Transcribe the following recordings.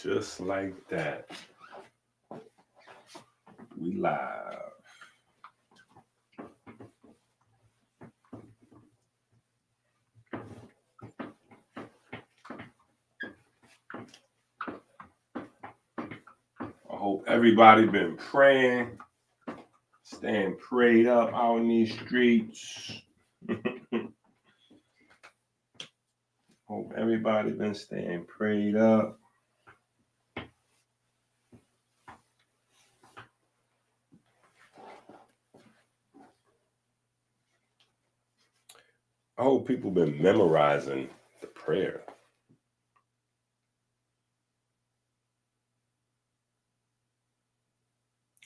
Just like that. We live. I hope everybody been praying, staying prayed up out in these streets. Hope everybody been staying prayed up. I hope people been memorizing the prayer.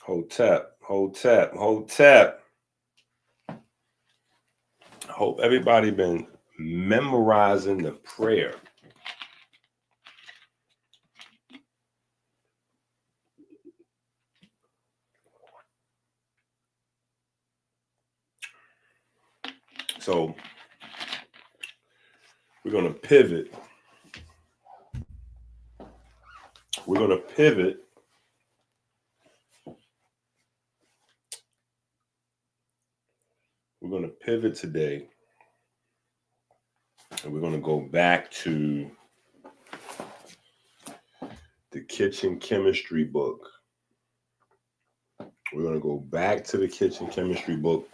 Hotep, Hotep, Hotep. I hope everybody been memorizing the prayer. So we're going to pivot. We're going to pivot today, and we're going to go back to the kitchen chemistry book. We're going to go back to the kitchen chemistry book.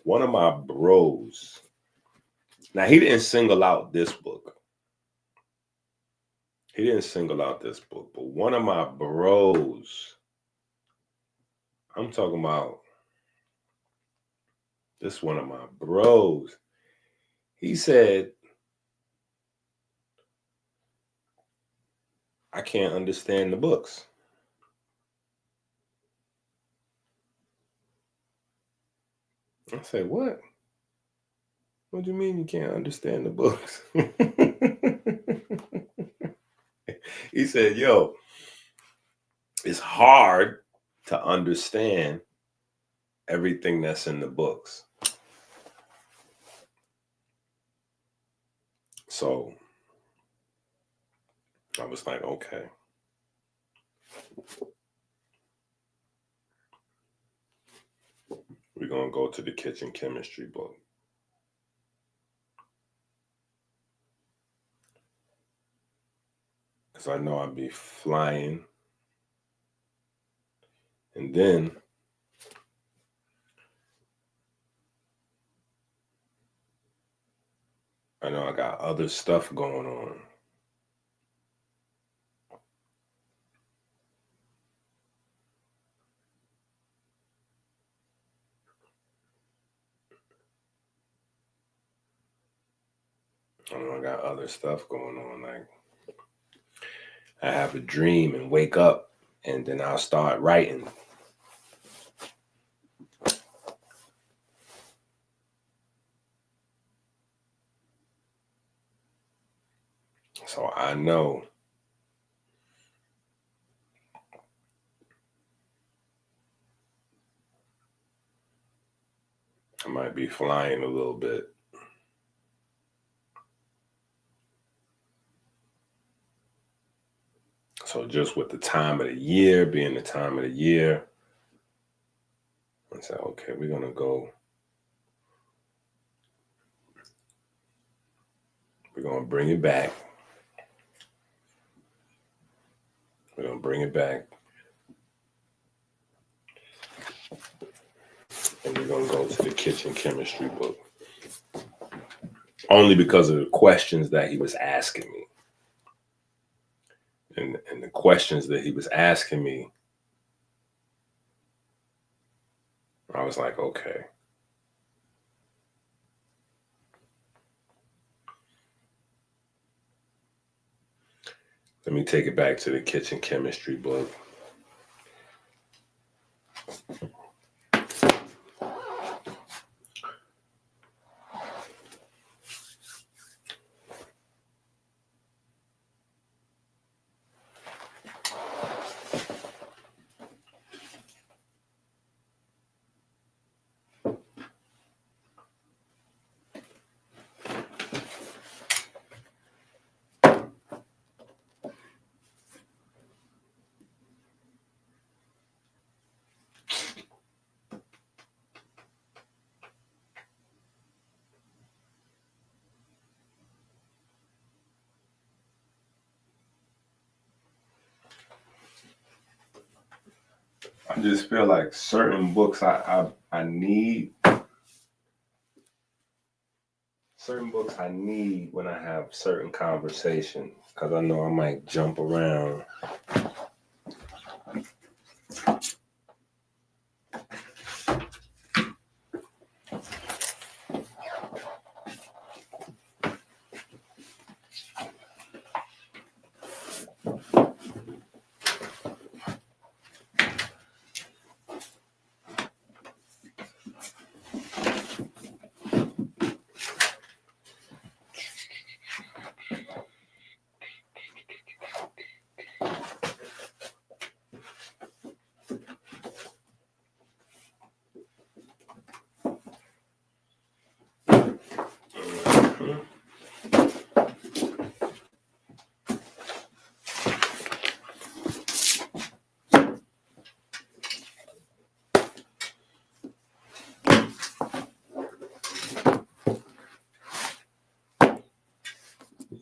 One of my bros, now he didn't single out this book. But one of my bros, I'm talking about this one of my bros, he said, I can't understand the books. I said, what? What do you mean you can't understand the books? He said, yo, it's hard to understand everything that's in the books. So I was like, okay. We're going to go to the kitchen chemistry book. Because I know I'd be flying. And then I know I got other stuff going on. Like I have a dream and wake up and then I'll start writing. So I know I might be flying a little bit. So just with the time of the year being the time of the year, I said, okay, we're going to go. We're going to bring it back. We're going to bring it back. And we're going to go to the kitchen chemistry book. Only because of the questions that he was asking me. And the questions that he was asking me, I was like, okay. Let me take it back to the kitchen chemistry book. I just feel like certain books I need. Certain books I need when I have certain conversations, because I know I might jump around.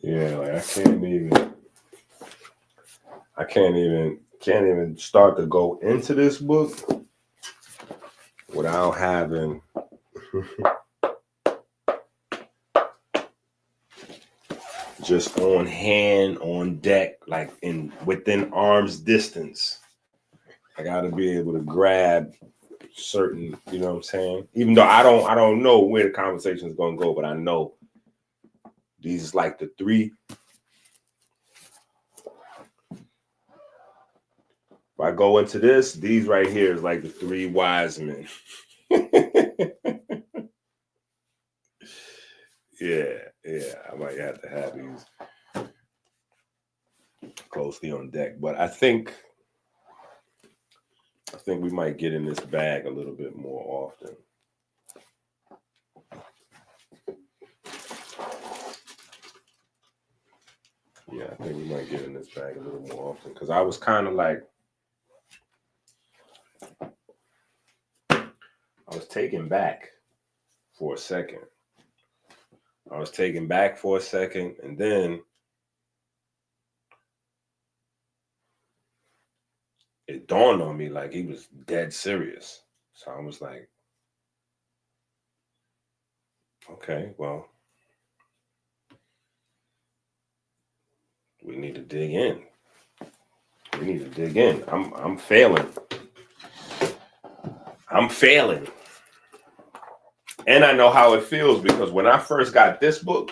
Yeah, like I can't even start to go into this book without having just on hand, on deck, like within arm's distance. I got to be able to grab certain, you know what I'm saying? Even though I don't know where the conversation is going to go, but I know these is like the three. If I go into this, these right here is like the three wise men. Yeah, I might have to have these closely on deck, but I think we might get in this bag a little bit more often. Yeah, I think we might get in this bag a little more often, because I was kind of like, I was taken back for a second. And then it dawned on me like he was dead serious. So I was like, okay, well, we need to dig in. I'm failing. And I know how it feels, because when I first got this book,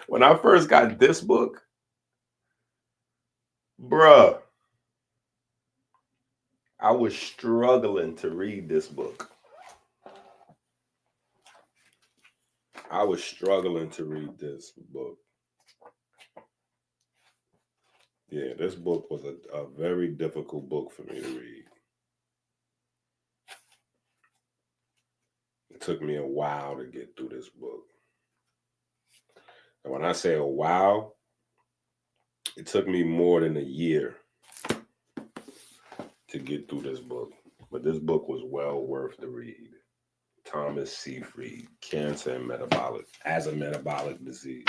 when I first got this book, bruh, I was struggling to read this book. Yeah, this book was a very difficult book for me to read. It took me a while to get through this book. And when I say a while, it took me more than a year to get through this book. But this book was well worth the read. Thomas Seyfried, Cancer and Metabolic Disease.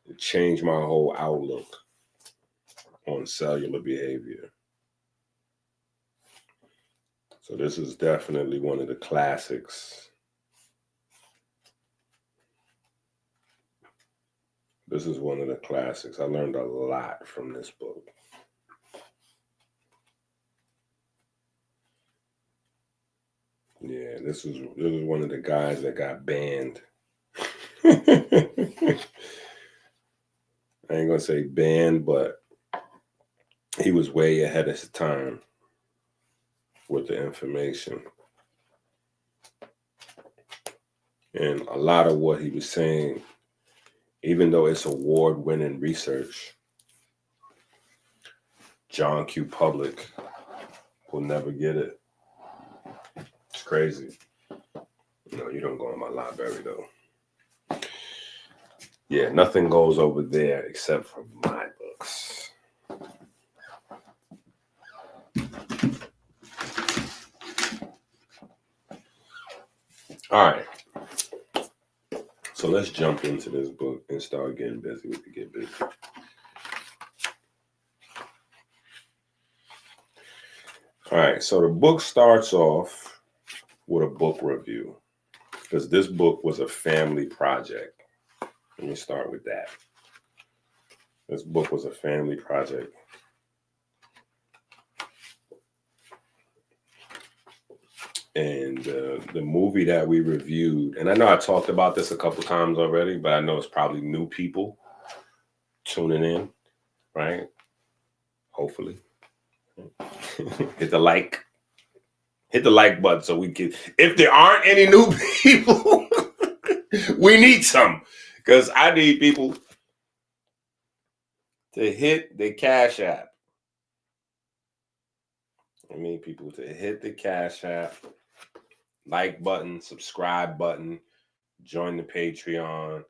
It changed my whole outlook on cellular behavior. So this is definitely one of the classics. I learned a lot from this book. Yeah, this is one of the guys that got banned. I ain't gonna say banned, but he was way ahead of his time with the information. And a lot of what he was saying, even though it's award-winning research, John Q. Public will never get it. It's crazy. No, you don't go in my library, though. Yeah, nothing goes over there except for my books. All right. So let's jump into this book and start getting busy with the Get Busy. All right. So the book starts off with a book review because this book was a family project. Let me start with that. This book was a family project. And the movie that we reviewed, and I know I talked about this a couple times already, but I know it's probably new people tuning in, right? Hopefully. Hit the like button so we can, if there aren't any new people, we need some, because I need people to hit the Cash App. I need people to hit the Cash App, like button, subscribe button, join the Patreon.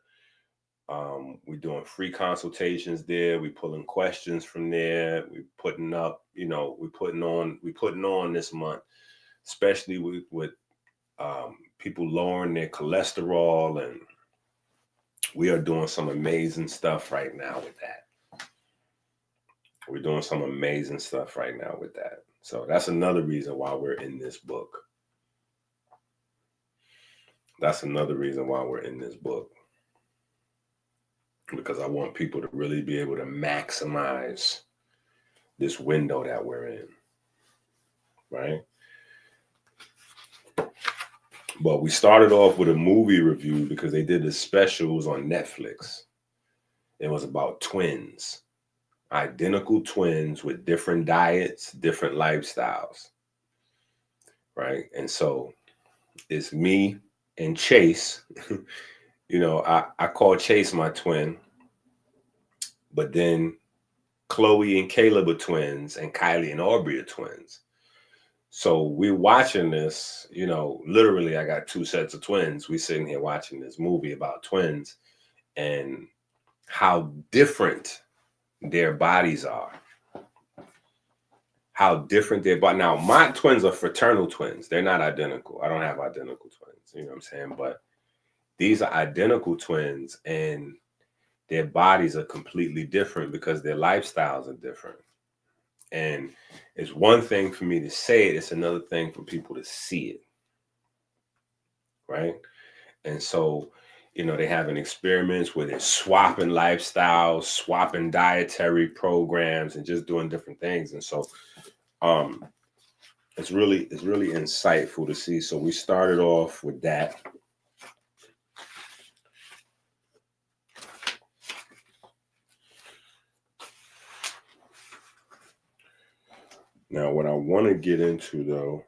We're doing free consultations there. We're pulling questions from there. We're putting up, we're putting on this month, especially with people lowering their cholesterol, and we are doing some amazing stuff right now with that. We're doing some amazing stuff right now with that. So that's another reason why we're in this book. That's another reason why we're in this book. Because I want people to really be able to maximize this window that we're in. Right? But we started off with a movie review because they did the specials on Netflix. It was about twins. Identical twins with different diets, different lifestyles, right? And so it's me and Chase. I call Chase my twin, but then Chloe and Caleb are twins, and Kylie and Aubrey are twins. So we're watching this, literally I got two sets of twins. We're sitting here watching this movie about twins and how different their bodies are. How different their body. Now, my twins are fraternal twins. They're not identical. I don't have identical twins. You know what I'm saying? But these are identical twins, and their bodies are completely different because their lifestyles are different. And it's one thing for me to say it. It's another thing for people to see it. Right? And so, they're having experiments where they're swapping lifestyles, swapping dietary programs, and just doing different things. And so, it's really insightful to see. So we started off with that. Now, what I want to get into, though,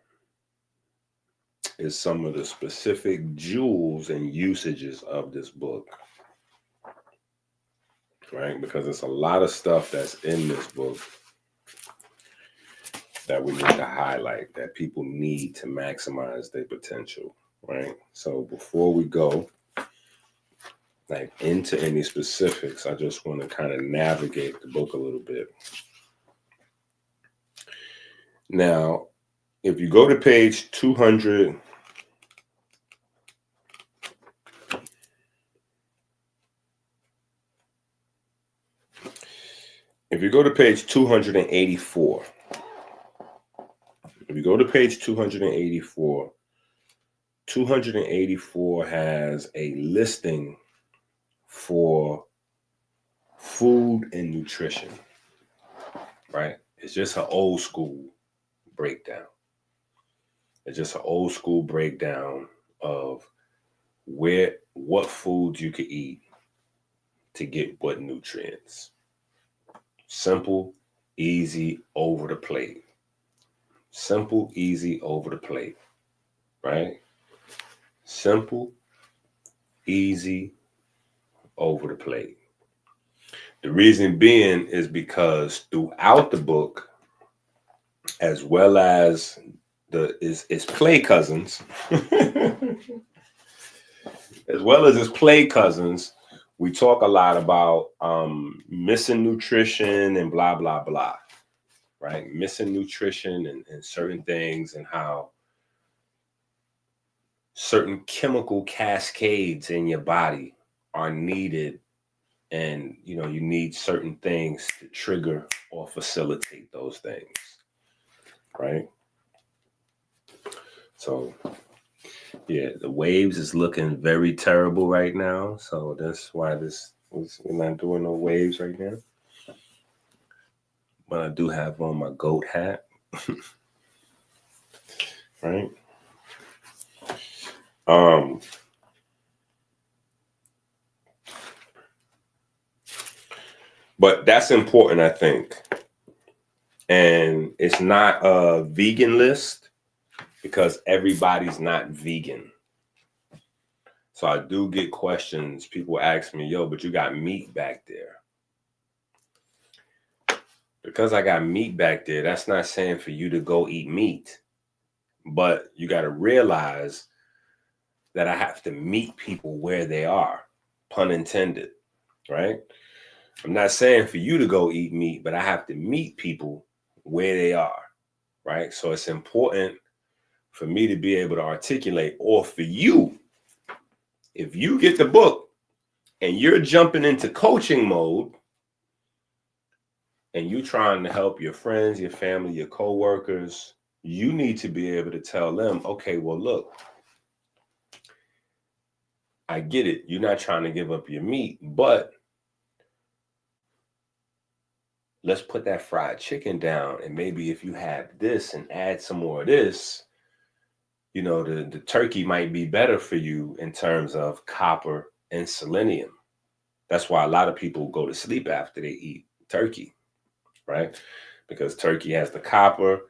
is some of the specific jewels and usages of this book, right? Because it's a lot of stuff that's in this book that we need to highlight, that people need to maximize their potential, right? So before we go into any specifics, I just want to kind of navigate the book a little bit. Now, if you go to page 200, if you go to page 284, if you go to page 284, 284 has a listing for food and nutrition, right? It's just an old school breakdown. It's just an old school breakdown of what foods you could eat to get what nutrients. Simple, easy, over the plate. Simple, easy, over the plate, right? Simple, easy, over the plate. The reason being is because throughout the book, as well as its play cousins, as well as its play cousins, we talk a lot about missing nutrition and blah, blah, blah, right? Missing nutrition and certain things, and how certain chemical cascades in your body are needed, and you need certain things to trigger or facilitate those things, right? So yeah, the waves is looking very terrible right now, so that's why we're not doing no waves right now. But I do have on my goat hat. Right? But that's important, I think. And it's not a vegan list because everybody's not vegan. So I do get questions. People ask me, yo, but you got meat back there. Because I got meat back there, that's not saying for you to go eat meat. But you got to realize that I have to meet people where they are, pun intended, right? I'm not saying for you to go eat meat, but I have to meet people where they are, right? So it's important for me to be able to articulate, or for you, if you get the book and you're jumping into coaching mode and you're trying to help your friends, your family, your coworkers, you need to be able to tell them, okay, well, look, I get it. You're not trying to give up your meat, but let's put that fried chicken down. And maybe if you have this and add some more of this, the turkey might be better for you in terms of copper and selenium. That's why a lot of people go to sleep after they eat turkey, right? Because turkey has the copper,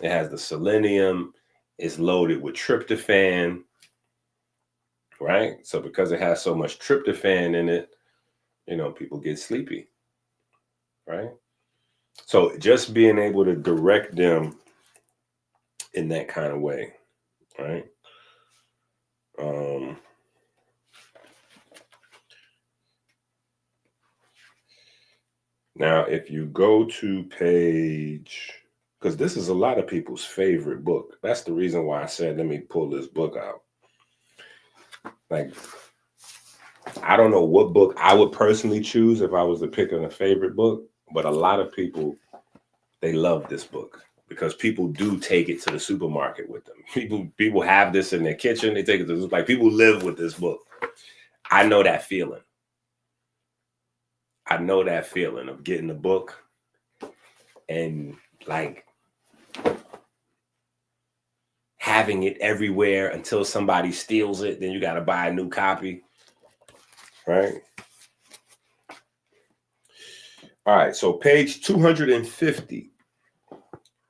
it has the selenium, it's loaded with tryptophan, right? So because it has so much tryptophan in it, people get sleepy, right? So just being able to direct them in that kind of way, right? Now, if you go to page, because this is a lot of people's favorite book. That's the reason why I said, let me pull this book out. Like, I don't know what book I would personally choose if I was to pick a favorite book, but a lot of people, they love this book because people do take it to the supermarket with them. People have this in their kitchen. They take it to, like, people live with this book. I know that feeling. I know that feeling of getting the book and like having it everywhere until somebody steals it. Then you got to buy a new copy, right? All right, so page 250.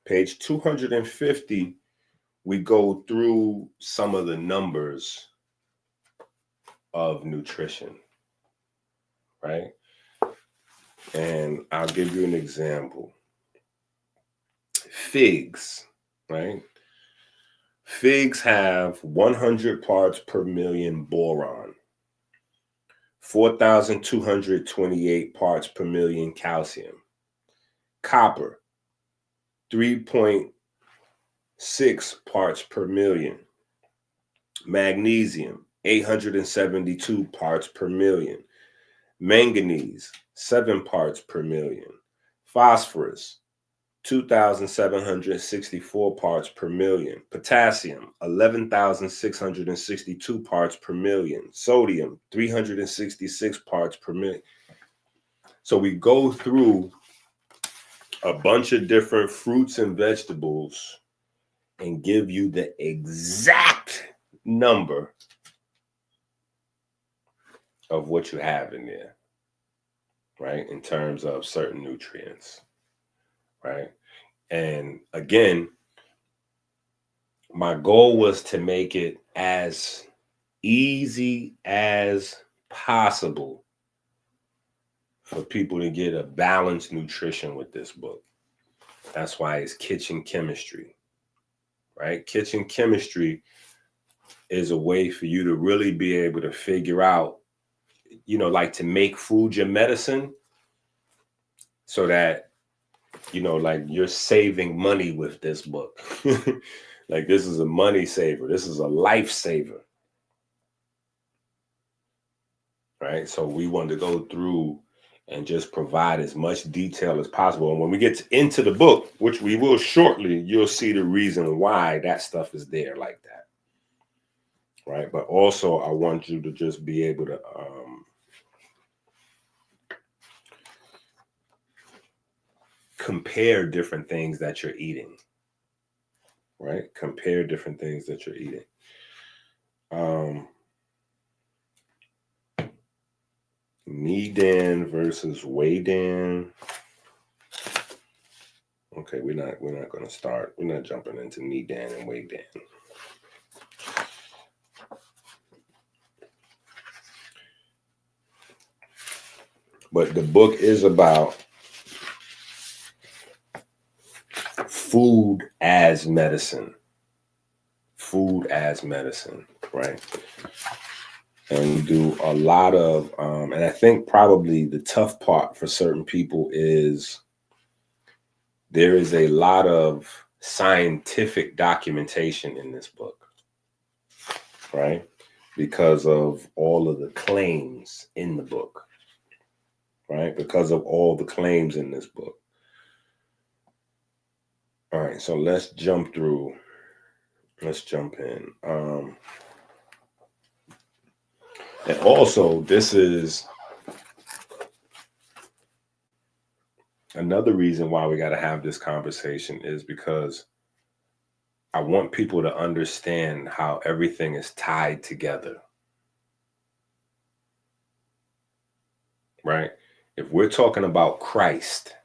Page 250, we go through some of the numbers of nutrition, right? And I'll give you an example. Figs, right? Figs have 100 parts per million boron, 4,228 parts per million calcium, copper, 3.6 parts per million, magnesium, 872 parts per million, manganese, 7 parts per million, phosphorus, 2,764 parts per million, potassium, 11,662 parts per million, sodium, 366 parts per million. So we go through a bunch of different fruits and vegetables and give you the exact number of what you have in there, right? In terms of certain nutrients, right? And again, my goal was to make it as easy as possible for people to get a balanced nutrition with this book. That's why it's kitchen chemistry, right? Kitchen chemistry is a way for you to really be able to figure out, like to make food your medicine so that, like you're saving money with this book. Like, this is a money saver. This is a life saver. Right? So we want to go through and just provide as much detail as possible. And when we get into the book, which we will shortly, you'll see the reason why that stuff is there like that. Right? But also, I want you to just be able to compare different things that you're eating. Right? Compare different things that you're eating. Need in versus weighed in. Okay, we're not going to start. We're not jumping into need in and weighed in. But the book is about food as medicine. Food as medicine, right? And we do a lot of, and I think probably the tough part for certain people is there is a lot of scientific documentation in this book, right? Because of all of the claims in the book, right? Because of all the claims in this book. All right, so let's jump through. Let's jump in. And also, this is another reason why we got to have this conversation is because I want people to understand how everything is tied together. Right? If we're talking about Christ,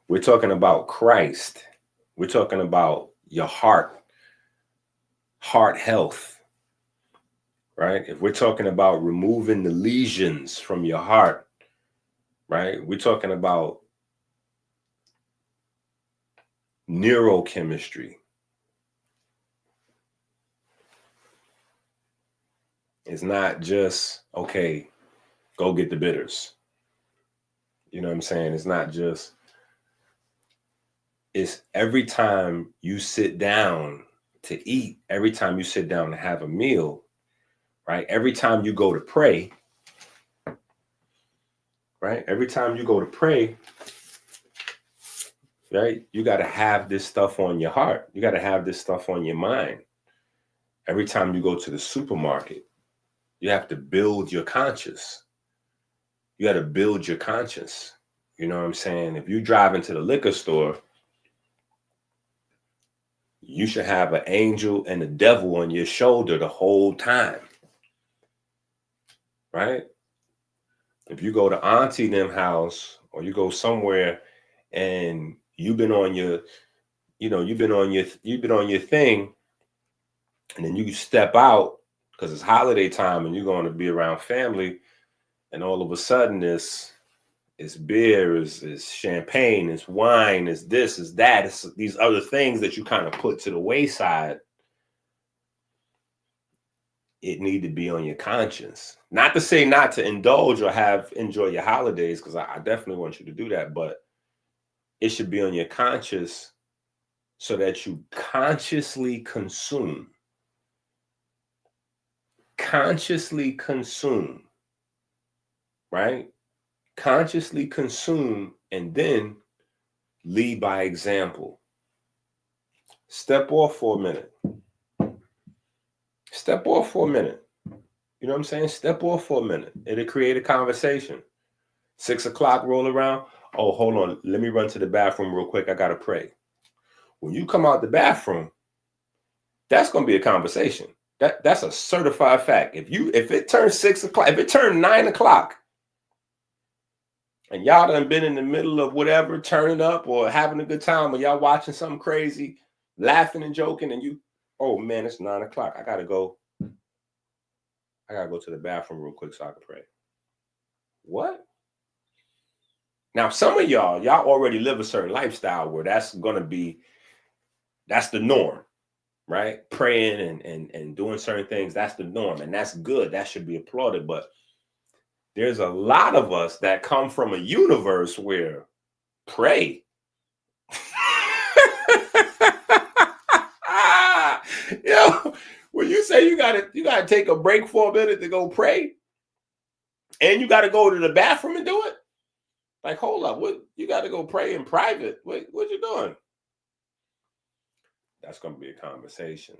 we're talking about Christ. We're talking about your heart health, right? If we're talking about removing the lesions from your heart, right? We're talking about neurochemistry. It's not just, okay, go get the bitters. You know what I'm saying? It's not just, it's every time you sit down to eat, every time you sit down to have a meal, right? Every time you go to pray, right? Every time you go to pray, right? You got to have this stuff on your heart. You got to have this stuff on your mind. Every time you go to the supermarket, you have to build your conscience. You got to build your conscience. You know what I'm saying? If you drive into the liquor store, you should have an angel and a devil on your shoulder the whole time. Right? If you go to Auntie them house or you go somewhere and you've been on your, you've been on your thing, and then you step out because it's holiday time and you're going to be around family, and all of a sudden it's beer, it's champagne, it's wine, it's this, it's that, it's these other things that you kind of put to the wayside. It need to be on your conscience. Not to say not to indulge or enjoy your holidays, because I definitely want you to do that, but it should be on your conscience so that you consciously consume. Consciously consume, right? Consciously consume and then lead by example. Step off for a minute. Step off for a minute. You know what I'm saying? Step off for a minute. It'll create a conversation. 6 o'clock roll around. Oh, hold on. Let me run to the bathroom real quick. I got to pray. When you come out the bathroom, that's going to be a conversation. That's a certified fact. If it turns 6 o'clock, if it turned 9 o'clock, and y'all done been in the middle of whatever, turning up or having a good time, or y'all watching something crazy, laughing and joking, and you, oh man, it's 9 o'clock. I gotta go to the bathroom real quick so I can pray. What? Now, some of y'all already live a certain lifestyle where that's the norm, right? Praying and doing certain things, that's the norm, and that's good. That should be applauded. But there's a lot of us that come from a universe where pray. Yo, when you say you gotta take a break for a minute to go pray, and you gotta go to the bathroom and do it, like, hold up, what, you gotta go pray in private? What you doing? That's gonna be a conversation,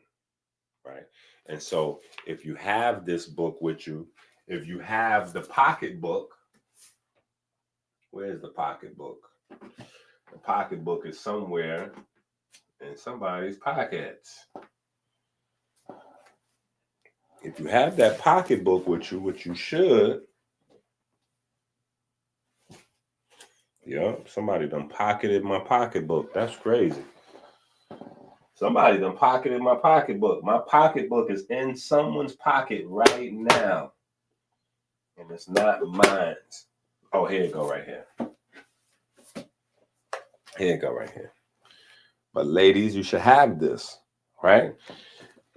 right? And so if you have this book with you, if you have the pocketbook, where's the pocketbook? The pocketbook is somewhere in somebody's pockets. If you have that pocketbook with you, which you should, somebody done pocketed my pocketbook. That's crazy. Somebody done pocketed my pocketbook. My pocketbook is in someone's pocket right now. And it's not mine. Oh, here it go right here. Here it go right here. But ladies, you should have this, right?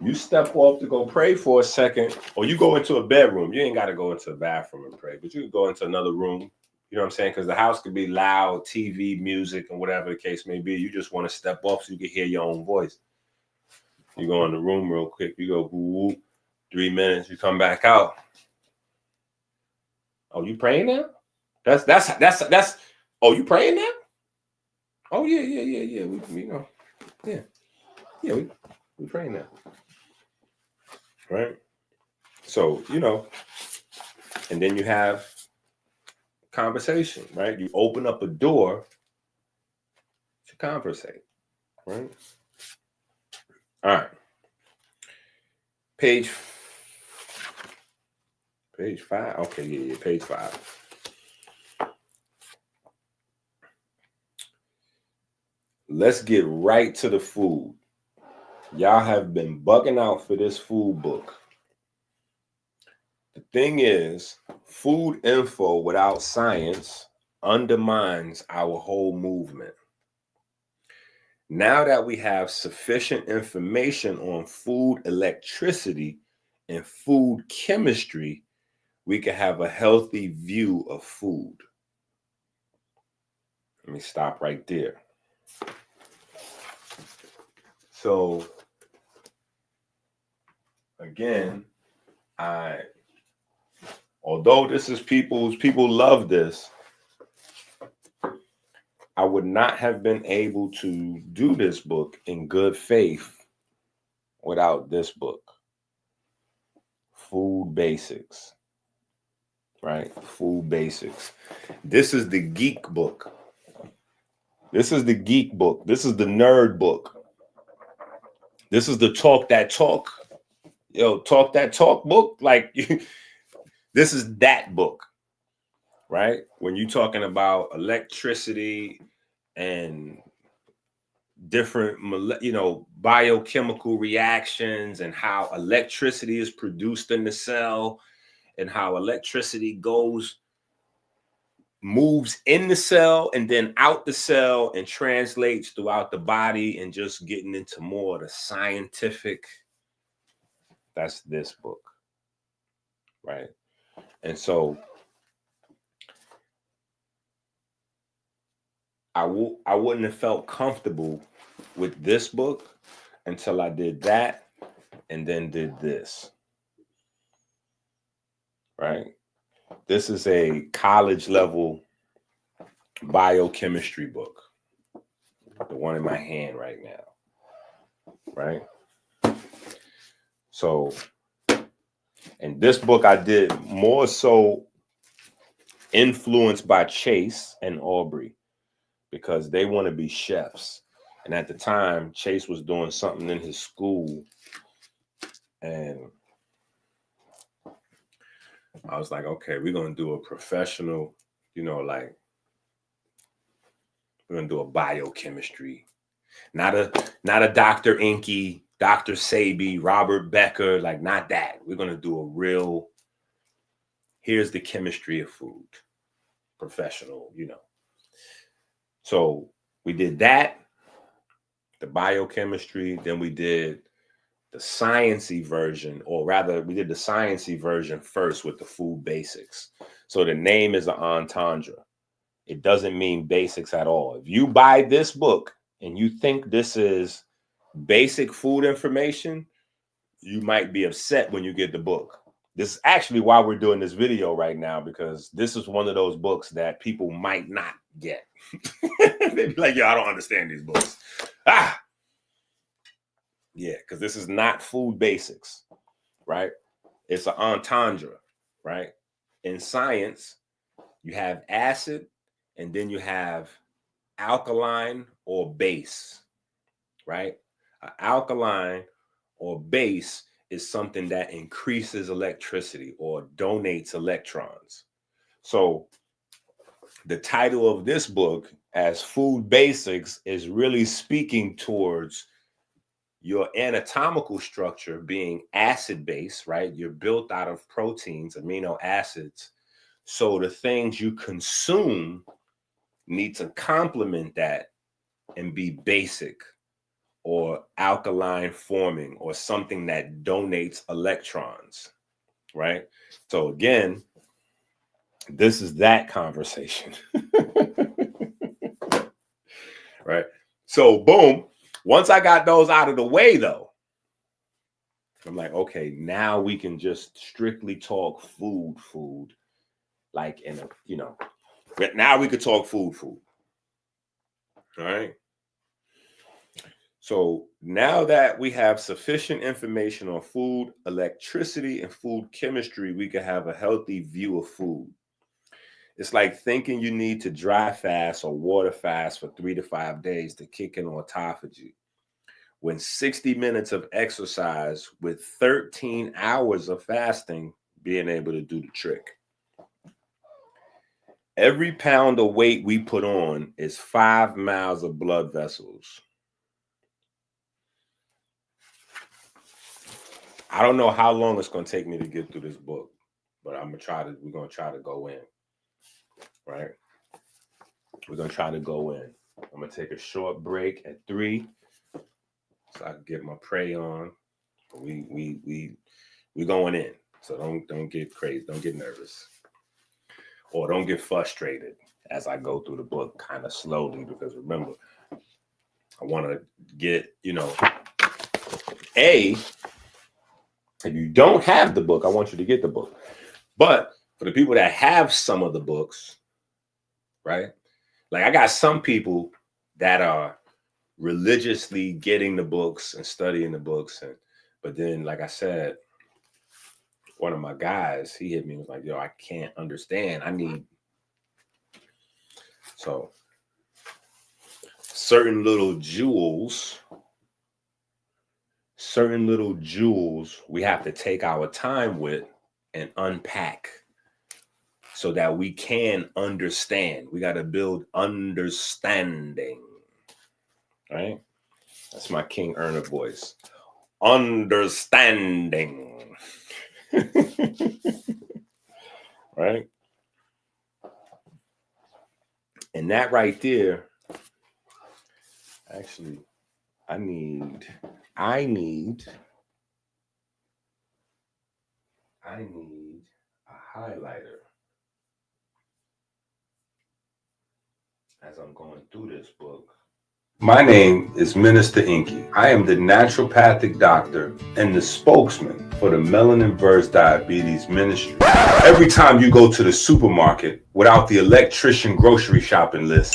You step off to go pray for a second, or you go into a bedroom. You ain't got to go into a bathroom and pray, but you can go into another room. You know what I'm saying? Because the house could be loud, TV, music, and whatever the case may be. You just want to step off so you can hear your own voice. You go in the room real quick. You go, whoop, 3 minutes. You come back out. Oh, you praying now? That's. Oh, you praying now? Oh yeah. We praying now. Right. So and then you have conversation, right? You open up a door to conversate, right? All right. Page 5. Okay, yeah, page 5. Let's get right to the food. Y'all have been bugging out for this food book. The thing is, food info without science undermines our whole movement. Now that we have sufficient information on food electricity and food chemistry, we can have a healthy view of food. Let me stop right there. So, again, although this is people love this, I would not have been able to do this book in good faith without this book. Food Basics, right? Food Basics. This is the geek book. This is the geek book. This is the nerd book. This is the talk that talk. Talk that talk book. Like, this is that book, right? When you're talking about electricity and different, biochemical reactions and how electricity is produced in the cell and how electricity moves in the cell and then out the cell and translates throughout the body, and just getting into more of the scientific, that's this book, right? And so I wouldn't have felt comfortable with this book until I did that and then did this, right? This is a college level biochemistry book, the one in my hand right now, right? So, and this book I did more so influenced by Chase and Aubrey, because they want to be chefs. And at the time, Chase was doing something in his school, and I was like, okay, we're going to do a professional, we're going to do a biochemistry, not a Dr. EnQi, Dr. Sabi, Robert Becker, like, not that. We're going to do a real, here's the chemistry of food, professional, So we did that, the biochemistry, then we did the sciencey version, or rather, we did the sciencey version first with the food basics. So the name is an entendre. It doesn't mean basics at all. If you buy this book and you think this is basic food information, you might be upset when you get the book. This is actually why we're doing this video right now, because this is one of those books that people might not get. They'd be like, yo, I don't understand these books. Yeah, because this is not food basics, right? It's an entendre, right? In science, you have acid, and then you have alkaline or base, right? An alkaline or base is something that increases electricity or donates electrons. So the title of this book, as Food Basics, is really speaking towards your anatomical structure being acid based, right? You're built out of proteins, amino acids. So the things you consume need to complement that and be basic or alkaline forming or something that donates electrons, right? So again, this is that conversation. Right? So boom, once I got those out of the way though, I'm like, okay, now we can just strictly talk food, like in a, but now we could talk food. All right. So now that we have sufficient information on food, electricity, and food chemistry, we can have a healthy view of food. It's like thinking you need to dry fast or water fast for 3 to 5 days to kick in autophagy, when 60 minutes of exercise with 13 hours of fasting being able to do the trick. Every pound of weight we put on is 5 miles of blood vessels. I don't know how long it's going to take me to get through this book, but we're going to try to go in, right? We're going to try to go in. I'm going to take a short break at 3 so I can get my prey on. We going in. So don't get crazy. Don't get nervous. Or don't get frustrated as I go through the book kind of slowly, because remember, I want to get, if you don't have the book, I want you to get the book. But for the people that have some of the books, right? Like I got some people that are religiously getting the books and studying the books. But then, like I said, one of my guys, he hit me and was like, yo, I can't understand. So certain little jewels we have to take our time with and unpack so that we can understand. We got to build understanding, right? That's my King Erna voice. Understanding. Right? And that right there, actually, I need a highlighter as I'm going through this book. My name is Minister EnQi. I am the naturopathic doctor and the spokesman for the Melanin Verse Diabetes Ministry. Every time you go to the supermarket without the electrician grocery shopping list,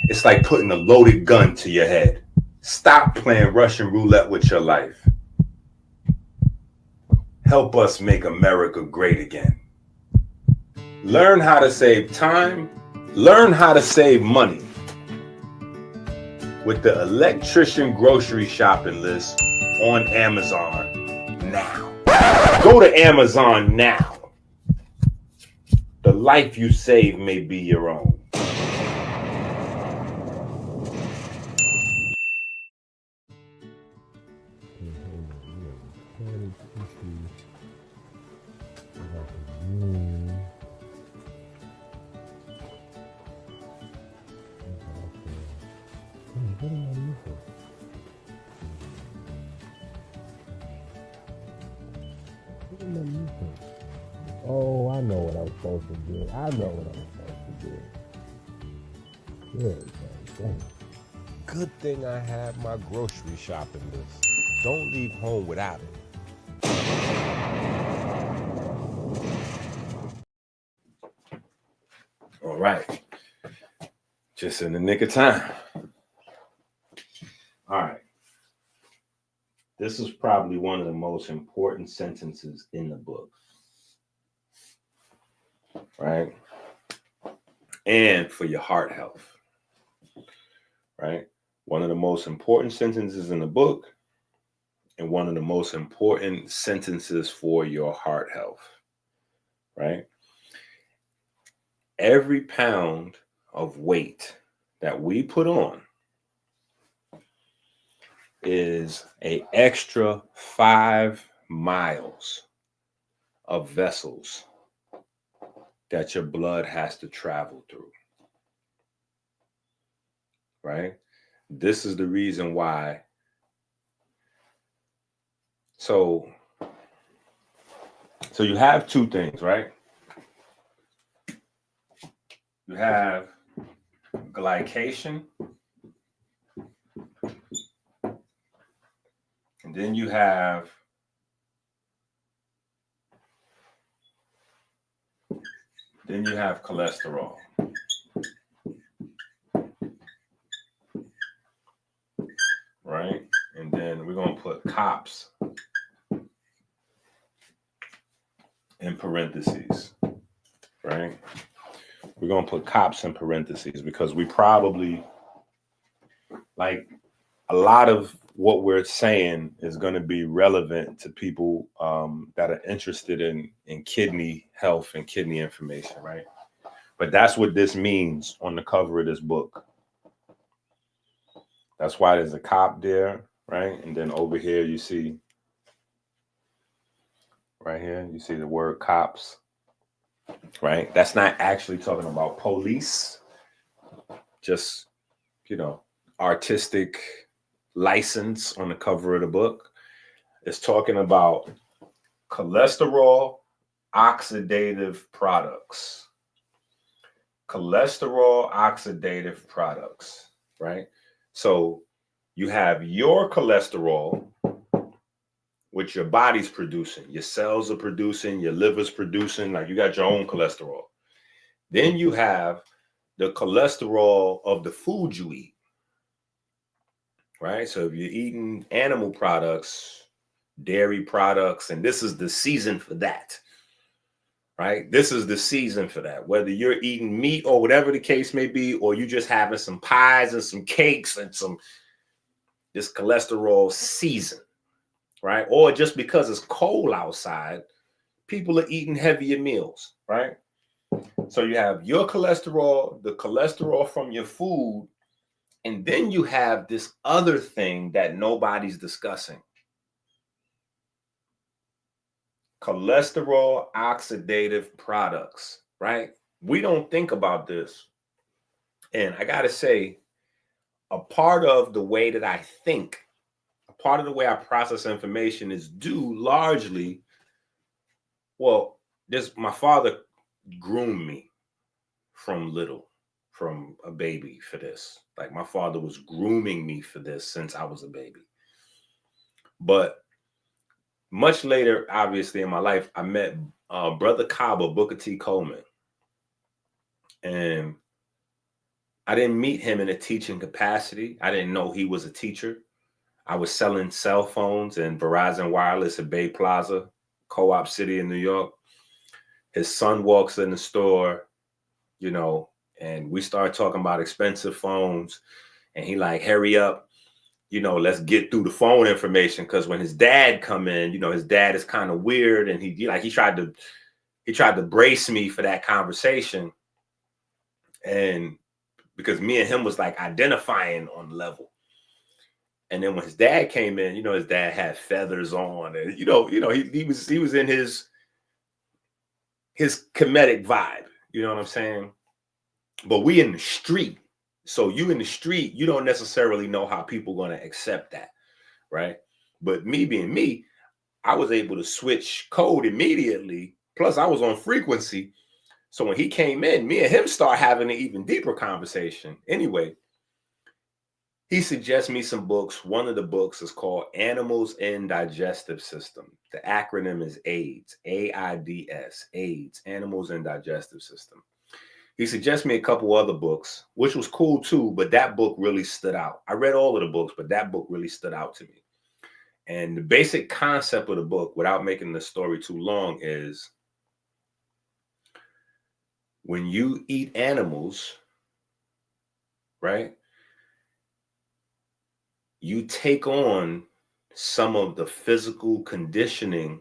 it's like putting a loaded gun to your head. Stop playing Russian roulette with your life. Help us make America great again. Learn how to save time. Learn how to save money with the electrician grocery shopping list on Amazon now. Go to Amazon now. The life you save may be your own. Oh, I know what I'm supposed to do. Good. Damn. Good thing I have my grocery shopping list. Don't leave home without it. All right. Just in the nick of time. All right. This is probably one of the most important sentences in the book. Right? And for your heart health. Right? One of the most important sentences in the book and one of the most important sentences for your heart health. Right? Every pound of weight that we put on is an extra 5 miles of vessels that your blood has to travel through. Right? This is the reason why. So you have two things, right? You have glycation, and then you have cholesterol. Right? And then we're going to put COPS in parentheses. Right? We're going to put COPS in parentheses because we probably, like, a lot of what we're saying is going to be relevant to people that are interested in kidney health and kidney information, right? But that's what this means on the cover of this book. That's why there's a COP there, right? And then over here, you see, right here, you see the word COPS, right? That's not actually talking about police, just, artistic license on the cover of the book. It's talking about cholesterol oxidative products. Cholesterol oxidative products, right? So you have your cholesterol, which your body's producing, your cells are producing, your liver's producing, like you got your own cholesterol. Then you have the cholesterol of the food you eat, right? So if you're eating animal products, dairy products, and this is the season for that, right? This is the season for that. Whether you're eating meat or whatever the case may be, or you just having some pies and some cakes and this cholesterol season, right? Or just because it's cold outside, people are eating heavier meals, right? So you have your cholesterol, the cholesterol from your food, and then you have this other thing that nobody's discussing. Cholesterol oxidative products, right? We don't think about this. And I got to say, a part of the way that I think, a part of the way I process information is due largely, well, my father groomed me from a baby for this. Like my father was grooming me for this since I was a baby. But much later, obviously, in my life, I met Brother Kaba, Booker T. Coleman. And I didn't meet him in a teaching capacity. I didn't know he was a teacher. I was selling cell phones and Verizon Wireless at Bay Plaza, Co-op City in New York. His son walks in the store, and we start talking about expensive phones. And he like, hurry up, let's get through the phone information. Because when his dad come in, his dad is kind of weird. And he tried to brace me for that conversation. And because me and him was like identifying on the level. And then when his dad came in, his dad had feathers on, and he was in his comedic vibe. You know what I'm saying? But we in the street. So you in the street, you don't necessarily know how people are going to accept that, right? But me being me, I was able to switch code immediately. Plus, I was on frequency. So when he came in, me and him start having an even deeper conversation. Anyway, he suggests me some books. One of the books is called Animals and Digestive System. The acronym is AIDS, AIDS, AIDS, Animals and Digestive System. He suggests me a couple other books, which was cool too, but that book really stood out. I read all of the books, but that book really stood out to me. And the basic concept of the book, without making the story too long, is when you eat animals, right, you take on some of the physical conditioning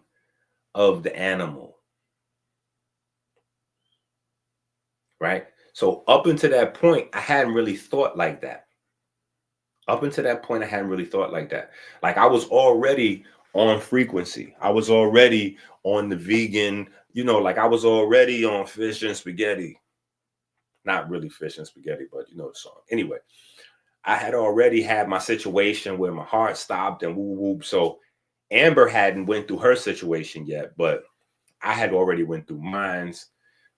of the animal, right? So up until that point, I hadn't really thought like that. Up until that point, I hadn't really thought like that. Like I was already on frequency. I was already on the vegan, like I was already on fish and spaghetti. Not really fish and spaghetti, but you know the song. Anyway, I had already had my situation where my heart stopped and whoop whoop. So Amber hadn't went through her situation yet, but I had already went through mine's,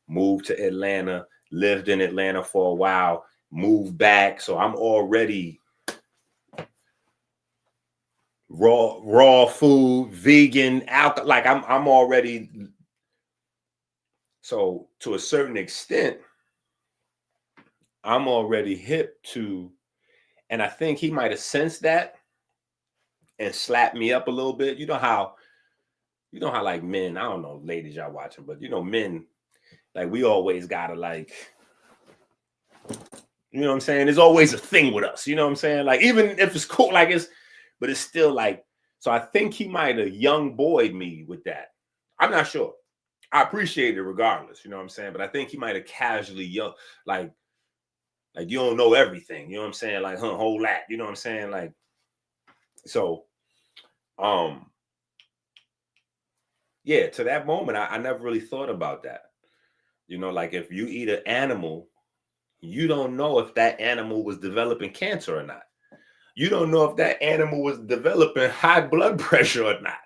moved to Atlanta, lived in Atlanta for a while, moved back. So I'm already raw food, vegan, alcohol. Like I'm already. So to a certain extent, I'm already hip to, and I think he might have sensed that and slapped me up a little bit. You know how like men, I don't know, ladies y'all watching, but men, like we always gotta like, you know what I'm saying? There's always a thing with us, you know what I'm saying? Like even if it's cool, like but it's still like, so I think he might have young boyed me with that. I'm not sure. I appreciate it regardless, you know what I'm saying? But I think he might have casually young, like you don't know everything, you know what I'm saying? Like, whole lot, you know what I'm saying? Like, so, yeah, to that moment, I never really thought about that. Like if you eat an animal, you don't know if that animal was developing cancer or not. You don't know if that animal was developing high blood pressure or not.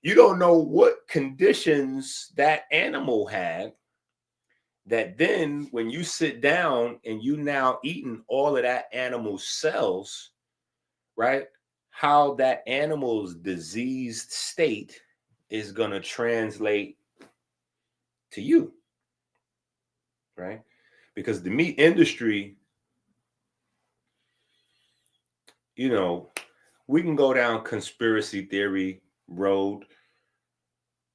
You don't know what conditions that animal had, that then when you sit down and you now eating all of that animal's cells, right? How that animal's diseased state is going to translate to you, right? Because the meat industry, we can go down conspiracy theory road,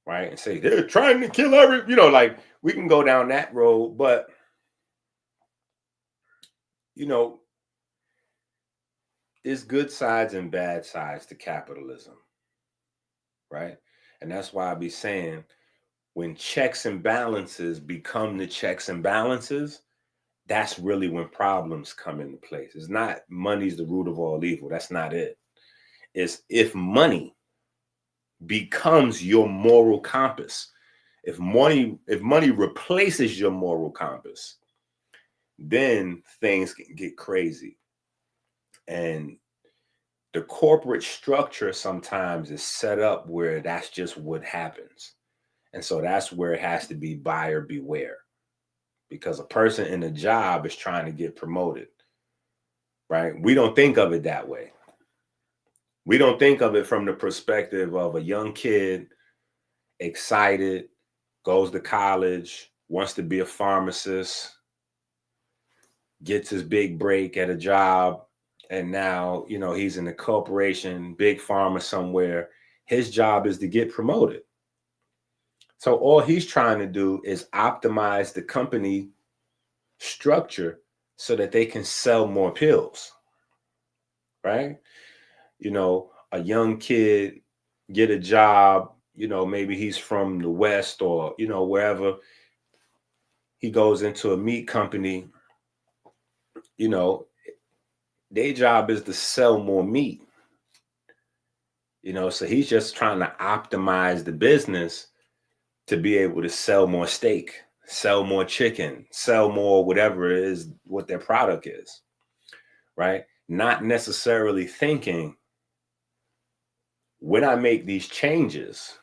right? And say they're trying to kill like we can go down that road, but there's good sides and bad sides to capitalism, right? And that's why I be saying when checks and balances become the checks and balances, that's really when problems come into place. It's not money's the root of all evil. That's not it. It's if money becomes your moral compass, if money replaces your moral compass, then things can get crazy. And the corporate structure sometimes is set up where that's just what happens. And so that's where it has to be buyer beware, because a person in a job is trying to get promoted, right? We don't think of it that way. We don't think of it from the perspective of a young kid, excited, goes to college, wants to be a pharmacist, gets his big break at a job, and now, he's in a corporation, big pharma somewhere. His job is to get promoted. So all he's trying to do is optimize the company structure so that they can sell more pills, right? A young kid get a job, maybe he's from the West or, wherever. He goes into a meat company, their job is to sell more meat, so he's just trying to optimize the business to be able to sell more steak, sell more chicken, sell more whatever it is, what their product is, right? Not necessarily thinking, when I make these changes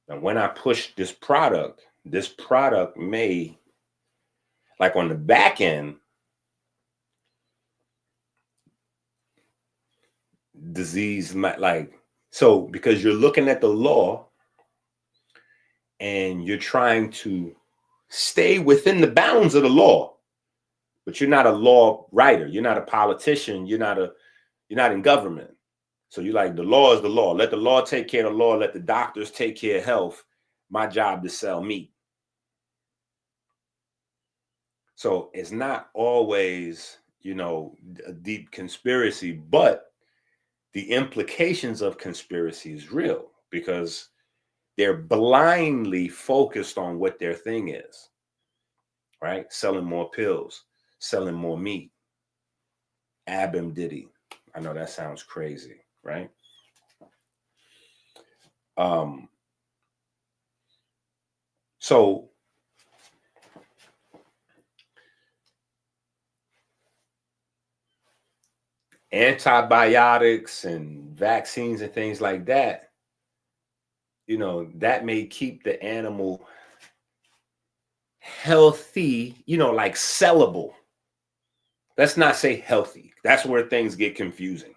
and when I push this product may, like on the back end, disease, like, so because you're looking at the law and you're trying to stay within the bounds of the law, but you're not a law writer. You're not a politician. You're not in government. So you're like, the law is the law. Let the law take care of the law. Let the doctors take care of health. My job to sell meat. So it's not always, a deep conspiracy, but the implications of conspiracy is real because they're blindly focused on what their thing is, right? Selling more pills, selling more meat. Abim Diddy. I know that sounds crazy, right? So antibiotics and vaccines and things like that, that may keep the animal healthy, like sellable. Let's not say healthy. That's where things get confusing,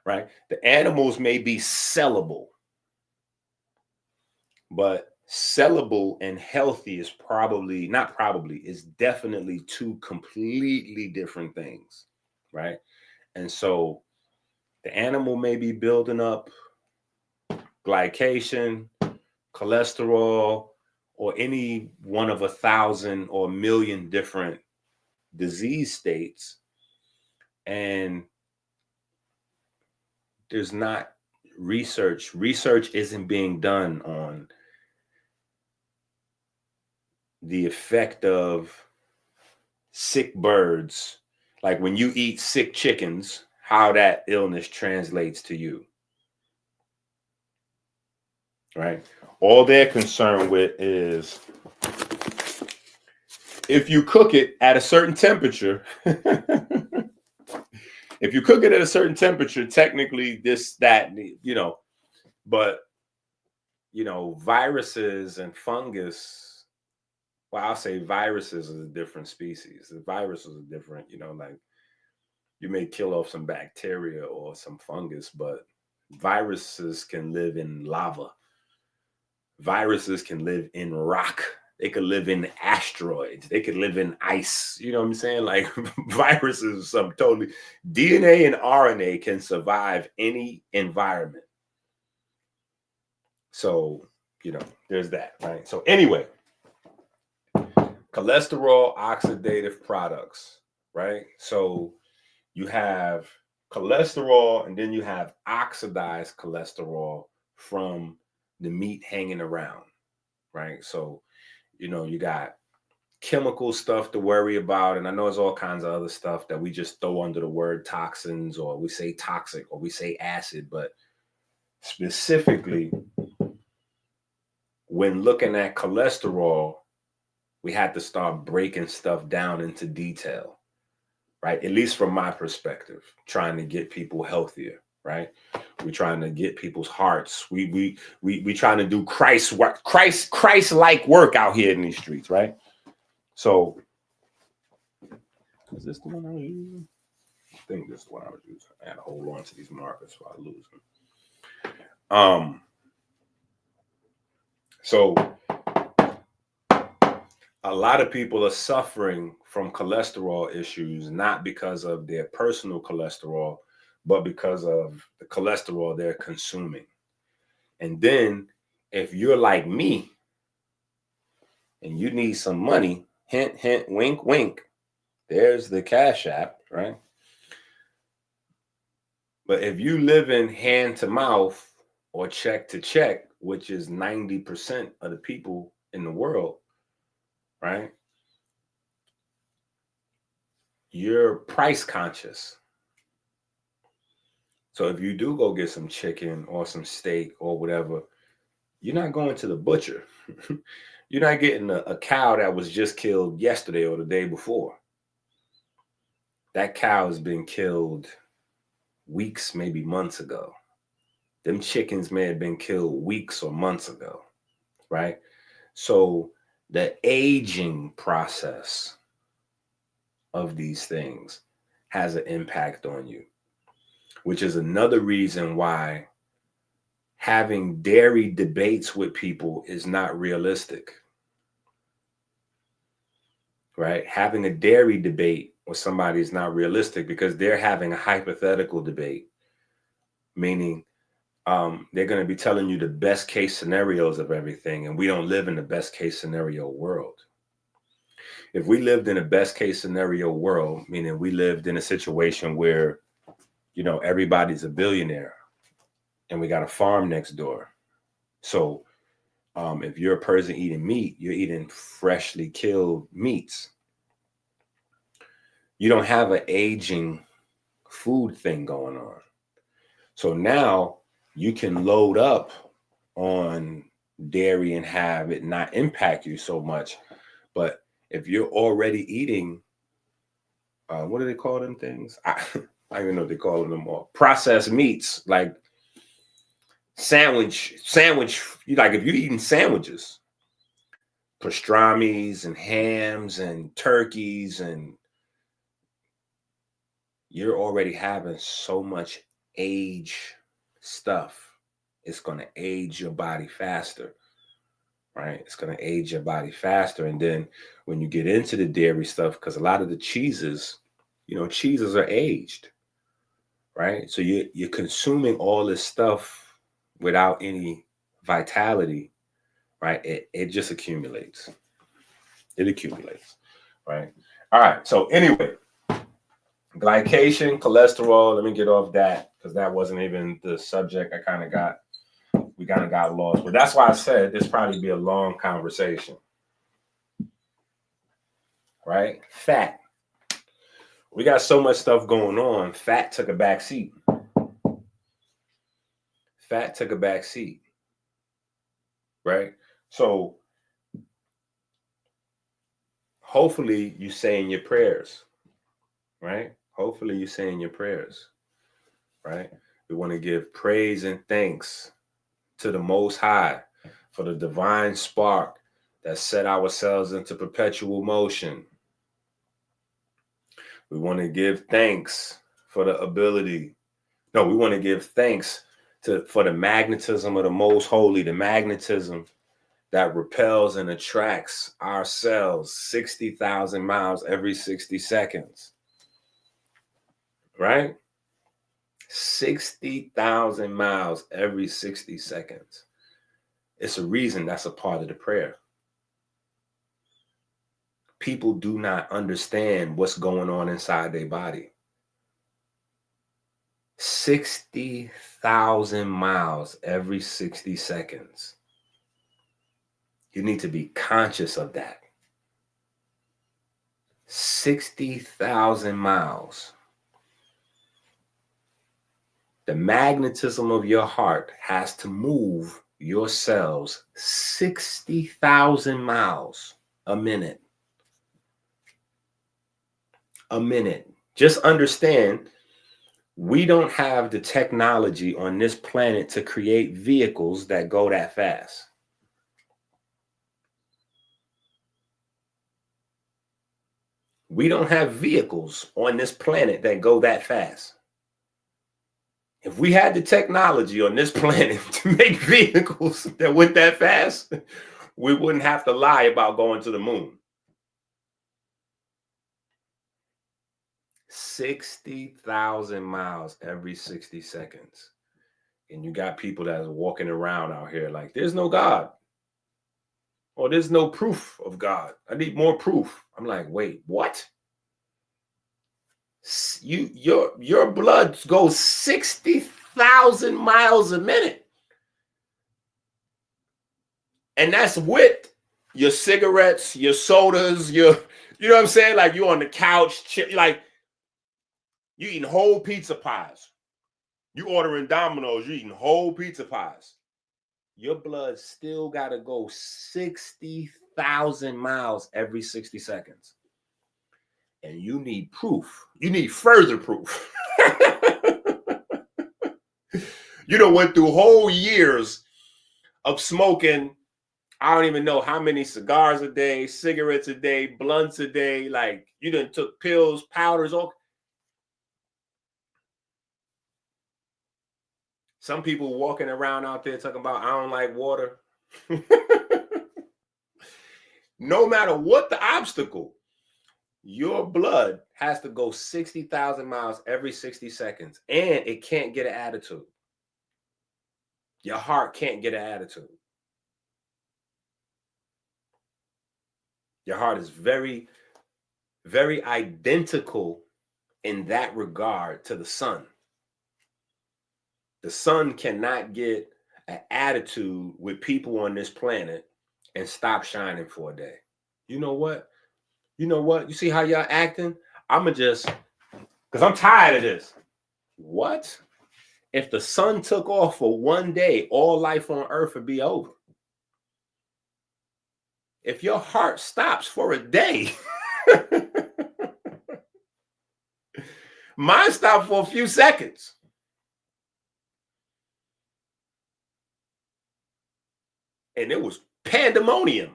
right? The animals may be sellable, but sellable and healthy is is definitely two completely different things, right? And so the animal may be building up glycation, cholesterol, or any one of 1,000 or 1,000,000 different disease states. And there's not research isn't being done on the effect of sick birds, like when you eat sick chickens, how that illness translates to you, right? All they're concerned with is if you cook it at a certain temperature, if you cook it at a certain temperature, technically this, that, but, viruses and fungus, well, I'll say viruses is a different species. The viruses are different, like you may kill off some bacteria or some fungus, but viruses can live in lava. Viruses can live in rock. They could live in asteroids. They could live in ice. You know what I'm saying? Like viruses, some totally DNA and RNA can survive any environment. So, there's that, right? So anyway, cholesterol oxidative products, right? So you have cholesterol and then you have oxidized cholesterol from the meat hanging around, right? So, you got chemical stuff to worry about. And I know it's all kinds of other stuff that we just throw under the word toxins, or we say toxic, or we say acid. But specifically, when looking at cholesterol, we had to start breaking stuff down into detail, right? At least from my perspective, trying to get people healthier, right? We're trying to get people's hearts. We trying to do Christ-like work out here in these streets, right? So, is this the one I was using? I think this is the one I was using. I had to hold on to these markers so I lose them. So a lot of people are suffering from cholesterol issues, not because of their personal cholesterol, but because of the cholesterol they're consuming. And then if you're like me and you need some money, hint, hint, wink, wink, there's the Cash App, right? But if you live in hand to mouth or check to check, which is 90% of the people in the world, right? You're price conscious. So if you do go get some chicken or some steak or whatever, you're not going to the butcher. You're not getting a cow that was just killed yesterday or the day before. That cow has been killed weeks, maybe months ago. Them chickens may have been killed weeks or months ago, right? So the aging process of these things has an impact on you. which is another reason why having dairy debates with people is not realistic, right? Having a dairy debate with somebody is not realistic because they're having a hypothetical debate, meaning they're going to be telling you the best case scenarios of everything, and we don't live in the best case scenario world. If we lived in a best case scenario world, meaning we lived in a situation where, you know, everybody's a billionaire and we got a farm next door. So if you're a person eating meat, you're eating freshly killed meats. You don't have an aging food thing going on. So now you can load up on dairy and have it not impact you so much. But if you're already eating, what do they call them things? I don't even know what they call them all. Processed meats, like sandwich, like if you're eating sandwiches, pastrami's and hams and turkeys, and you're already having so much age stuff. It's going to age your body faster, right? It's going to age your body faster. And then when you get into the dairy stuff, because a lot of the cheeses, you know, cheeses are aged, right? So you're consuming all this stuff without any vitality, right? It just accumulates. It accumulates, right? All right. So anyway, glycation, cholesterol. Let me get off that because that wasn't even the subject. We kind of got lost. But that's why I said this probably be a long conversation, right? Fat. We got so much stuff going on. Fat took a back seat. Fat took a back seat, right? So hopefully you saying your prayers, right? Hopefully you saying your prayers, right? We want to give praise and thanks to the Most High for the divine spark that set ourselves into perpetual motion. We want to give thanks for the ability. No, we want to give thanks for the magnetism of the most holy, the magnetism that repels and attracts our cells 60,000 miles every 60 seconds. Right? 60,000 miles every 60 seconds. It's a reason that's a part of the prayer. People do not understand what's going on inside their body. 60,000 miles every 60 seconds. You need to be conscious of that. 60,000 miles. The magnetism of your heart has to move your cells 60,000 miles a minute. A minute. Just understand, we don't have the technology on this planet to create vehicles that go that fast. We don't have vehicles on this planet that go that fast. If we had the technology on this planet to make vehicles that went that fast, we wouldn't have to lie about going to the moon. 60,000 miles every 60 seconds. And you got people that are walking around out here like, there's no God. Or there's no proof of God. I need more proof. I'm like, wait, what? Your blood goes 60,000 miles a minute. And that's with your cigarettes, your sodas, you know what I'm saying? Like you on the couch, like you eating whole pizza pies. You ordering Domino's, you eating whole pizza pies. Your blood still got to go 60,000 miles every 60 seconds. And you need proof. You need further proof. You done went through whole years of smoking, I don't even know how many cigars a day, cigarettes a day, blunts a day. Like you done took pills, powders, all. Some people walking around out there talking about, I don't like water. No matter what the obstacle, your blood has to go 60,000 miles every 60 seconds, and it can't get an attitude. Your heart can't get an attitude. Your heart is very, very identical in that regard to the sun. The sun cannot get an attitude with people on this planet and stop shining for a day. You know what? You know what? You see how y'all acting? I'ma just, because I'm tired of this. What? If the sun took off for one day, all life on earth would be over. If your heart stops for a day, mine stopped for a few seconds. And it was pandemonium.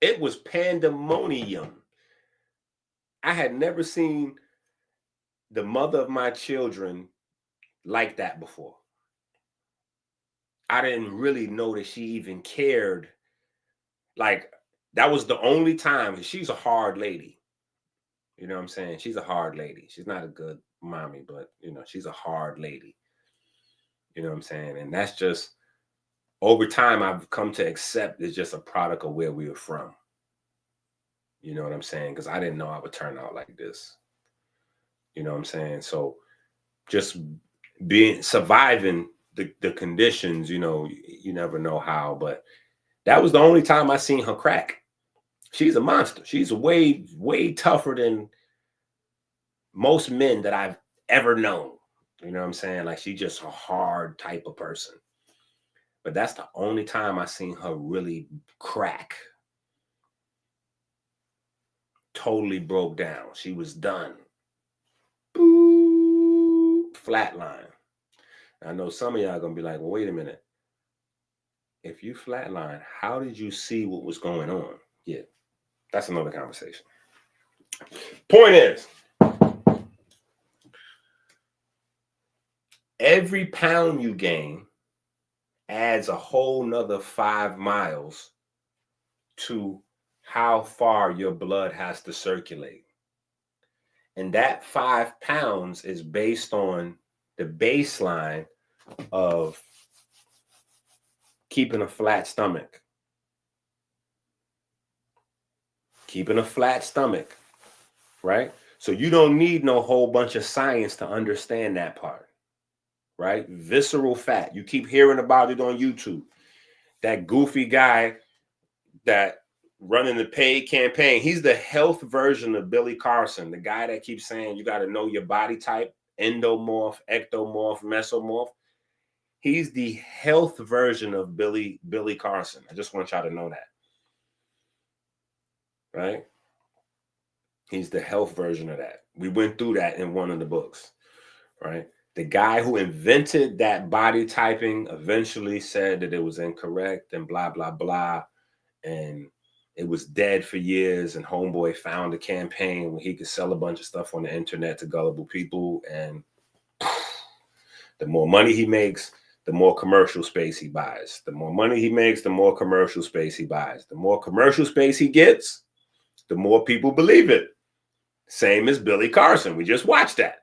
It was pandemonium. I had never seen the mother of my children like that before. I didn't really know that she even cared. Like, that was the only time. She's a hard lady. You know what I'm saying? She's a hard lady. She's not a good mommy, but, you know, she's a hard lady. You know what I'm saying? And that's just, over time, I've come to accept it's just a product of where we were from. You know what I'm saying? Because I didn't know I would turn out like this. You know what I'm saying? So just surviving the conditions, you know, you never know how, but that was the only time I seen her crack. She's a monster. She's way, way tougher than most men that I've ever known. You know what I'm saying? Like, she's just a hard type of person. But that's the only time I seen her really crack. Totally broke down. She was done. Boop, flatline. I know some of y'all are going to be like, well, wait a minute. If you flatline, how did you see what was going on? Yeah, that's another conversation. Point is, every pound you gain adds a whole nother 5 miles to how far your blood has to circulate. And that 5 pounds is based on the baseline of keeping a flat stomach. Keeping a flat stomach, right? So you don't need no whole bunch of science to understand that part, right? Visceral fat. You keep hearing about it on YouTube. That goofy guy that running the paid campaign, he's the health version of Billy Carson, the guy that keeps saying you got to know your body type, endomorph, ectomorph, mesomorph. He's the health version of Billy Carson. I just want y'all to know that. Right? He's the health version of that. We went through that in one of the books, right? The guy who invented that body typing eventually said that it was incorrect and blah, blah, blah. And it was dead for years. And homeboy found a campaign where he could sell a bunch of stuff on the internet to gullible people. And the more money he makes, the more commercial space he buys. The more money he makes, the more commercial space he buys. The more commercial space he gets, the more people believe it. Same as Billy Carson. We just watched that.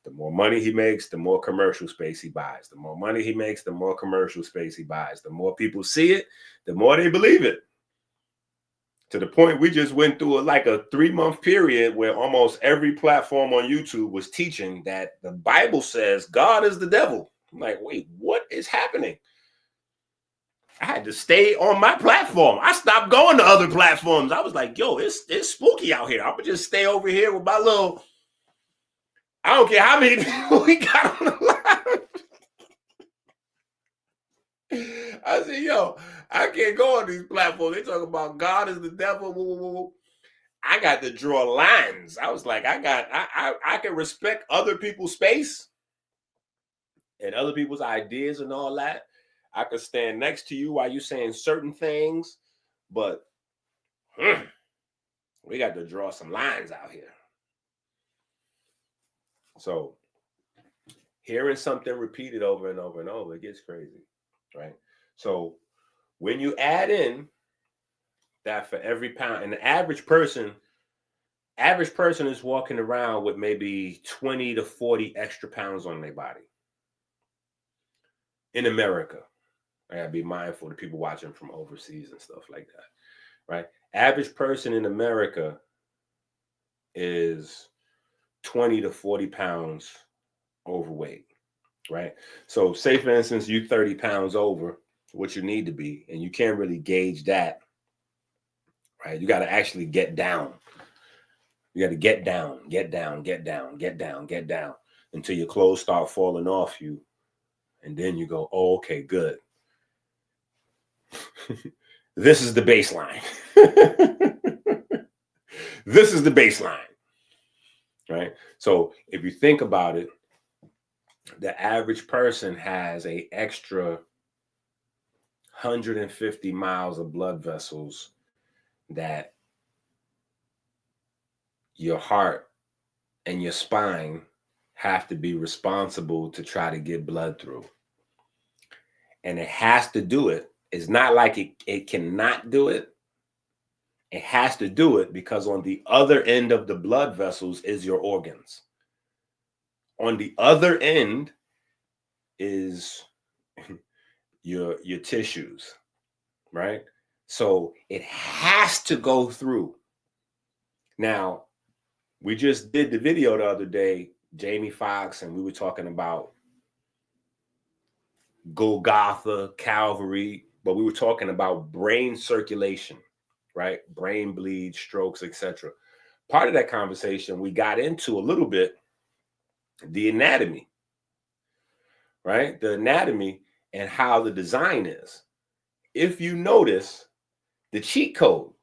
The more money he makes, the more commercial space he buys. The more money he makes, the more commercial space he buys. The more people see it, the more they believe it. To the point we just went through like a 3-month period where almost every platform on YouTube was teaching that the Bible says God is the devil. I'm like, wait, what is happening? I had to stay on my platform. I stopped going to other platforms. I was like, yo, it's spooky out here. I'm going to just stay over here with my little, I don't care how many people we got on the line. I said, yo, I can't go on these platforms. They talk about God is the devil. Woo, woo, woo. I got to draw lines. I was like, I can respect other people's space and other people's ideas and all that. I could stand next to you while you're saying certain things, but we got to draw some lines out here. So Hearing something repeated over and over and over, it gets crazy, right? So when you add in that for every pound, and the average person is walking around with maybe 20 to 40 extra pounds on their body in America. I gotta be mindful of people watching from overseas and stuff like that, right? Average person in America is 20 to 40 pounds overweight, right? So say for instance, you 30 pounds over what you need to be, and you can't really gauge that, right? You got to actually get down. You got to get down until your clothes start falling off you. And then you go, oh, okay, good. This is the baseline. This is the baseline, right? So if you think about it, the average person has an extra 150 miles of blood vessels that your heart and your spine have to be responsible to try to get blood through. And it has to do it. It's not like it cannot do it. It has to do it because on the other end of the blood vessels is your organs. On the other end is your tissues, right? So it has to go through. Now, we just did the video the other day, Jamie Foxx, and we were talking about Golgotha, Calvary, but we were talking about brain circulation, right? Brain bleeds, strokes, etc. Part of that conversation, we got into a little bit the anatomy, right? The anatomy and how the design is. If you notice the cheat code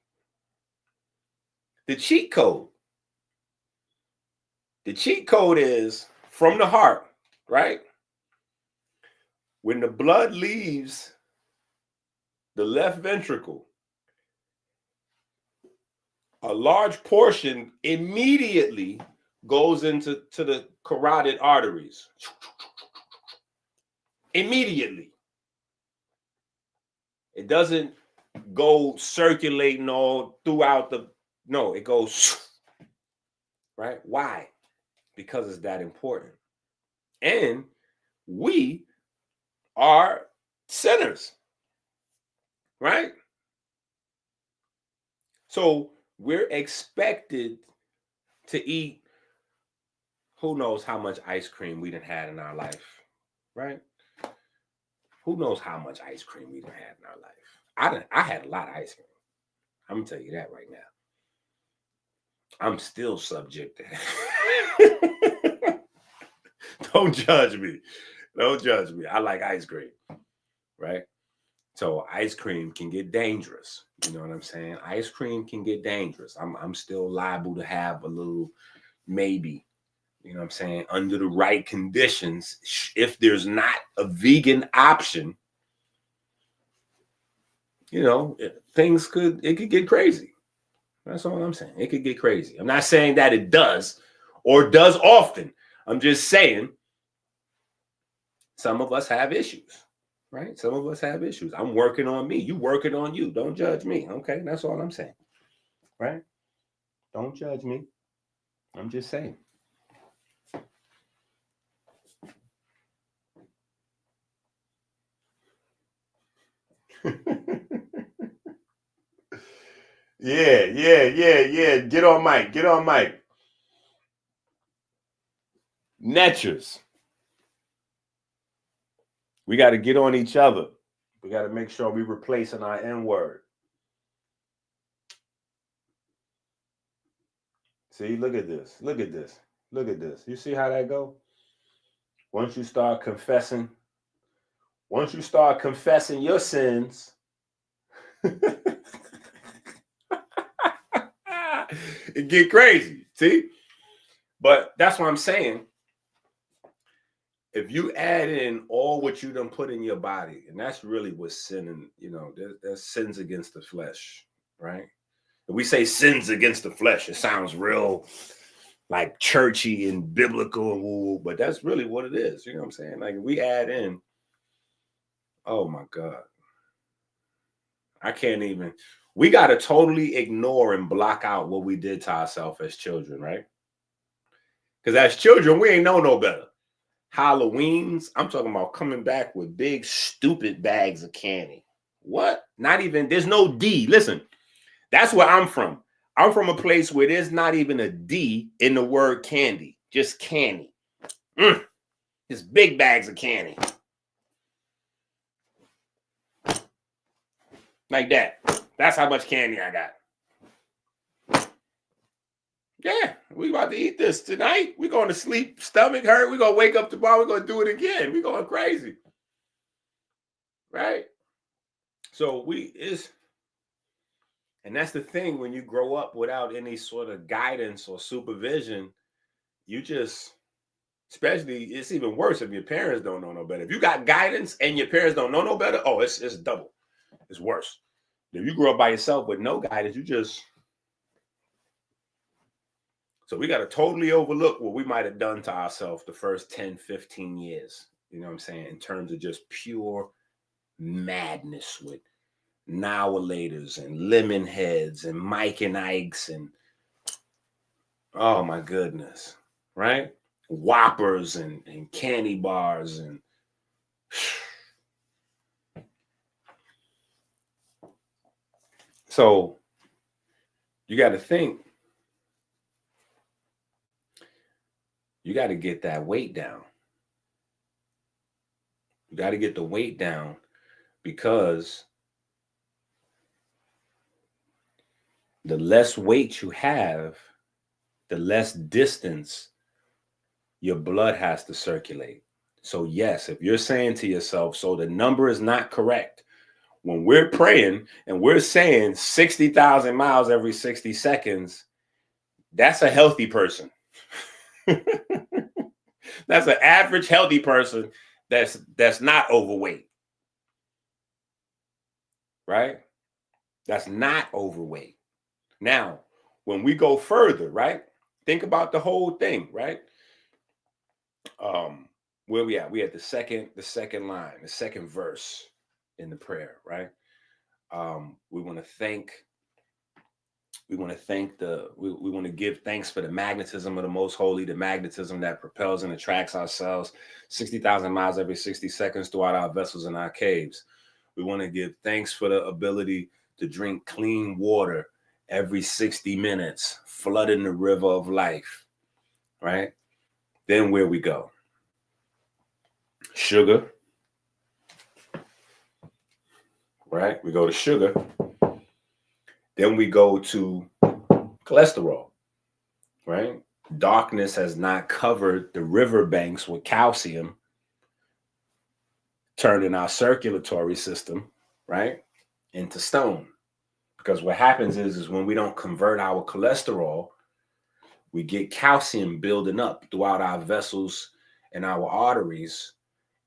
is from the heart, right? When the blood leaves the left ventricle, a large portion immediately goes into the carotid arteries. Immediately. It doesn't go circulating all throughout no, it goes, right? Why? Because it's that important. And we are sinners, right? So we're expected to eat who knows how much ice cream we done had in our life, right? Who knows how much ice cream we done had in our life? I had a lot of ice cream. I'm gonna tell you that right now. I'm still subject to that. Don't judge me. Don't judge me. I like ice cream, right? So ice cream can get dangerous. You know what I'm saying? Ice cream can get dangerous. I'm still liable to have a little maybe, you know what I'm saying, under the right conditions. If there's not a vegan option, you know, it could get crazy. That's all I'm saying. It could get crazy. I'm not saying that it does or does often. I'm just saying some of us have issues, right? Some of us have issues. I'm working on me. You working on you. Don't judge me. Okay, that's all I'm saying, right? Don't judge me. I'm just saying. Yeah. Get on mic. Netchers. We got to get on each other. We got to make sure we're replacing our N word. See, look at this. You see how that go? Once you start confessing your sins, it get crazy. See? But that's what I'm saying. If you add in all what you done put in your body, and that's really what's sinning, you know, there's sins against the flesh, right? If we say sins against the flesh, it sounds real, like churchy and biblical and woo, but that's really what it is. You know what I'm saying? Like we add in, oh my God. I can't even, we got to totally ignore and block out what we did to ourselves as children, right? Because as children, we ain't know no better. Halloweens, I'm talking about coming back with big, stupid bags of candy. What? Not even, there's no D. Listen, that's where I'm from. I'm from a place where there's not even a D in the word candy, just candy. It's big bags of candy. Like that. That's how much candy I got. Yeah, we about to eat this tonight. We're going to sleep, stomach hurt. We're going to wake up tomorrow. We're going to do it again. We're going crazy. Right? So and that's the thing, when you grow up without any sort of guidance or supervision, you just, especially, it's even worse if your parents don't know no better. If you got guidance and your parents don't know no better, oh, it's double. It's worse. If you grow up by yourself with no guidance, so we got to totally overlook what we might have done to ourselves the first 10, 15 years, you know what I'm saying, in terms of just pure madness with now-a-laters and lemon heads and Mike and Ikes and, oh my goodness, right? Whoppers and candy bars and so you got to think, you got to get that weight down. You got to get the weight down, because the less weight you have, the less distance your blood has to circulate. So yes, if you're saying to yourself, so the number is not correct, when we're praying and we're saying 60,000 miles every 60 seconds, that's a healthy person. That's an average healthy person that's not overweight. Right? That's not overweight. Now, when we go further, right? Think about the whole thing, right? Where we at? We at the second line, the second verse in the prayer, right? We want to give thanks for the magnetism of the most holy, the magnetism that propels and attracts ourselves 60,000 miles every 60 seconds throughout our vessels and our caves. We want to give thanks for the ability to drink clean water every 60 minutes, flooding the river of life, right? Then where we go? Sugar, right? We go to sugar. Then we go to cholesterol, right? Darkness has not covered the riverbanks with calcium, turning our circulatory system, right, into stone. Because what happens is when we don't convert our cholesterol, we get calcium building up throughout our vessels and our arteries,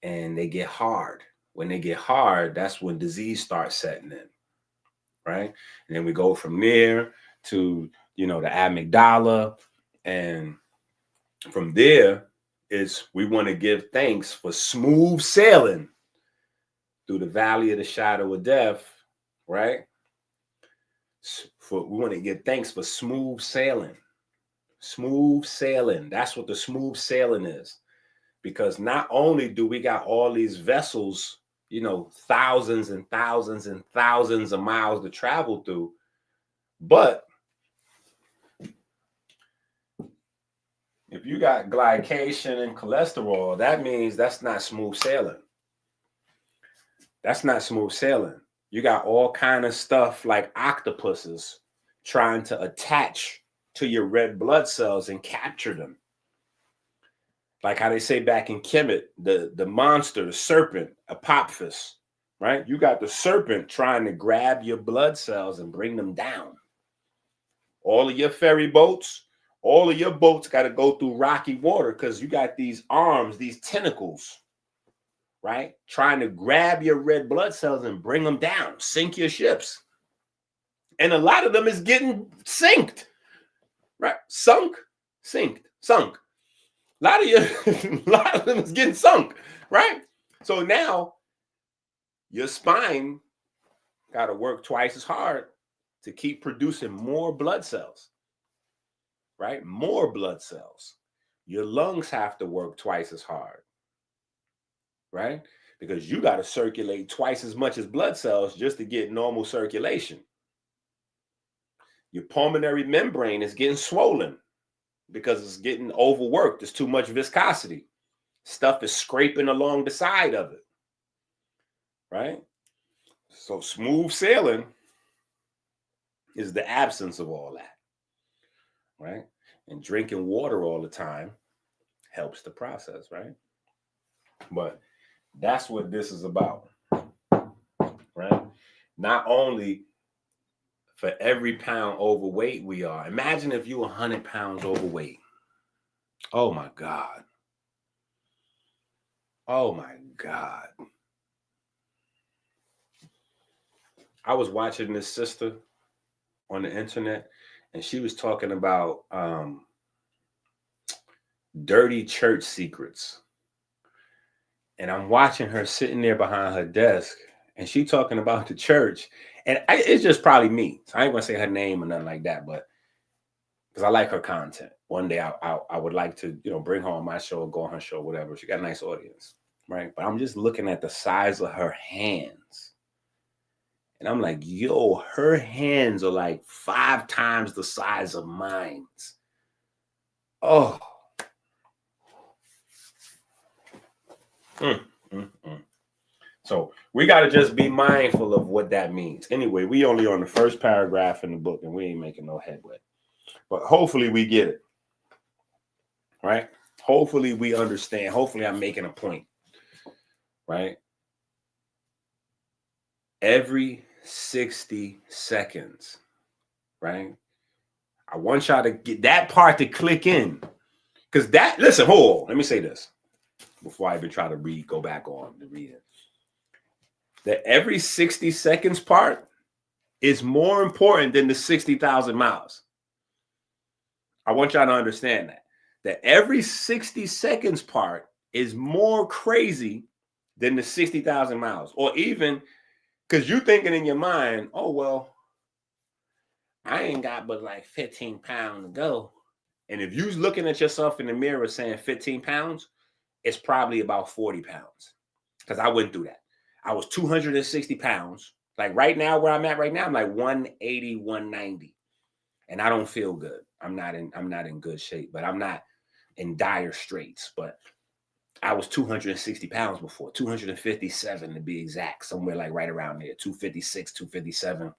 and they get hard. When they get hard, that's when disease starts setting in, right? And then we go from there to, the amygdala. And from there we want to give thanks for smooth sailing through the valley of the shadow of death, right? We want to give thanks for smooth sailing. Smooth sailing. That's what the smooth sailing is. Because not only do we got all these vessels, thousands and thousands and thousands of miles to travel through, but if you got glycation and cholesterol, that means that's not smooth sailing. That's not smooth sailing. You got all kind of stuff like octopuses trying to attach to your red blood cells and capture them. Like how they say back in Kemet, the monster, the serpent, Apophis, right? You got the serpent trying to grab your blood cells and bring them down. All of your ferry boats, all of your boats got to go through rocky water because you got these arms, these tentacles, right? Trying to grab your red blood cells and bring them down, sink your ships. And a lot of them is getting sinked, right? Sunk, sunk. A lot of a lot of them is getting sunk, right? So now your spine got to work twice as hard to keep producing more blood cells, right? More blood cells. Your lungs have to work twice as hard, right? Because you got to circulate twice as much as blood cells just to get normal circulation. Your pulmonary membrane is getting swollen because it's getting overworked. There's too much viscosity. Stuff is scraping along the side of it, right? So smooth sailing is the absence of all that, right? And drinking water all the time helps the process, right? But that's what this is about, right? Not only for every pound overweight we are. Imagine if you were 100 pounds overweight. Oh my God. Oh my God. I was watching this sister on the internet, and she was talking about dirty church secrets. And I'm watching her sitting there behind her desk, and she talking about the church. And it's just probably me. So I ain't gonna say her name or nothing like that, but because I like her content. One day I would like to, bring her on my show, go on her show, whatever. She got a nice audience, right? But I'm just looking at the size of her hands. And I'm like, yo, her hands are like 5 times the size of mine. Oh. So we got to just be mindful of what that means. Anyway, we only on the first paragraph in the book, and we ain't making no headway. But hopefully we get it, right? Hopefully we understand. Hopefully I'm making a point, right? Every 60 seconds, right? I want y'all to get that part to click in. Because listen, hold on. Let me say this before I even try to go back on the reading. That every 60 seconds part is more important than the 60,000 miles. I want y'all to understand that every 60 seconds part is more crazy than the 60,000 miles. Or even because you're thinking in your mind, oh, well, I ain't got but like 15 pounds to go. And if you're looking at yourself in the mirror saying 15 pounds, it's probably about 40 pounds. Because I went through that. I was 260 pounds. Like right now, where I'm at right now, I'm like 180, 190. And I don't feel good. I'm not in good shape, but I'm not in dire straits. But I was 260 pounds before, 257 to be exact, somewhere like right around there, 256, 257.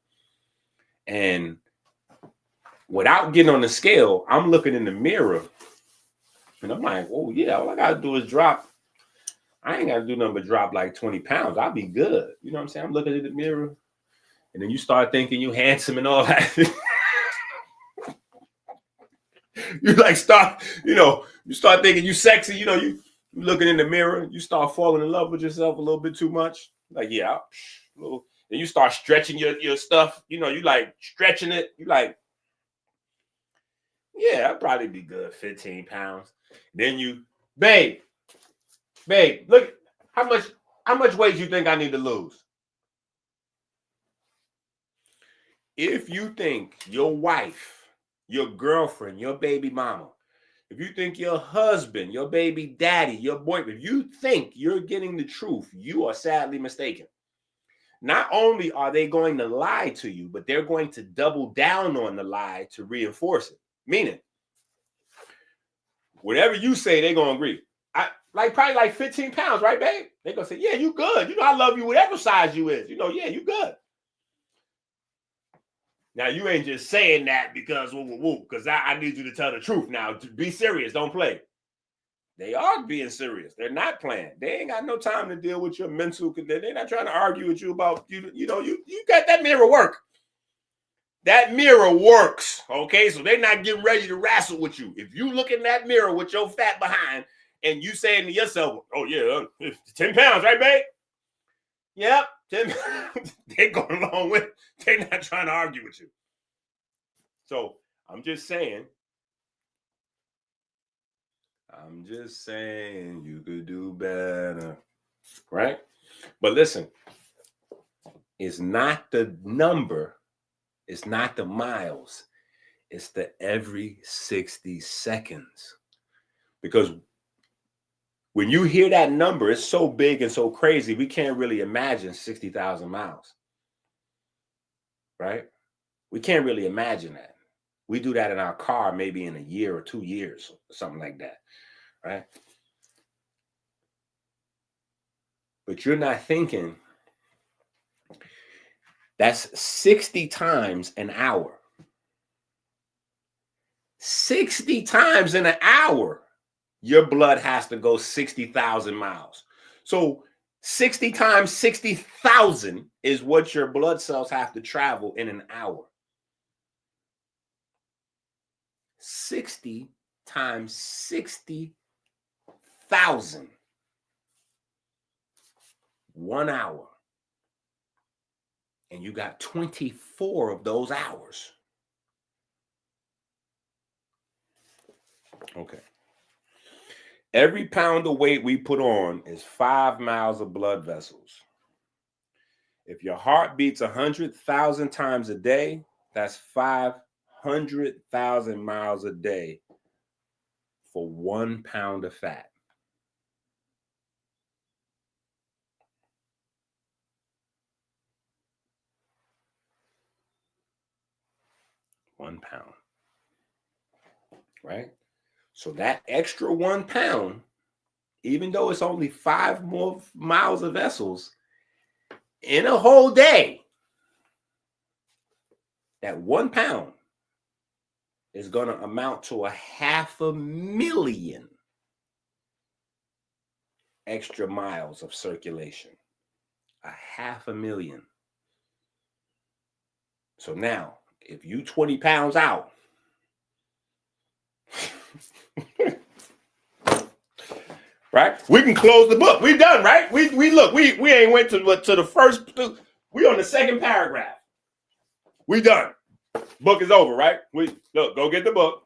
And without getting on the scale, I'm looking in the mirror and I'm like, oh yeah, all I gotta do is drop. I ain't gotta do nothing but drop like 20 pounds. I'll be good. You know what I'm saying? I'm looking in the mirror and then you start thinking you handsome and all that. You you start thinking you sexy, you looking in the mirror, you start falling in love with yourself a little bit too much. Like, yeah, then you start stretching your stuff, you like stretching it. You like, yeah, I'd probably be good, 15 pounds. Then you, babe, look, how much weight you think I need to lose? If you think your wife, your girlfriend, your baby mama, if you think your husband, your baby daddy, your boyfriend, if you think you're getting the truth, you are sadly mistaken. Not only are they going to lie to you, but they're going to double down on the lie to reinforce it. Meaning, whatever you say, they're going to agree. Probably like 15 pounds, right, babe? They're going to say, yeah, you good. I love you whatever size you is. Yeah, you good. Now, you ain't just saying that because I need you to tell the truth. Now, be serious. Don't play. They are being serious. They're not playing. They ain't got no time to deal with your mental. They're not trying to argue with you about, you got that mirror work. That mirror works, okay? So they're not getting ready to wrestle with you. If you look in that mirror with your fat behind and you saying to yourself, oh, yeah, 10 pounds, right, babe? Yep, 10 pounds. They're going along with it. They're not trying to argue with you. So I'm just saying, I'm just saying you could do better. Right? But listen, it's not the number, it's not the miles, it's the every 60 seconds. Because when you hear that number, it's so big and so crazy, we can't really imagine 60,000 miles. Right? We can't really imagine that. We do that in our car maybe in a year or 2 years, something like that. Right? But you're not thinking that's 60 times an hour. 60 times in an hour, your blood has to go 60,000 miles. So 60 times 60,000 is what your blood cells have to travel in an hour. 60 times 60,000. 1 hour. And you got 24 of those hours. Okay. Every pound of weight we put on is 5 miles of blood vessels. If your heart beats 100,000 times a day, that's 500,000 miles a day for 1 pound of fat. £1 pound. Right? So that extra 1 pound, even though it's only 5 more miles of vessels, in a whole day, that 1 pound is going to amount to 500,000 extra miles of circulation. 500,000. So now, if you 20 pounds out, right? We can close the book. We done, right? We look. We ain't went to the first. We on the second paragraph. We done. Book is over, right? We look. Go get the book.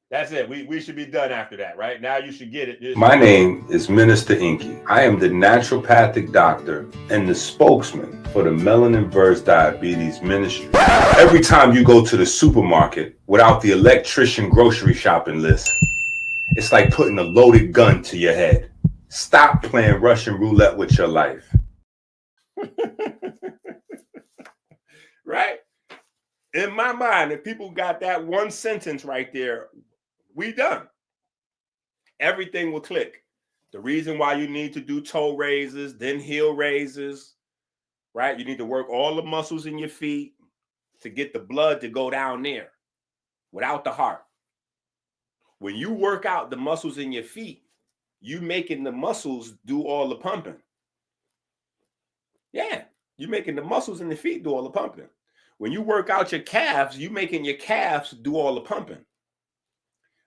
That's it. We should be done after that, right? Now you should get it. My name is Minister EnQi. I am the naturopathic doctor and the spokesman for the Melanin Verse Diabetes Ministry. Every time you go to the supermarket without the electrician grocery shopping list, it's like putting a loaded gun to your head. Stop playing Russian roulette with your life. Right? In my mind, if people got that one sentence right there, we done. Everything will click. The reason why you need to do toe raises, then heel raises, right? You need to work all the muscles in your feet to get the blood to go down there without the heart. When you work out the muscles in your feet, you making the muscles do all the pumping. Yeah, you're making the muscles in the feet do all the pumping. When you work out your calves, you making your calves do all the pumping.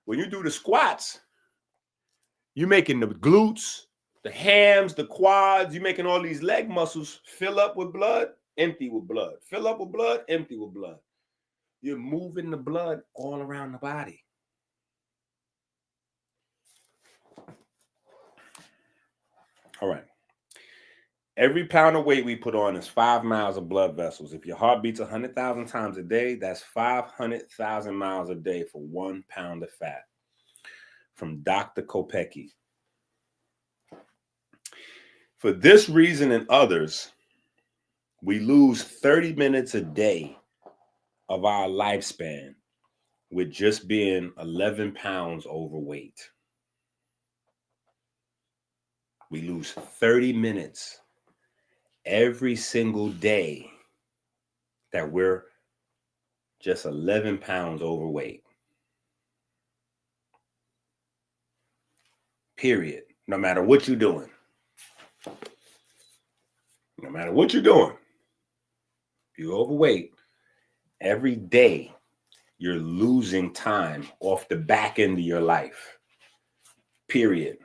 When you do the squats, you making the glutes, the hams, the quads, you making all these leg muscles fill up with blood, empty with blood. Fill up with blood, empty with blood. You're moving the blood all around the body. All right. Every pound of weight we put on is 5 miles of blood vessels. If your heart beats 100,000 times a day, that's 500,000 miles a day for 1 pound of fat. From Dr. Kopecky. For this reason and others, we lose 30 minutes a day of our lifespan with just being 11 pounds overweight. We lose 30 minutes every single day that we're just 11 pounds overweight. Period. No matter what you're doing. No matter what you're doing. If you're overweight, every day you're losing time off the back end of your life. Period.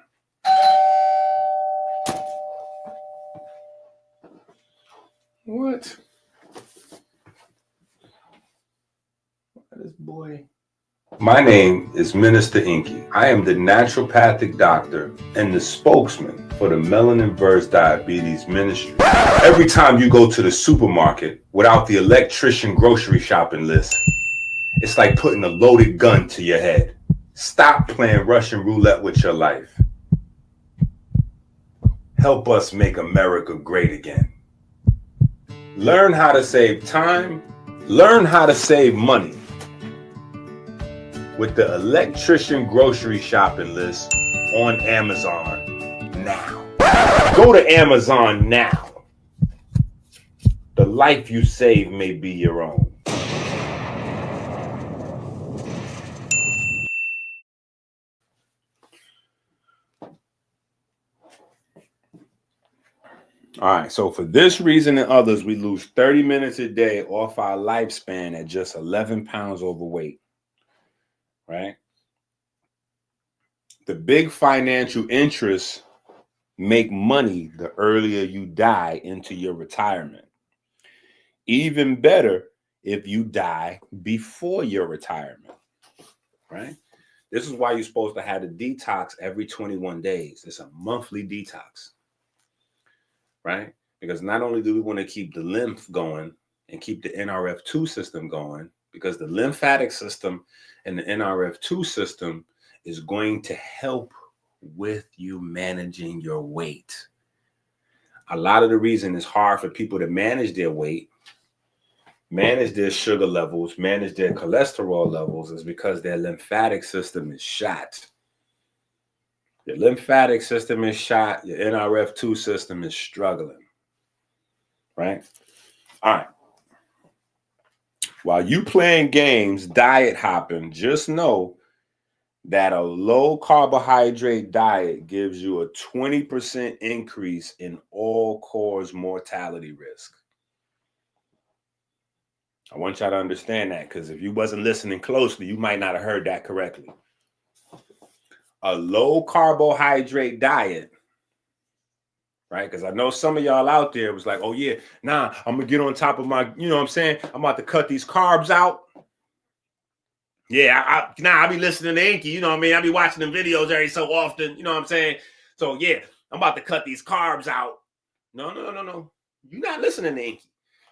What? This boy. My name is Minister EnQi. I am the naturopathic doctor and the spokesman for the Melanin Verse Diabetes Ministry. Every time you go to the supermarket without the electrician grocery shopping list, it's like putting a loaded gun to your head. Stop playing Russian roulette with your life. Help us make America great again. Learn how to save time. Learn how to save money with the electrician grocery shopping list on Amazon now. Go to Amazon now. The life you save may be your own. All right, so for this reason and others, we lose 30 minutes a day off our lifespan at just 11 pounds overweight, right? The big financial interests make money the earlier you die into your retirement. Even better if you die before your retirement, right? This is why you're supposed to have a detox every 21 days. It's a monthly detox, right? Because not only do we want to keep the lymph going and keep the NRF2 system going, because the lymphatic system and the NRF2 system is going to help with you managing your weight. A lot of the reason it's hard for people to manage their weight, manage their sugar levels, manage their cholesterol levels is because their lymphatic system is shot. Your lymphatic system is shot. Your NRF2 system is struggling, right? All right. While you playing games, diet hopping, just know that a low carbohydrate diet gives you a 20% increase in all-cause mortality risk. I want y'all to understand that, because if you wasn't listening closely, you might not have heard that correctly. A low carbohydrate diet, right? Because I know some of y'all out there was like, oh yeah, nah, I'm gonna get on top of my, you know what I'm saying? I'm about to cut these carbs out. Yeah, I be listening to EnQi, you know what I mean? I be watching them videos every so often, you know what I'm saying? So yeah, I'm about to cut these carbs out. No. You're not listening to EnQi.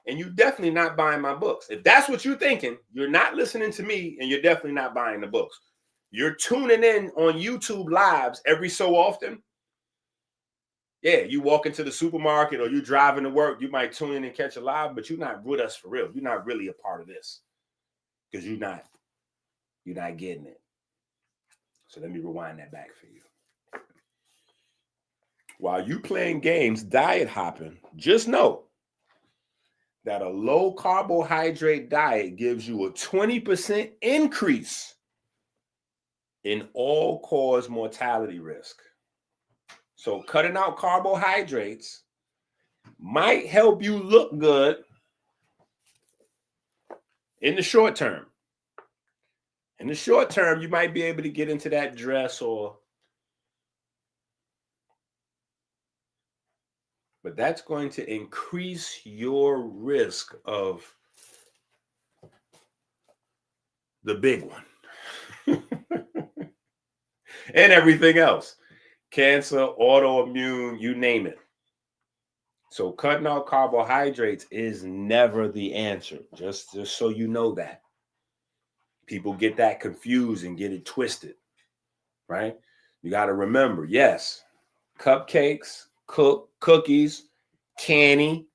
And you're definitely not buying my books. If that's what you're thinking, you're not listening to me and you're definitely not buying the books. You're tuning in on YouTube lives every so often. Yeah, you walk into the supermarket or you driving to work, you might tune in and catch a live, but you're not with us for real. You're not really a part of this because you're not getting it. So let me rewind that back for you. While you playing games, diet hopping, just know that a low carbohydrate diet gives you a 20% increase in all-cause mortality risk. So cutting out carbohydrates might help you look good in the short term. In the short term, you might be able to get into that dress but that's going to increase your risk of the big one and everything else. Cancer, autoimmune, you name it. So cutting out carbohydrates is never the answer. Just so you know that. People get that confused and get it twisted, right? You got to remember, yes, cupcakes, cookies, candy,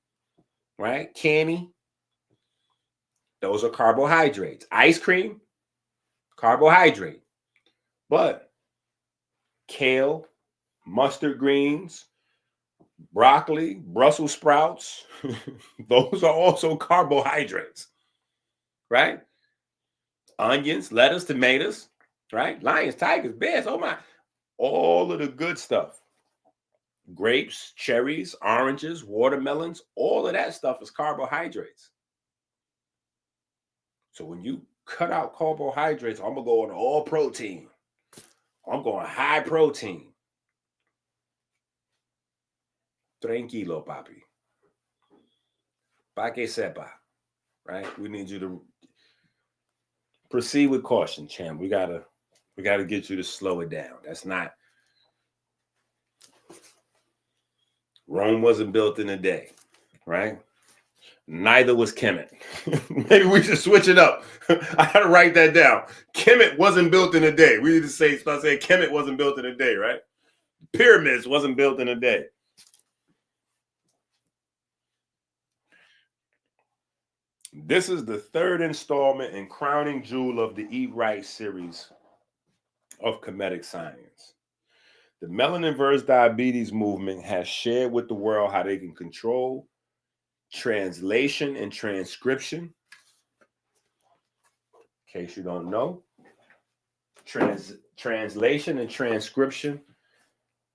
right? Candy, those are carbohydrates. Ice cream, carbohydrate. But kale, mustard greens, broccoli, Brussels sprouts, those are also carbohydrates, right? Onions, lettuce, tomatoes, right? Lions, tigers, bears, oh my. All of the good stuff. Grapes, cherries, oranges, watermelons, all of that stuff is carbohydrates. So when you cut out carbohydrates, I'm going to go on all protein. I'm going high protein. Tranquilo, papi. Pa que sepa, right? We need you to proceed with caution, champ. We gotta get you to slow it down. That's not. Rome wasn't built in a day, right? Neither was Kemet. Maybe we should switch it up. I gotta write that down. Kemet wasn't built in a day. We need to start saying Kemet wasn't built in a day, right? Pyramids wasn't built in a day. This is the third installment and crowning jewel of the Eat Right series of comedic science. The Melanin vs. Diabetes movement has shared with the world how they can control translation and transcription. In case you don't know, translation and transcription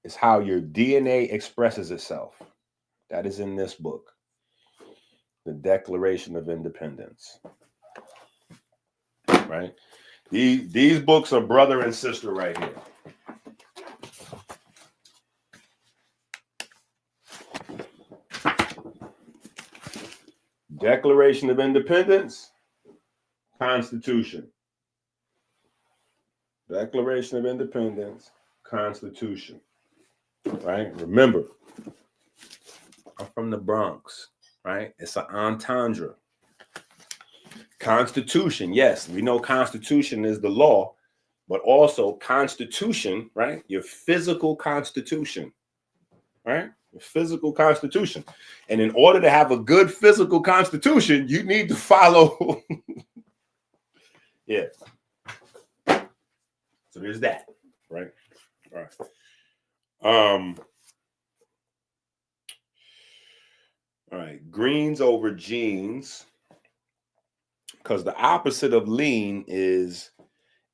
is how your DNA expresses itself. That is in this book, The Declaration of Independence. Right? These books are brother and sister right here. Declaration of Independence, Constitution. Declaration of Independence, Constitution. Right? Remember, I'm from the Bronx, right? It's an entendre. Constitution, yes, we know Constitution is the law, but also Constitution, right? Your physical constitution, right? Your physical constitution. And in order to have a good physical constitution, you need to follow. Yeah. So there's that, right? All right. All right. Greens over genes, because the opposite of lean is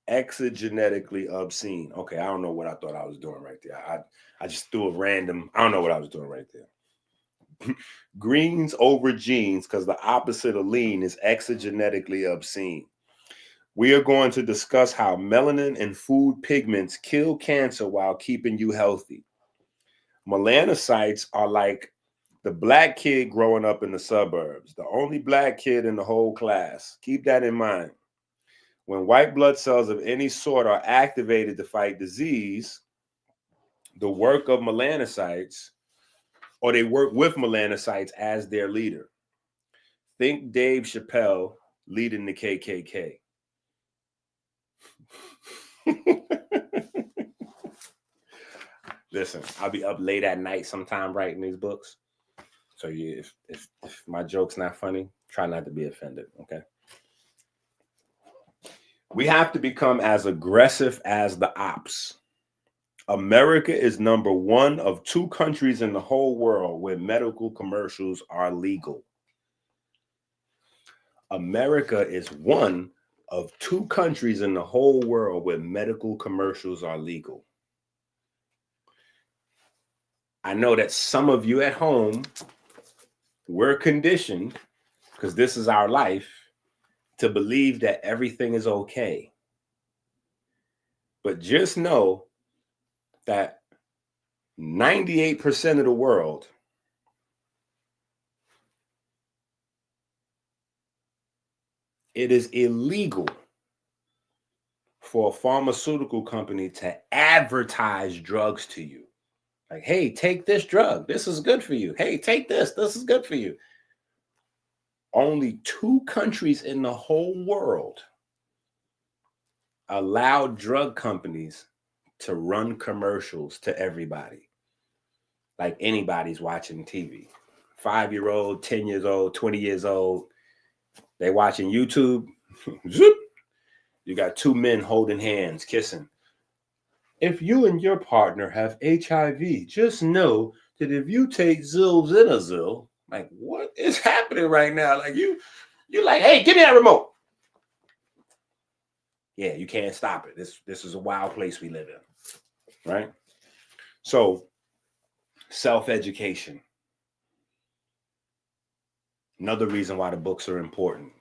exogenetically obscene. Okay, I don't know what I thought I was doing right there. I just threw a random, I don't know what I was doing right there. Greens over genes, because the opposite of lean is exogenetically obscene. We are going to discuss how melanin and food pigments kill cancer while keeping you healthy. Melanocytes are like the black kid growing up in the suburbs, the only black kid in the whole class. Keep that in mind. When white blood cells of any sort are activated to fight disease, the work of melanocytes, or they work with melanocytes as their leader. Think Dave Chappelle leading the KKK. Listen, I'll be up late at night sometime writing these books. So if my joke's not funny, try not to be offended, okay? We have to become as aggressive as the ops. America is number one of 2 countries in the whole world where medical commercials are legal. America is one of 2 countries in the whole world where medical commercials are legal. I know that some of you at home, we're conditioned, because this is our life, to believe that everything is okay. But just know that 98% of the world it is illegal for a pharmaceutical company to advertise drugs to you. Like, hey, take this drug. This is good for you. Hey, take this. This is good for you. Only 2 countries in the whole world allow drug companies to run commercials to everybody. Like anybody's watching TV. 5-year-old, 10 years old, 20 years old. They watching YouTube. You got 2 men holding hands, kissing. If you and your partner have HIV, just know that if you take Zilzinazil, like, what is happening right now? Like, you're like, hey, give me that remote. Yeah, you can't stop it. This is a wild place we live in, right? So, self-education. Another reason why the books are important.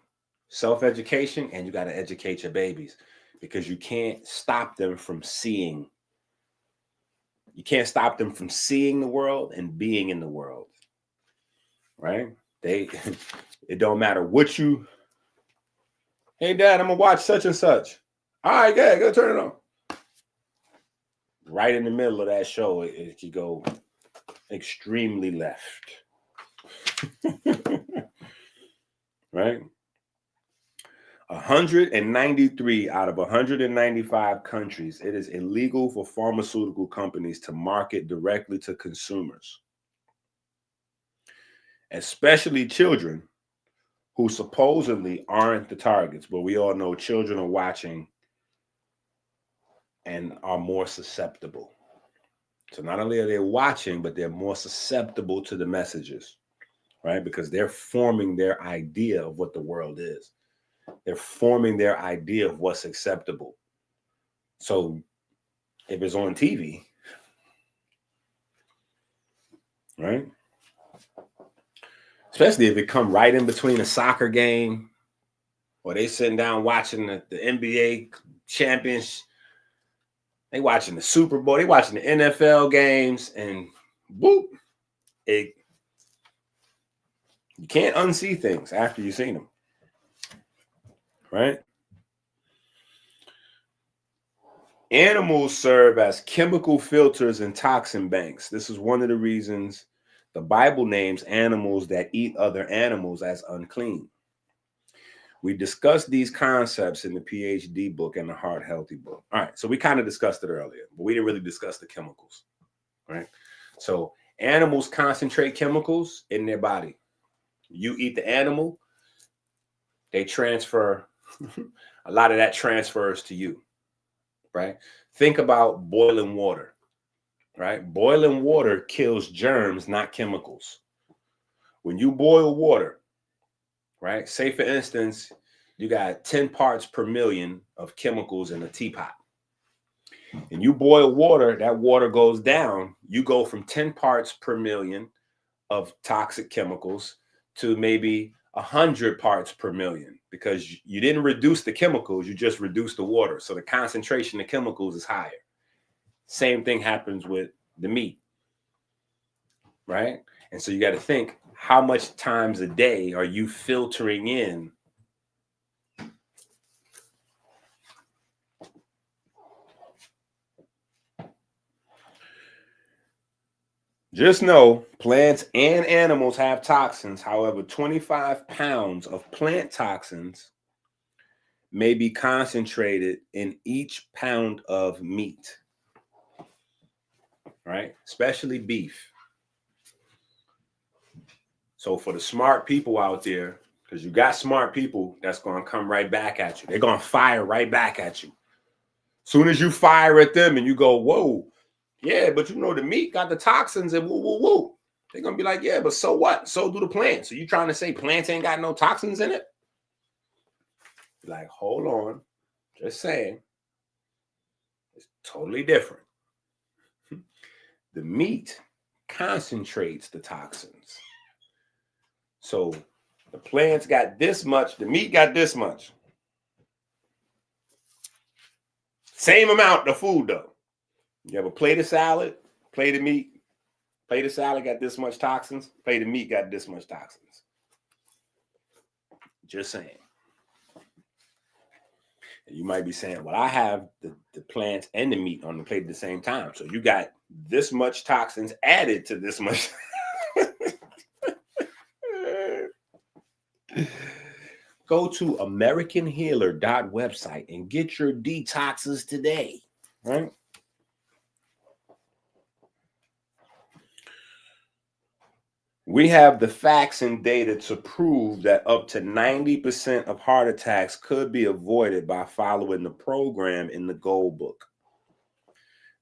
Self-education, and you got to educate your babies, because you can't stop them from seeing. You can't stop them from seeing the world and being in the world, right? It don't matter what you Hey, Dad, I'm going to watch such and such. All right, go turn it on. Right in the middle of that show, it could go extremely left. Right? 193 out of 195 countries, it is illegal for pharmaceutical companies to market directly to consumers, especially children who supposedly aren't the targets, but we all know children are watching and are more susceptible. So not only are they watching, but they're more susceptible to the messages, right? Because they're forming their idea of what the world is. They're forming their idea of what's acceptable. So if it's on TV, right? Especially if it come right in between a soccer game, or they sitting down watching the NBA champions, they watching the Super Bowl, they watching the NFL games, and whoop, you can't unsee things after you've seen them, right? Animals serve as chemical filters and toxin banks. This is one of the reasons the Bible names animals that eat other animals as unclean. We discussed these concepts in the PhD book and the Heart Healthy book. All right, so we kind of discussed it earlier, but we didn't really discuss the chemicals, right? So animals concentrate chemicals in their body. You eat the animal, they transfer, a lot of that transfers to you, right? Think about boiling water, right? Boiling water kills germs, not chemicals. When you boil water, right? Say, for instance, you got 10 parts per million of chemicals in a teapot. And you boil water, that water goes down. You go from 10 parts per million of toxic chemicals to maybe 100 parts per million, because you didn't reduce the chemicals, you just reduced the water. So the concentration of chemicals is higher. Same thing happens with the meat, right? And so you got to think, how much times a day are you filtering in Just know plants and animals have toxins. However, 25 pounds of plant toxins may be concentrated in each pound of meat, right? Especially beef. So for the smart people out there, because you got smart people that's going to come right back at you. They're going to fire right back at you. Soon as you fire at them and you go, whoa, yeah, but you know the meat got the toxins and woo, woo, woo. They're going to be like, yeah, but so what? So do the plants. So you trying to say plants ain't got no toxins in it? Like, hold on. Just saying. It's totally different. The meat concentrates the toxins. So the plants got this much, the meat got this much. Same amount of food, though. You have a plate of salad, plate of meat. Plate of salad got this much toxins. Plate of meat got this much toxins. Just saying. And you might be saying, well, I have the plants and the meat on the plate at the same time. So you got this much toxins added to this much. Go to AmericanHealer.website and get your detoxes today, right? We have the facts and data to prove that up to 90% of heart attacks could be avoided by following the program in the Gold Book.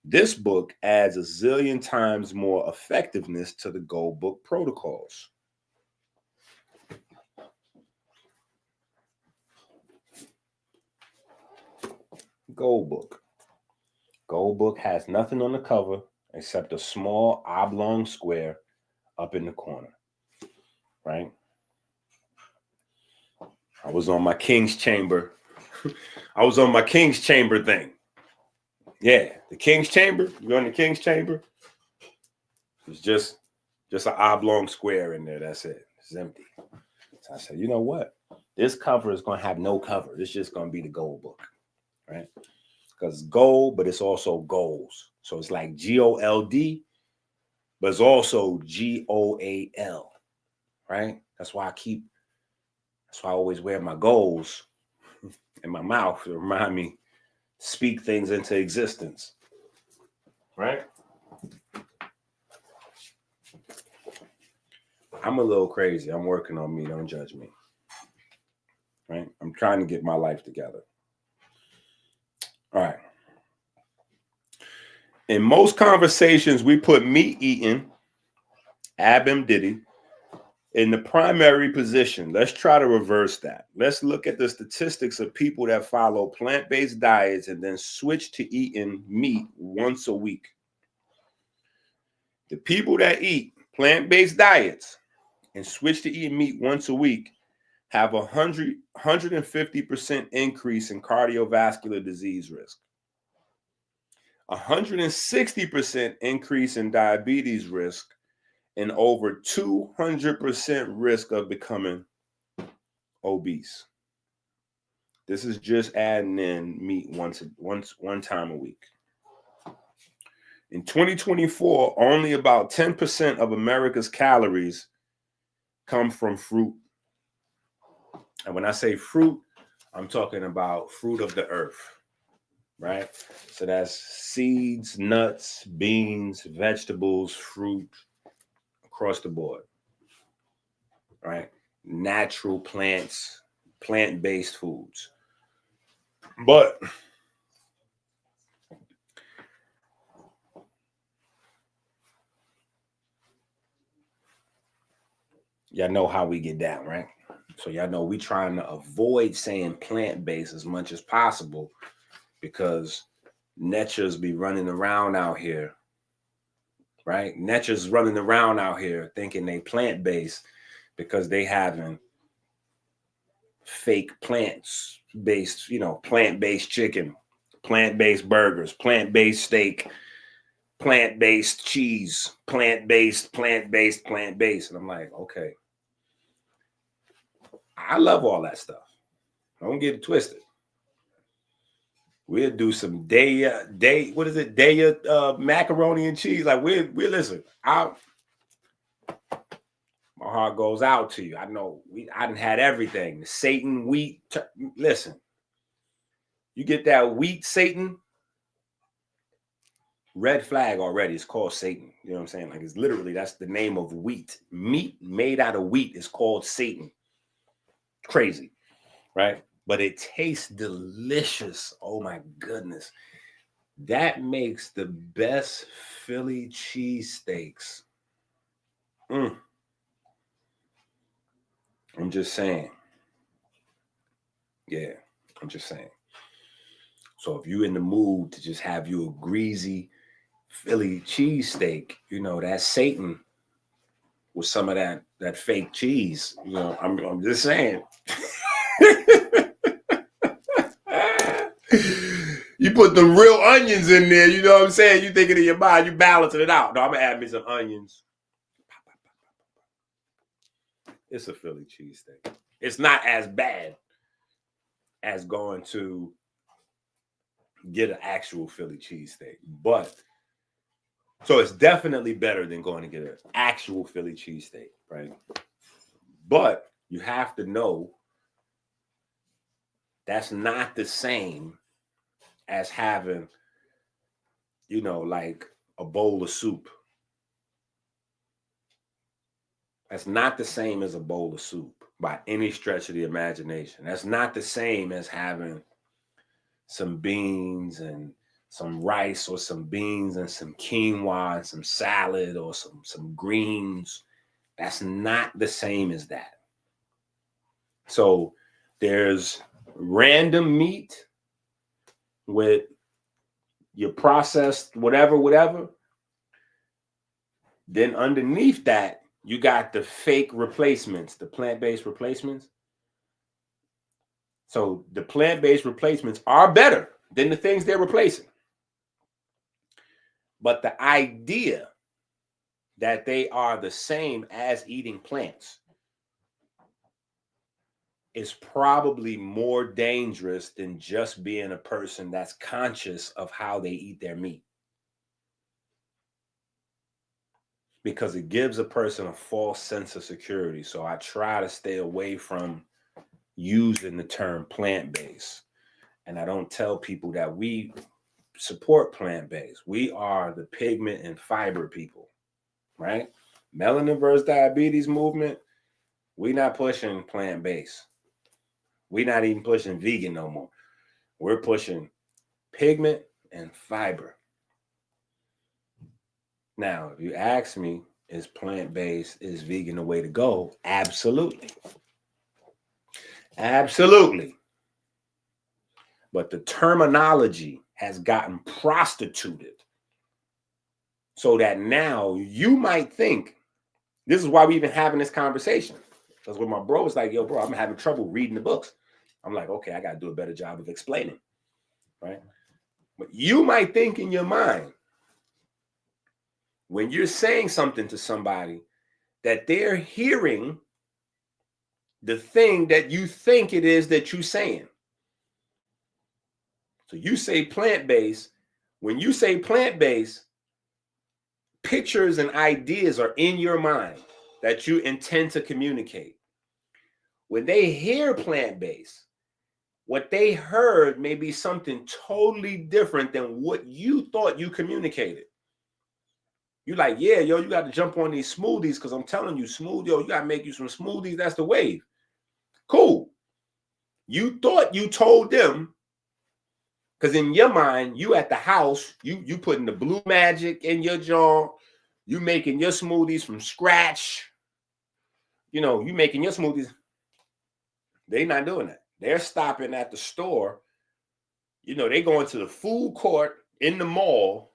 This book adds a zillion times more effectiveness to the Gold Book protocols. Gold Book. Gold Book has nothing on the cover except a small oblong square up in the corner, right? I was on my King's Chamber. I was on my King's Chamber thing. Yeah, the King's Chamber. You're in the King's Chamber. It's just an oblong square in there. That's it. It's empty. So I said, you know what? This cover is going to have no cover. It's just going to be the goal book, right? Because gold, but it's also goals. So it's like GOLD, but it's also GOAL, right? That's why I always wear my goals in my mouth to remind me, speak things into existence, right? I'm a little crazy. I'm working on me. Don't judge me, right? I'm trying to get my life together. All right. In most conversations, we put meat eating, Abim Diddy, in the primary position. Let's try to reverse that. Let's look at the statistics of people that follow plant-based diets and then switch to eating meat once a week. The people that eat plant-based diets and switch to eating meat once a week have 150% increase in cardiovascular disease risk, 160% increase in diabetes risk, and over 200% risk of becoming obese. This is just adding in meat one time a week. In 2024, only about 10% of America's calories come from fruit. And when I say fruit, I'm talking about fruit of the earth, right? So that's seeds, nuts, beans, vegetables, fruit, across the board, right? Natural plants, plant-based foods. But y'all know how we get down, right? So y'all know we trying to avoid saying plant-based as much as possible because netchers be running around out here, right? Netchers running around out here thinking they plant-based because they having fake plants-based, plant-based chicken, plant-based burgers, plant-based steak, plant-based cheese, plant-based. And I'm like, okay. I love all that stuff. Don't get it twisted. We'll do some macaroni and cheese. Like we listen. My heart goes out to you. I know I done had everything. Satan, wheat. Listen, you get that wheat Satan, red flag already. It's called Satan. You know what I'm saying? Like it's literally, that's the name of wheat. Meat made out of wheat is called Satan. Crazy, right? But it tastes delicious. Oh my goodness. That makes the best Philly cheesesteaks. I'm just saying. Yeah, I'm just saying. So if you're in the mood to just have you a greasy Philly cheesesteak, that's Satan with some of that fake cheese. I'm just saying. You put the real onions in there, you know what I'm saying? You think it in your mind, you balancing it out. No, I'm gonna add me some onions. It's a Philly cheesesteak. It's not as bad as going to get an actual Philly cheesesteak, but so it's definitely better than going to get an actual Philly cheesesteak, right? But you have to know that's not the same as having, like a bowl of soup. That's not the same as a bowl of soup by any stretch of the imagination. That's not the same as having some beans and some rice or some beans and some quinoa and some salad or some greens. That's not the same as that. So there's random meat with your processed whatever. Then underneath that, you got the fake replacements, the plant-based replacements. So the plant-based replacements are better than the things they're replacing. But the idea that they are the same as eating plants is probably more dangerous than just being a person that's conscious of how they eat their meat. Because it gives a person a false sense of security. So I try to stay away from using the term plant-based. And I don't tell people that we support plant-based. We are the pigment and fiber people, right? Melanin versus diabetes movement, we're not pushing plant-based. We're not even pushing vegan no more. We're pushing pigment and fiber. Now, if you ask me, is plant-based, is vegan the way to go? Absolutely. Absolutely. But the terminology has gotten prostituted so that now you might think, this is why we even having this conversation. Because when my bro was like, yo, bro, I'm having trouble reading the books. I'm like, okay, I got to do a better job of explaining, right? But you might think in your mind, when you're saying something to somebody, that they're hearing the thing that you think it is that you're saying. So you say plant-based. When you say plant-based, pictures and ideas are in your mind that you intend to communicate. When they hear plant-based, what they heard may be something totally different than what you thought you communicated. You're like, yeah, yo, you got to jump on these smoothies because I'm telling you, you got to make you some smoothies. That's the wave. Cool. You thought you told them, because in your mind, you at the house, you putting the blue magic in your jaw, you making your smoothies from scratch. You know, you making your smoothies. They're not doing that. They're stopping at the store. You know, they going to the food court in the mall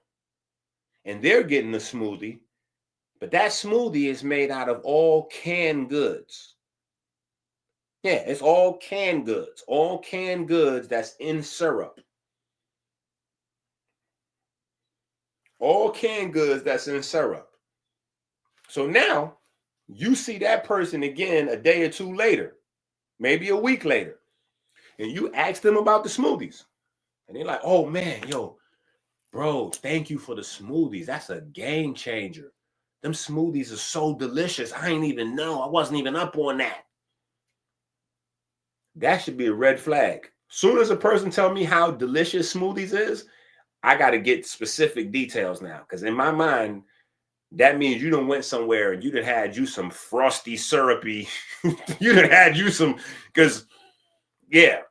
and they're getting a smoothie, but that smoothie is made out of all canned goods. Yeah, it's all canned goods that's in syrup. All canned goods that's in syrup. So now you see that person again a day or two later, maybe a week later, and you ask them about the smoothies. And they're like, oh man, yo, bro, thank you for the smoothies. That's a game changer. Them smoothies are so delicious. I ain't even know. I wasn't even up on that. That should be a red flag. Soon as a person tell me how delicious smoothies is, I got to get specific details now. Because in my mind, that means you done went somewhere and you done had you some frosty, syrupy. You done had you some, because, yeah,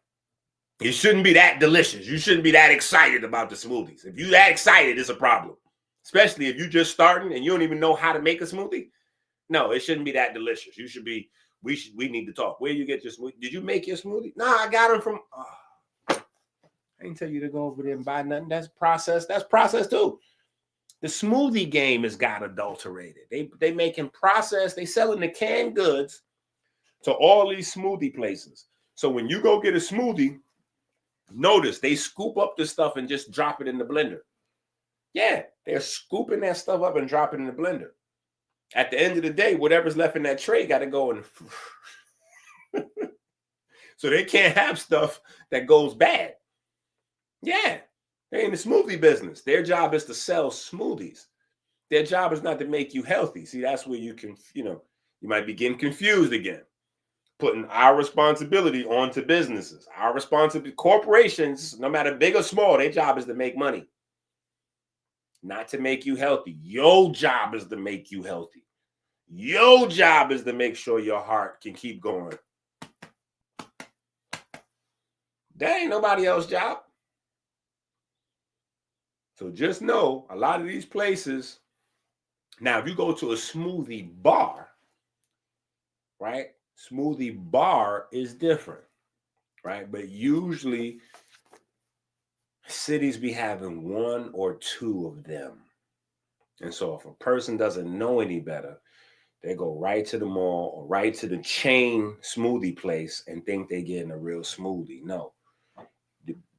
it shouldn't be that delicious. You shouldn't be that excited about the smoothies. If you're that excited, it's a problem. Especially if you're just starting and you don't even know how to make a smoothie. No, it shouldn't be that delicious. You should be, we need to talk. Where you get your smoothie? Did you make your smoothie? Nah, I got them from, I didn't tell you to go over there and buy nothing. That's processed. That's processed too. The smoothie game has got adulterated. They making processed, they selling the canned goods to all these smoothie places. So when you go get a smoothie, notice they scoop up the stuff and just drop it in the blender. Yeah, they're scooping that stuff up and dropping it in the blender. At the end of the day, whatever's left in that tray got to go in. So they can't have stuff that goes bad. Yeah, they're in the smoothie business. Their job is to sell smoothies. Their job is not to make you healthy. See, that's where you can, you might be getting confused again. Putting our responsibility onto businesses. Our responsibility, corporations, no matter big or small, their job is to make money. Not to make you healthy. Your job is to make you healthy. Your job is to make sure your heart can keep going. That ain't nobody else's job. So just know a lot of these places. Now, if you go to a smoothie bar, right? Smoothie bar is different, right? But usually cities be having one or two of them. And so if a person doesn't know any better, they go right to the mall or right to the chain smoothie place and think they're getting a real smoothie. No.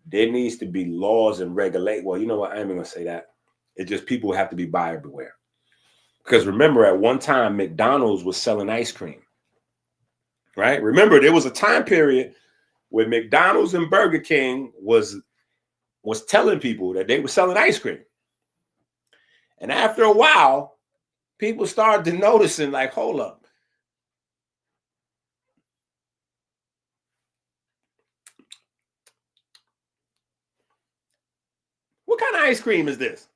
There needs to be laws and regulate. Well, you know what? I ain't even going to say that. It's just people have to be buyer beware. Because remember, at one time, McDonald's was selling ice cream. right? Remember, there was a time period where McDonald's and Burger King was telling people that they were selling ice cream. And after a while, people started to noticing, like, hold up. What kind of ice cream is this?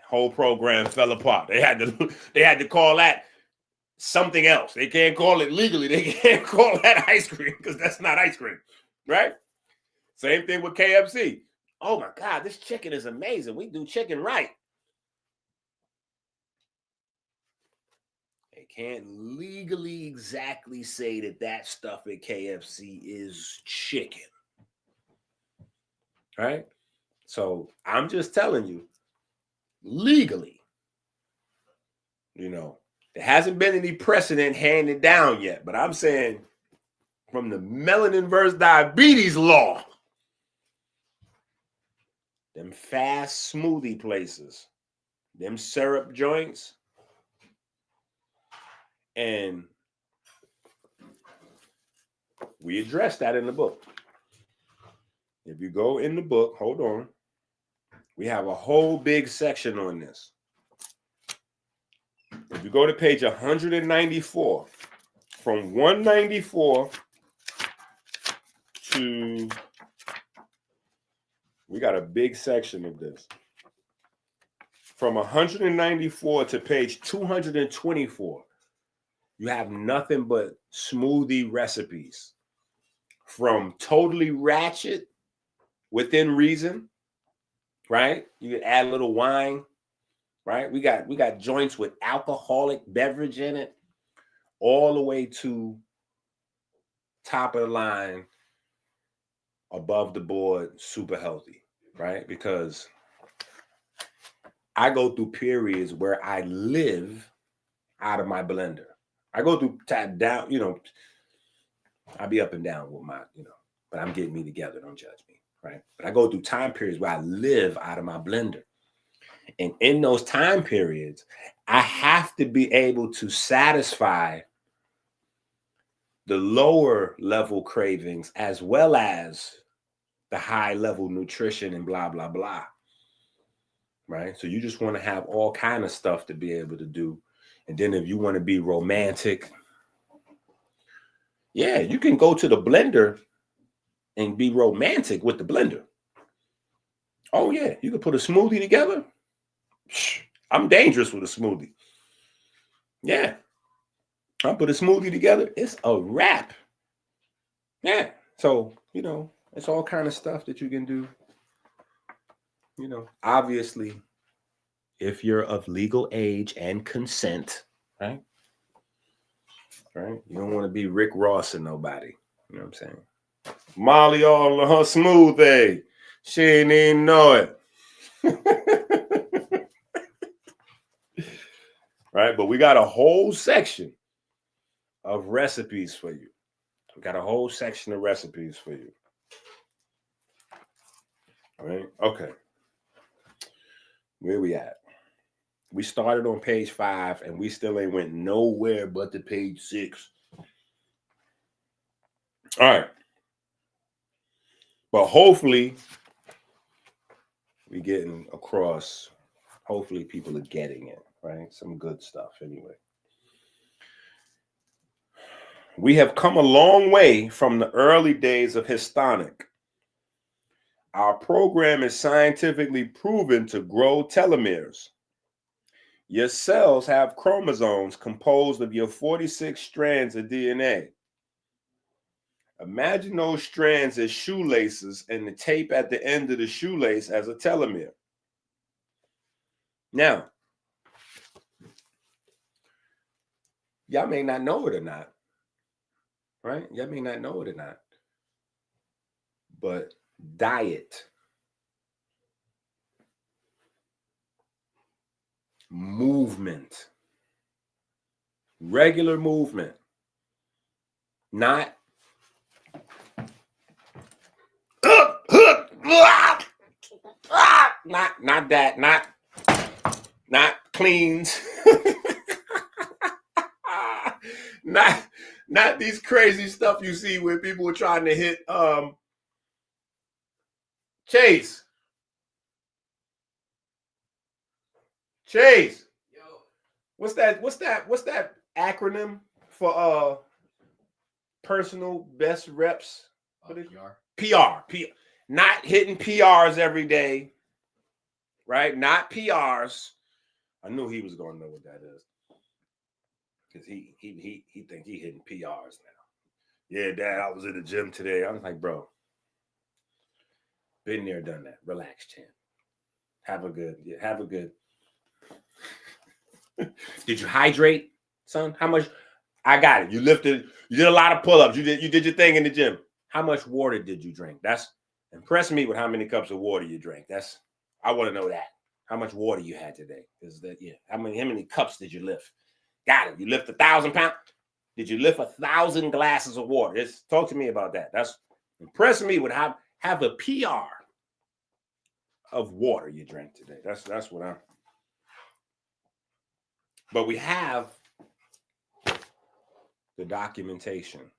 Whole program fell apart. They had to call that something else. They can't call it legally. They can't call that ice cream because that's not ice cream, right? Same thing with KFC. Oh my God, this chicken is amazing. We do chicken right. They can't legally exactly say that stuff at KFC is chicken, right? So I'm just telling you, legally, there hasn't been any precedent handed down yet, but I'm saying from the melanin versus diabetes law, them fast smoothie places, them syrup joints, and we addressed that in the book. If you go in the book, hold on, we have a whole big section on this. If you go to page 194, from 194 to, we got a big section of this. From 194 to page 224, you have nothing but smoothie recipes. From totally ratchet, within reason, right? You can add a little wine, right? We got joints with alcoholic beverage in it, all the way to top of the line, above the board, super healthy, right? Because I go through periods where I live out of my blender. I go through down, I be up and down with my, but I'm getting me together. Don't judge me, right? But I go through time periods where I live out of my blender. And in those time periods, I have to be able to satisfy the lower level cravings as well as the high level nutrition and blah, blah, blah. Right? So you just want to have all kind of stuff to be able to do. And then if you want to be romantic, yeah, you can go to the blender and be romantic with the blender. Oh yeah, you can put a smoothie together. I'm dangerous with a smoothie. Yeah. I put a smoothie together. It's a wrap. Yeah. So, it's all kind of stuff that you can do. Obviously, if you're of legal age and consent, right? Right? You don't want to be Rick Ross and nobody. You know what I'm saying? Molly all on her smoothie. She ain't even know it. Right? But we got a whole section of recipes for you. We got a whole section of recipes for you. All right? Okay. Where we at? We started on page 5 and we still ain't went nowhere but to page 6. All right. But hopefully we getting across. Hopefully people are getting it, right? Some good stuff anyway. We have come a long way from the early days of histonic. Our program is scientifically proven to grow telomeres. Your cells have chromosomes composed of your 46 strands of DNA. Imagine those strands as shoelaces and the tape at the end of the shoelace as a telomere. Now, y'all may not know it or not, right? Y'all may not know it or not, but diet, movement, regular movement, not that, not cleans, not Not these crazy stuff you see where people are trying to hit Chase. Chase. Yo. What's that acronym for personal best reps? PR. Not hitting PRs every day. Right? Not PRs. I knew he was gonna know what that is. Because he think he hitting PRs now. Yeah, Dad, I was at the gym today. I was like, bro, been there, done that. Relax, champ. Have a good. Did you hydrate, son? How much? I got it. You lifted. You did a lot of pull-ups. You did your thing in the gym. How much water did you drink? That's impress me with how many cups of water you drank. I want to know that. How much water you had today? How many cups did you lift? Got it. You lift 1,000 pounds. Did you lift 1,000 glasses of water? Just talk to me about that. That's impress me with how have a PR of water you drank today. That's what I'm. But we have the documentation,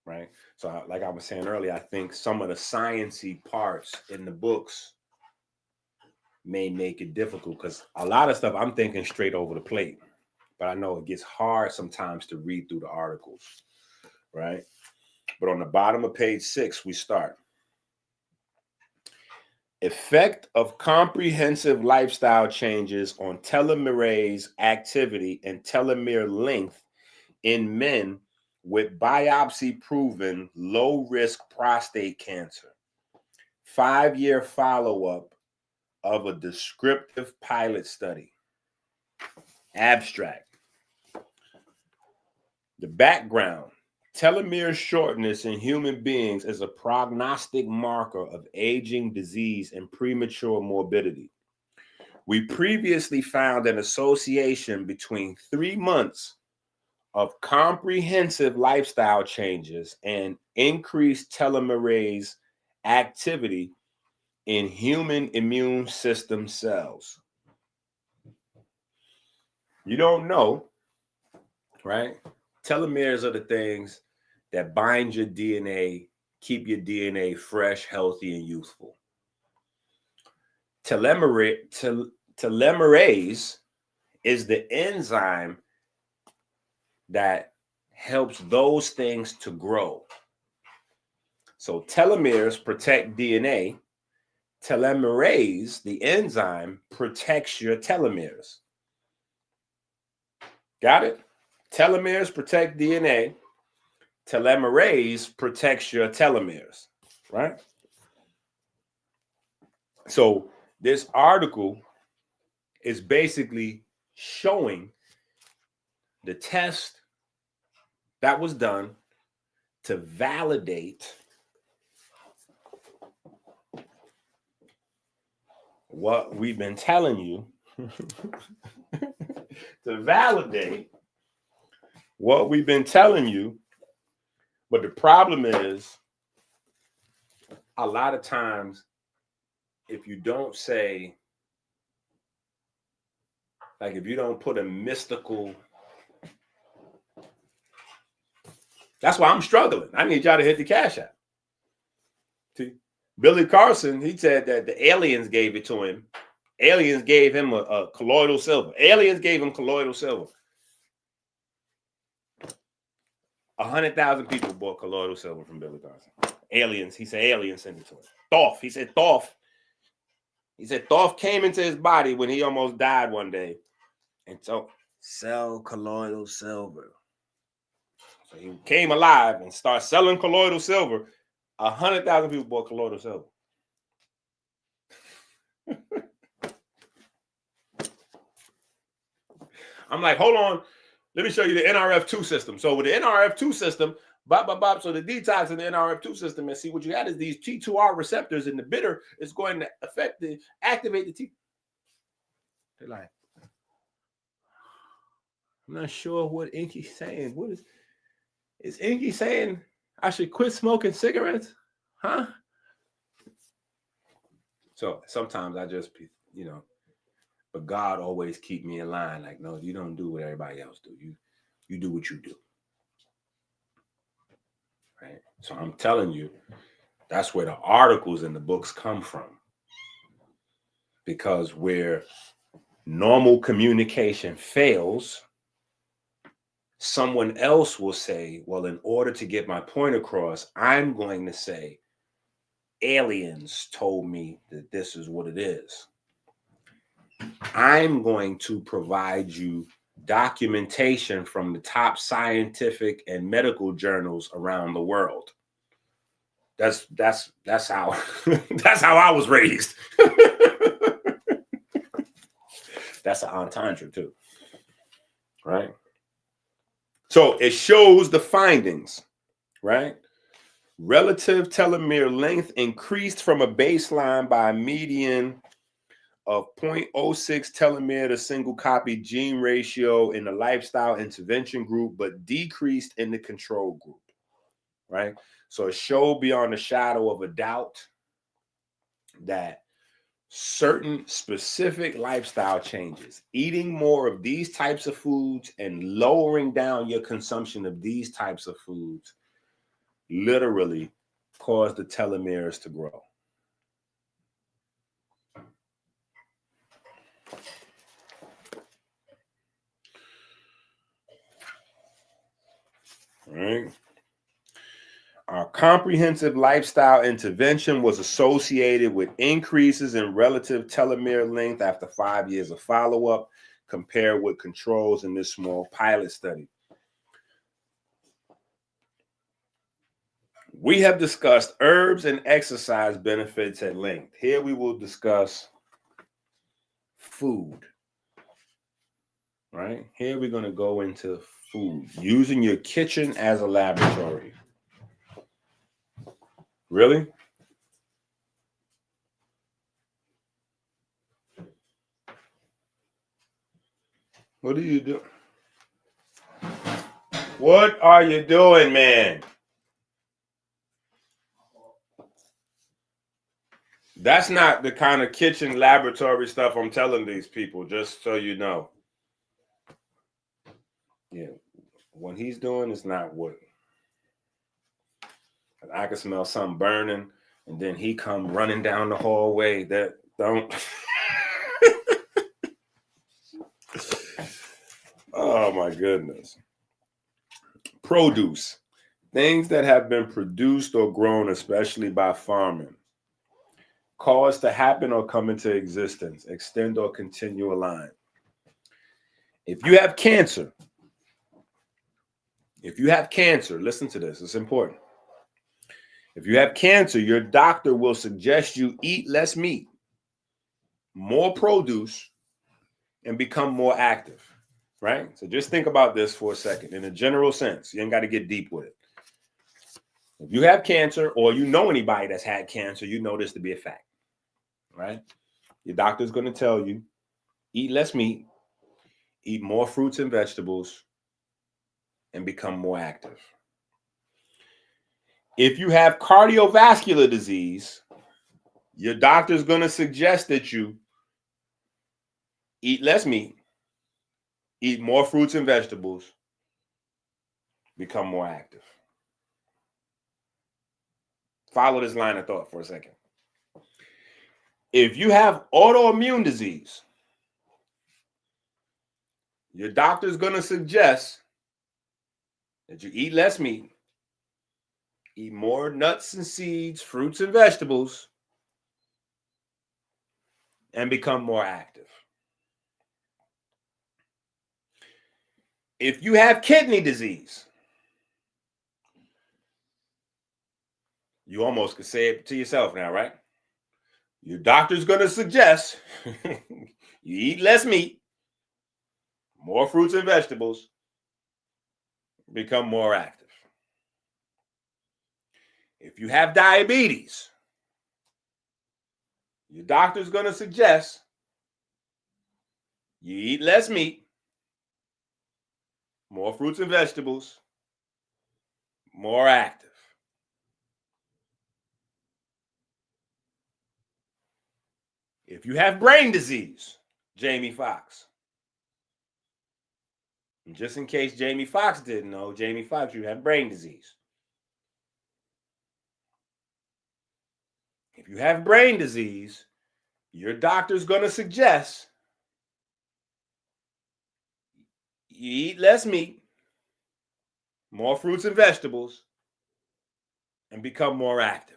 right? So like I was saying earlier, I think some of the sciencey parts in the books may make it difficult because a lot of stuff I'm thinking straight over the plate, but I know it gets hard sometimes to read through the articles, right? But on the bottom of page 6, we start. Effect of comprehensive lifestyle changes on telomerase activity and telomere length in men with biopsy-proven low-risk prostate cancer. 5-year follow-up of a descriptive pilot study. Abstract. The background. Telomere shortness in human beings is a prognostic marker of aging, disease, and premature morbidity. We previously found an association between 3 months of comprehensive lifestyle changes and increased telomerase activity in human immune system cells. You don't know, right? Telomeres are the things that bind your DNA, keep your DNA fresh, healthy, and youthful. Telomerase is the enzyme that helps those things to grow. So telomeres protect DNA. Telomerase, the enzyme, protects your telomeres. Got it? Telomeres protect DNA. Telomerase protects your telomeres, right? So this article is basically showing the test that was done to validate what we've been telling you, to validate what we've been telling you. But the problem is, a lot of times, if you don't say, like if you don't put a mystical, that's why I'm struggling. I need y'all to hit the cash app. See, Billy Carson, he said that the aliens gave it to him. Aliens gave him a colloidal silver. Aliens gave him colloidal silver. 100,000 people bought colloidal silver from Billy Carson. Aliens, he said aliens sent it to him. Thoth, he said Thoth came into his body when he almost died one day. And so, sell colloidal silver. So he came alive and started selling colloidal silver. 100,000 people bought colloidal silver. I'm like, hold on. Let me show you the NRF2 system. So with the NRF2 system, so the detox in the NRF2 system, and see what you got is these T2R receptors, and the bitter is going to activate the T. They're like, I'm not sure what EnQi's saying. Is EnQi saying I should quit smoking cigarettes? Huh? So sometimes I just, but God always keep me in line. Like, no, you don't do what everybody else do. You do what you do. right? So I'm telling you, that's where the articles in the books come from. Because where normal communication fails, someone else will say, well, in order to get my point across, I'm going to say, aliens told me that this is what it is. I'm going to provide you documentation from the top scientific and medical journals around the world. That's how that's how I was raised. That's an entendre too, right? So it shows the findings, right? Relative telomere length increased from a baseline by a median of 0.06 telomere to single copy gene ratio in the lifestyle intervention group, but decreased in the control group, right? So it showed beyond a shadow of a doubt that certain specific lifestyle changes, eating more of these types of foods and lowering down your consumption of these types of foods, literally cause the telomeres to grow. All right. Our comprehensive lifestyle intervention was associated with increases in relative telomere length after 5 years of follow-up compared with controls in this small pilot study. We have discussed herbs and exercise benefits at length. Here we will discuss food, right? Here we're going to go into food, using your kitchen as a laboratory. Really? What are you doing? What are you doing, man? That's not the kind of kitchen laboratory stuff I'm telling these people, just so you know. Yeah, what he's doing is not what. I can smell something burning, and then he come running down the hallway. That don't. Oh my goodness. Produce. Things that have been produced or grown, especially by farming. Caused to happen or come into existence. Extend or continue a line. If you have cancer, listen to this, it's important. If you have cancer, your doctor will suggest you eat less meat, more produce, and become more active, right? So just think about this for a second in a general sense. You ain't got to get deep with it. If you have cancer or you know anybody that's had cancer, you know this to be a fact, right? Your doctor's going to tell you, eat less meat, eat more fruits and vegetables, and become more active. If you have cardiovascular disease, your doctor's going to suggest that you eat less meat, eat more fruits and vegetables, become more active. Follow this line of thought for a second. If you have autoimmune disease, your doctor's going to suggest that you eat less meat, eat more nuts and seeds, fruits and vegetables, and become more active. If you have kidney disease, you almost could say it to yourself now, right? Your doctor's going to suggest you eat less meat, more fruits and vegetables, become more active. If you have diabetes, your doctor's going to suggest you eat less meat, more fruits and vegetables, more active. If you have brain disease, Jamie Foxx. And just in case Jamie Foxx didn't know, Jamie Foxx, you have brain disease. If you have brain disease, your doctor's going to suggest you eat less meat, more fruits and vegetables, and become more active.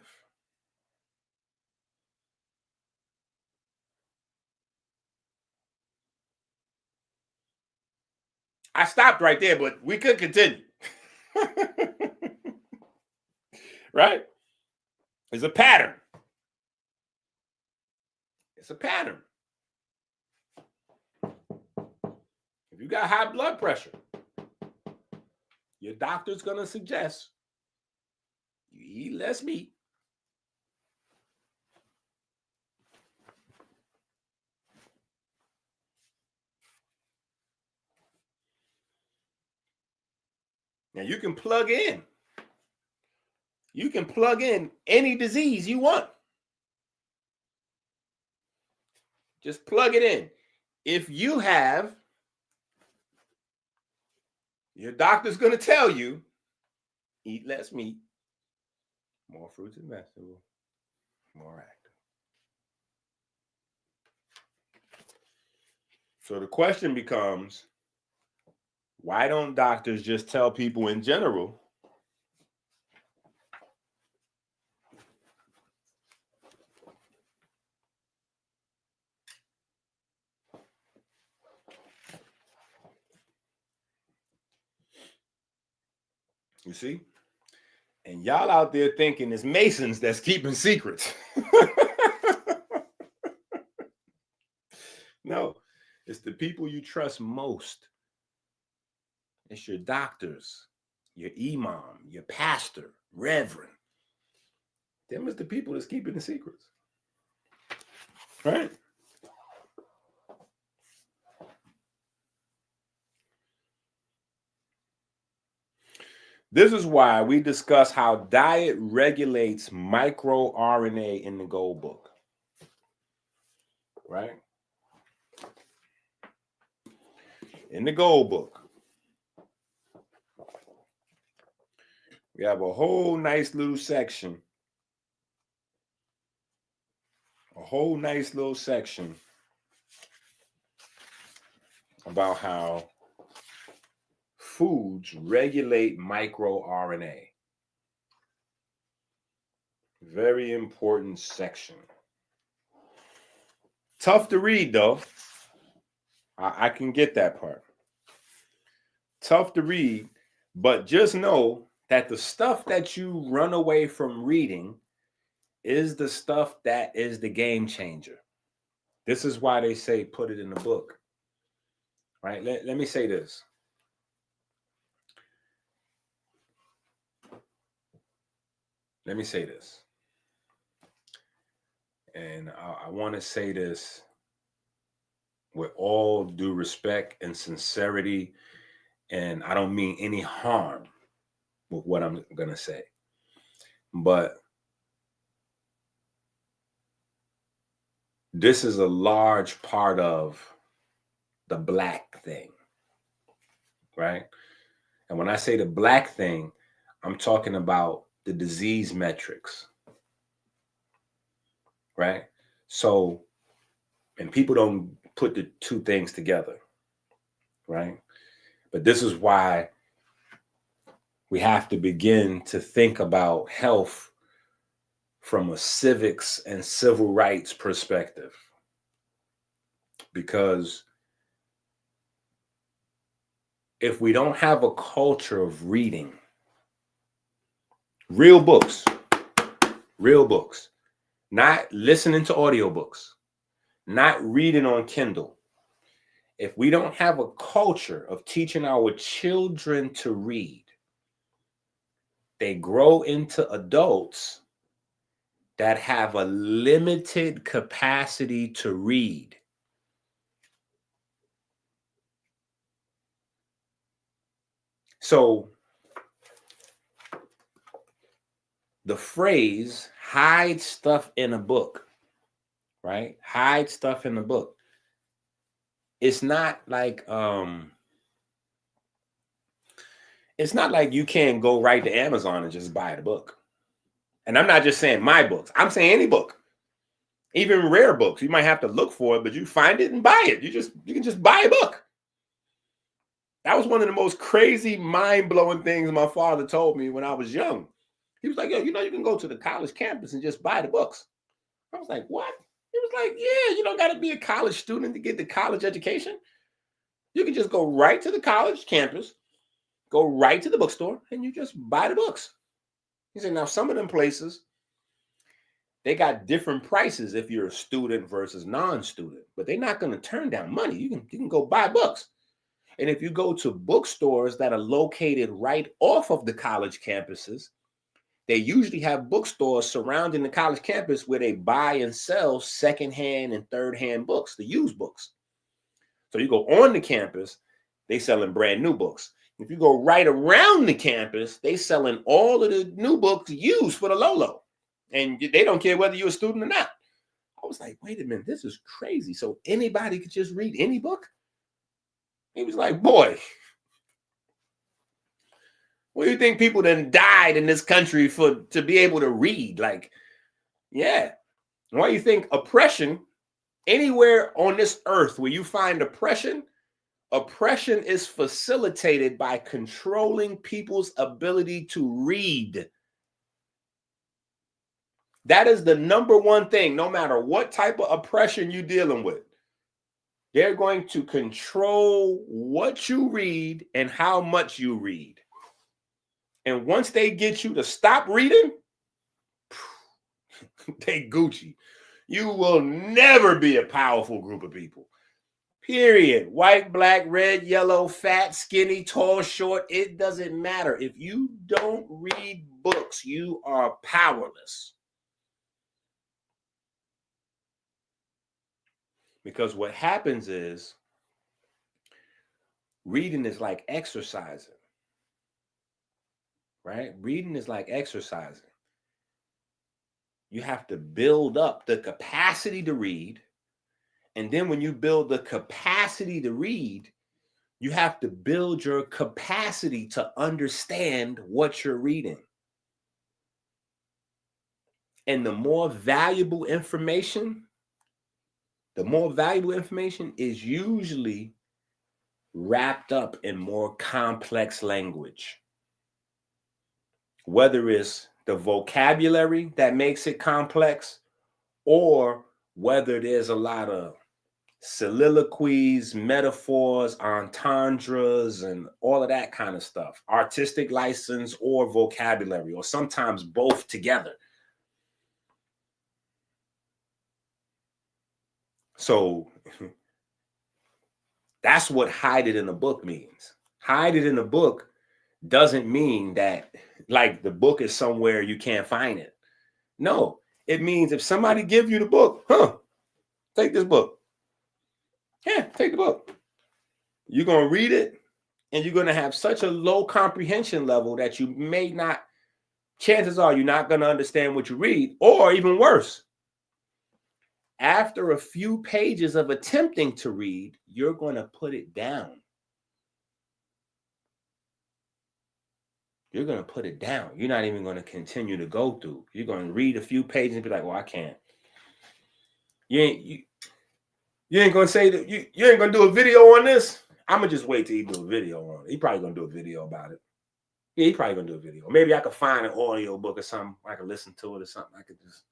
I stopped right there, but we could continue. Right? It's a pattern. It's a pattern. If you got high blood pressure, your doctor's going to suggest you eat less meat, now you can plug in. You can plug in any disease you want. Just plug it in. If you have, your doctor's going to tell you, eat less meat, more fruits and vegetables, more active. So the question becomes, why don't doctors just tell people in general, you see? And y'all out there thinking it's Masons that's keeping secrets. No, it's the people you trust most. It's your doctors, your imam, your pastor, reverend. Them is the people that's keeping the secrets. Right? This is why we discuss how diet regulates microRNA in the Gold Book. Right? In the Gold Book, we have a whole nice little section. About how foods regulate microRNA. Very important section. Tough to read, though. I can get that part. Tough to read, but just know that the stuff that you run away from reading is the stuff that is the game changer. This is why they say put it in the book. Right? Let me say this. Let me say this. And I want to say this with all due respect and sincerity, and I don't mean any harm with what I'm going to say. But this is a large part of the black thing, right? And when I say the black thing, I'm talking about the disease metrics, right? So, and people don't put the two things together, right? But this is why we have to begin to think about health from a civics and civil rights perspective. Because if we don't have a culture of reading real books, not listening to audiobooks, not reading on Kindle, if we don't have a culture of teaching our children to read, they grow into adults that have a limited capacity to read. So the phrase hide stuff in a book, right? Hide stuff in a book. It's not like you can't go right to Amazon and just buy the book. And I'm not just saying my books. I'm saying any book. Even rare books. You might have to look for it, but you find it and buy it. You can just buy a book. That was one of the most crazy, mind-blowing things my father told me when I was young. He was like, yo, you know, you can go to the college campus and just buy the books. I was like, what? He was like, yeah, you don't got to be a college student to get the college education. You can just go right to the college campus, go right to the bookstore, and you just buy the books. He said, now some of them places, they got different prices if you're a student versus non-student, but they're not going to turn down money. You can go buy books. And if you go to bookstores that are located right off of the college campuses, they usually have bookstores surrounding the college campus where they buy and sell secondhand and third-hand books, the used books. So you go on the campus, they selling brand new books. If you go right around the campus, they selling all of the new books used for the low. And they don't care whether you're a student or not. I was like, wait a minute, this is crazy. So anybody could just read any book? He was like, boy, what do you think people then died in this country to be able to read? Like, yeah. Why do you think oppression, anywhere on this earth where you find oppression is facilitated by controlling people's ability to read. That is the number one thing, no matter what type of oppression you're dealing with. They're going to control what you read and how much you read. And once they get you to stop reading, they Gucci. You will never be a powerful group of people. Period. White, black, red, yellow, fat, skinny, tall, short. It doesn't matter. If you don't read books, you are powerless. Because what happens is reading is like exercising, right? Reading is like exercising. You have to build up the capacity to read. And then when you build the capacity to read, you have to build your capacity to understand what you're reading. And the more valuable information is usually wrapped up in more complex language. Whether it's the vocabulary that makes it complex, or whether there's a lot of soliloquies, metaphors, entendres, and all of that kind of stuff. Artistic license or vocabulary, or sometimes both together. So that's what hide it in a book means. Hide it in a book doesn't mean that like the book is somewhere you can't find it. No, it means if somebody give you the book, take this book. Yeah, take the book. You're going to read it and you're going to have such a low comprehension level that you may not, chances are you're not going to understand what you read, or even worse, after a few pages of attempting to read, you're going to put it down. You're going to put it down. You're not even going to continue to go through. You're going to read a few pages and be like, well, I can't. You ain't going to say that you ain't going to do a video on this. I'm going to just wait till he do a video on it. He probably going to do a video about it. Yeah, he probably going to do a video. Maybe I could find an audio book or something. I could listen to it or something. I could just.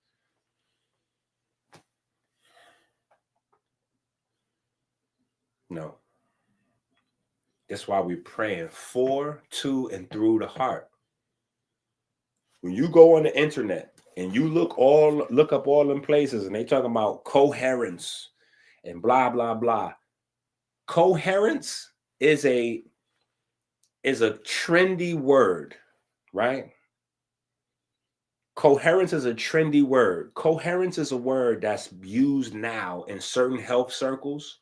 No. That's why we're praying for, to, and through the heart. When you go on the internet and you look up all them places and they talking about coherence and blah, blah, blah. Coherence is a trendy word, right? Coherence is a trendy word. Coherence is a word that's used now in certain health circles,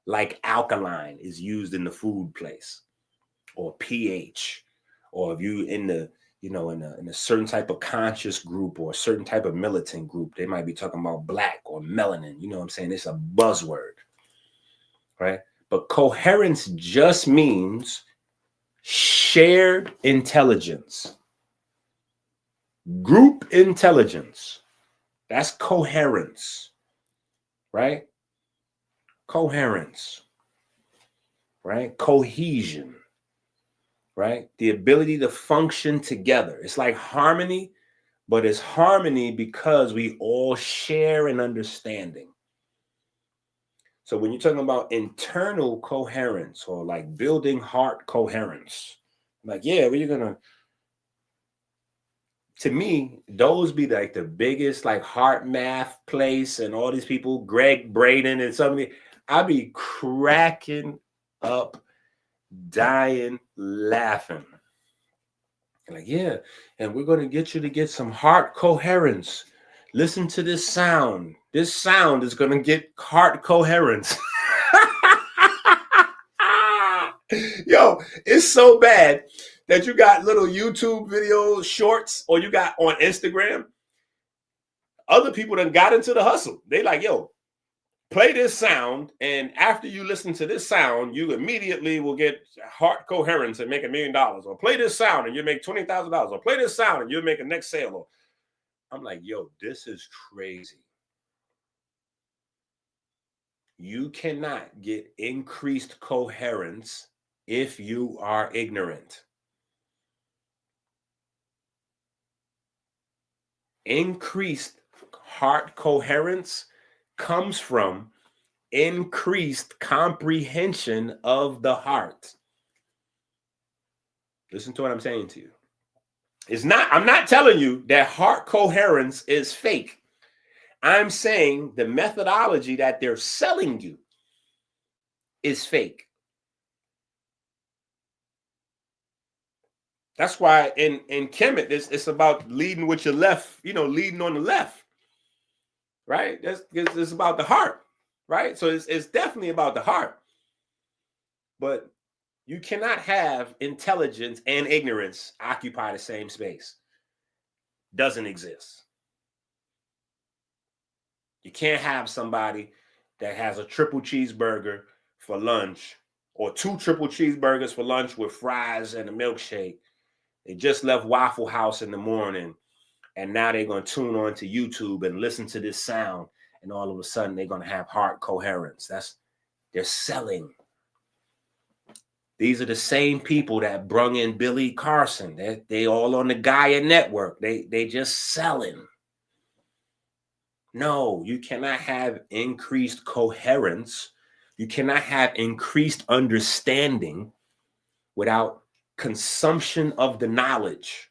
like alkaline is used in the food place, or pH, or if you in the in a certain type of conscious group or a certain type of militant group, they might be talking about black or melanin. You know what I'm saying? It's a buzzword, right? But coherence just means shared intelligence. Group intelligence. That's coherence, right? Coherence, right? Cohesion, right? The ability to function together. It's like harmony, but it's harmony because we all share an understanding. So when you're talking about internal coherence or like building heart coherence, like, yeah, we're gonna, to me, those be like the biggest like heart math place and all these people, Greg Braden and something. I be cracking up, dying, laughing. Like, yeah, and we're gonna get you to get some heart coherence. Listen to this sound. This sound is gonna get heart coherence. Yo, it's so bad that you got little YouTube video shorts or you got on Instagram. Other people done got into the hustle. They like, yo, play this sound, and after you listen to this sound, you immediately will get heart coherence and make $1 million. Or play this sound and you make $20,000. Or play this sound and you'll make a next sale. Or I'm like, yo, this is crazy. You cannot get increased coherence if you are ignorant. Increased heart coherence comes from increased comprehension of the heart. Listen to what I'm saying to you. I'm not telling you that heart coherence is fake. I'm saying the methodology that they're selling you is fake. That's why in Kemet, it's about leading with your left, leading on the left, right? It's about the heart, right? So it's definitely about the heart. But you cannot have intelligence and ignorance occupy the same space. Doesn't exist. You can't have somebody that has a triple cheeseburger for lunch or 2 triple cheeseburgers for lunch with fries and a milkshake. They just left Waffle House in the morning, and now they're going to tune on to YouTube and listen to this sound, and all of a sudden they're going to have heart coherence. They're selling. These are the same people that brung in Billy Carson. They all on the Gaia network. They just selling. No, you cannot have increased coherence. You cannot have increased understanding without consumption of the knowledge.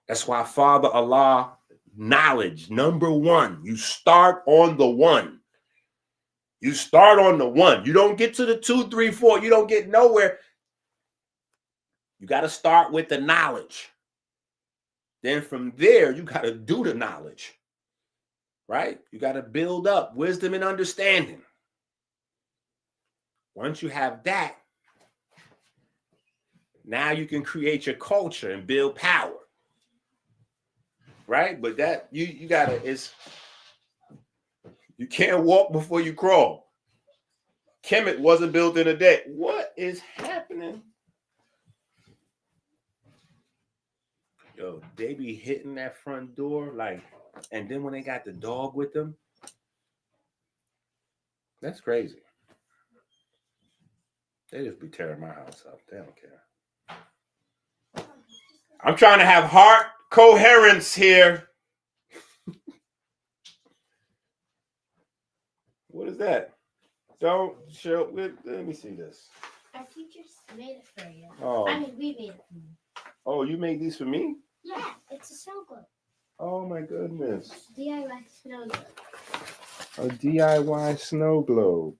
That's why Father Allah, knowledge, number one. You start on the one. You start on the one. You don't get to the 2, 3, 4. You don't get nowhere. You got to start with the knowledge. Then from there, you got to do the knowledge, right? You got to build up wisdom and understanding. Once you have that, now you can create your culture and build power, right? But that you gotta, you can't walk before you crawl. Kemet wasn't built in a day. What is happening? Yo, they be hitting that front door like, and then when they got the dog with them, that's crazy. They just be tearing my house up. They don't care. I'm trying to have heart coherence here. What is that? Don't show. Let me see this. Our teachers made it for you. Oh. I mean, we made it for you. Oh, you made these for me? Yeah, it's a snow globe. Oh my goodness. DIY snow globe. A DIY snow globe.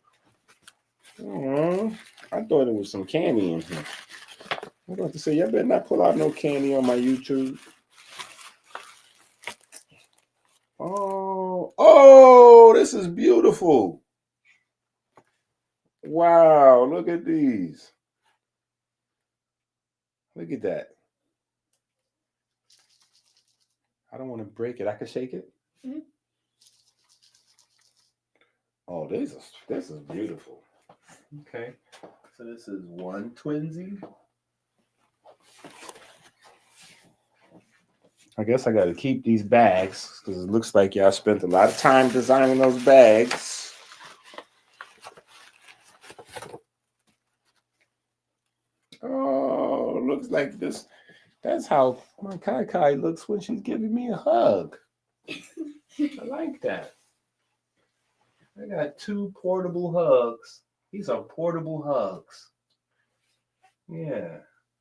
Oh, I thought it was some candy in here. I'm about to say, y'all better not pull out no candy on my YouTube. Oh, this is beautiful. Wow, look at these. Look at that. I don't want to break it. I can shake it. Mm-hmm. Oh, this is beautiful. Okay, so this is one twinsy. I guess I got to keep these bags because it looks like y'all spent a lot of time designing those bags. Oh, looks like this. That's how my Kai looks when she's giving me a hug. I like that. I got 2 portable hugs. These are portable hugs. Yeah,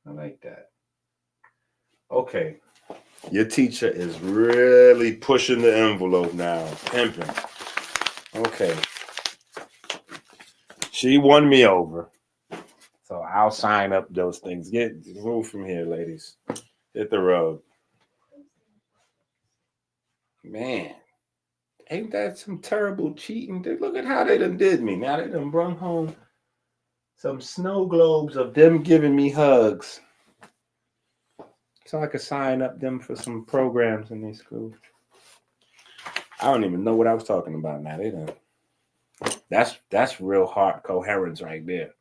I like that. Okay. Your teacher is really pushing the envelope now. Pimping. Okay. She won me over. So I'll sign up those things. Move from here, ladies. Hit the road. Man, ain't that some terrible cheating? Look at how they done did me. Now they done brung home some snow globes of them giving me hugs. So I could sign up them for some programs in these schools. I don't even know what I was talking about now. They done. That's real heart coherence right there.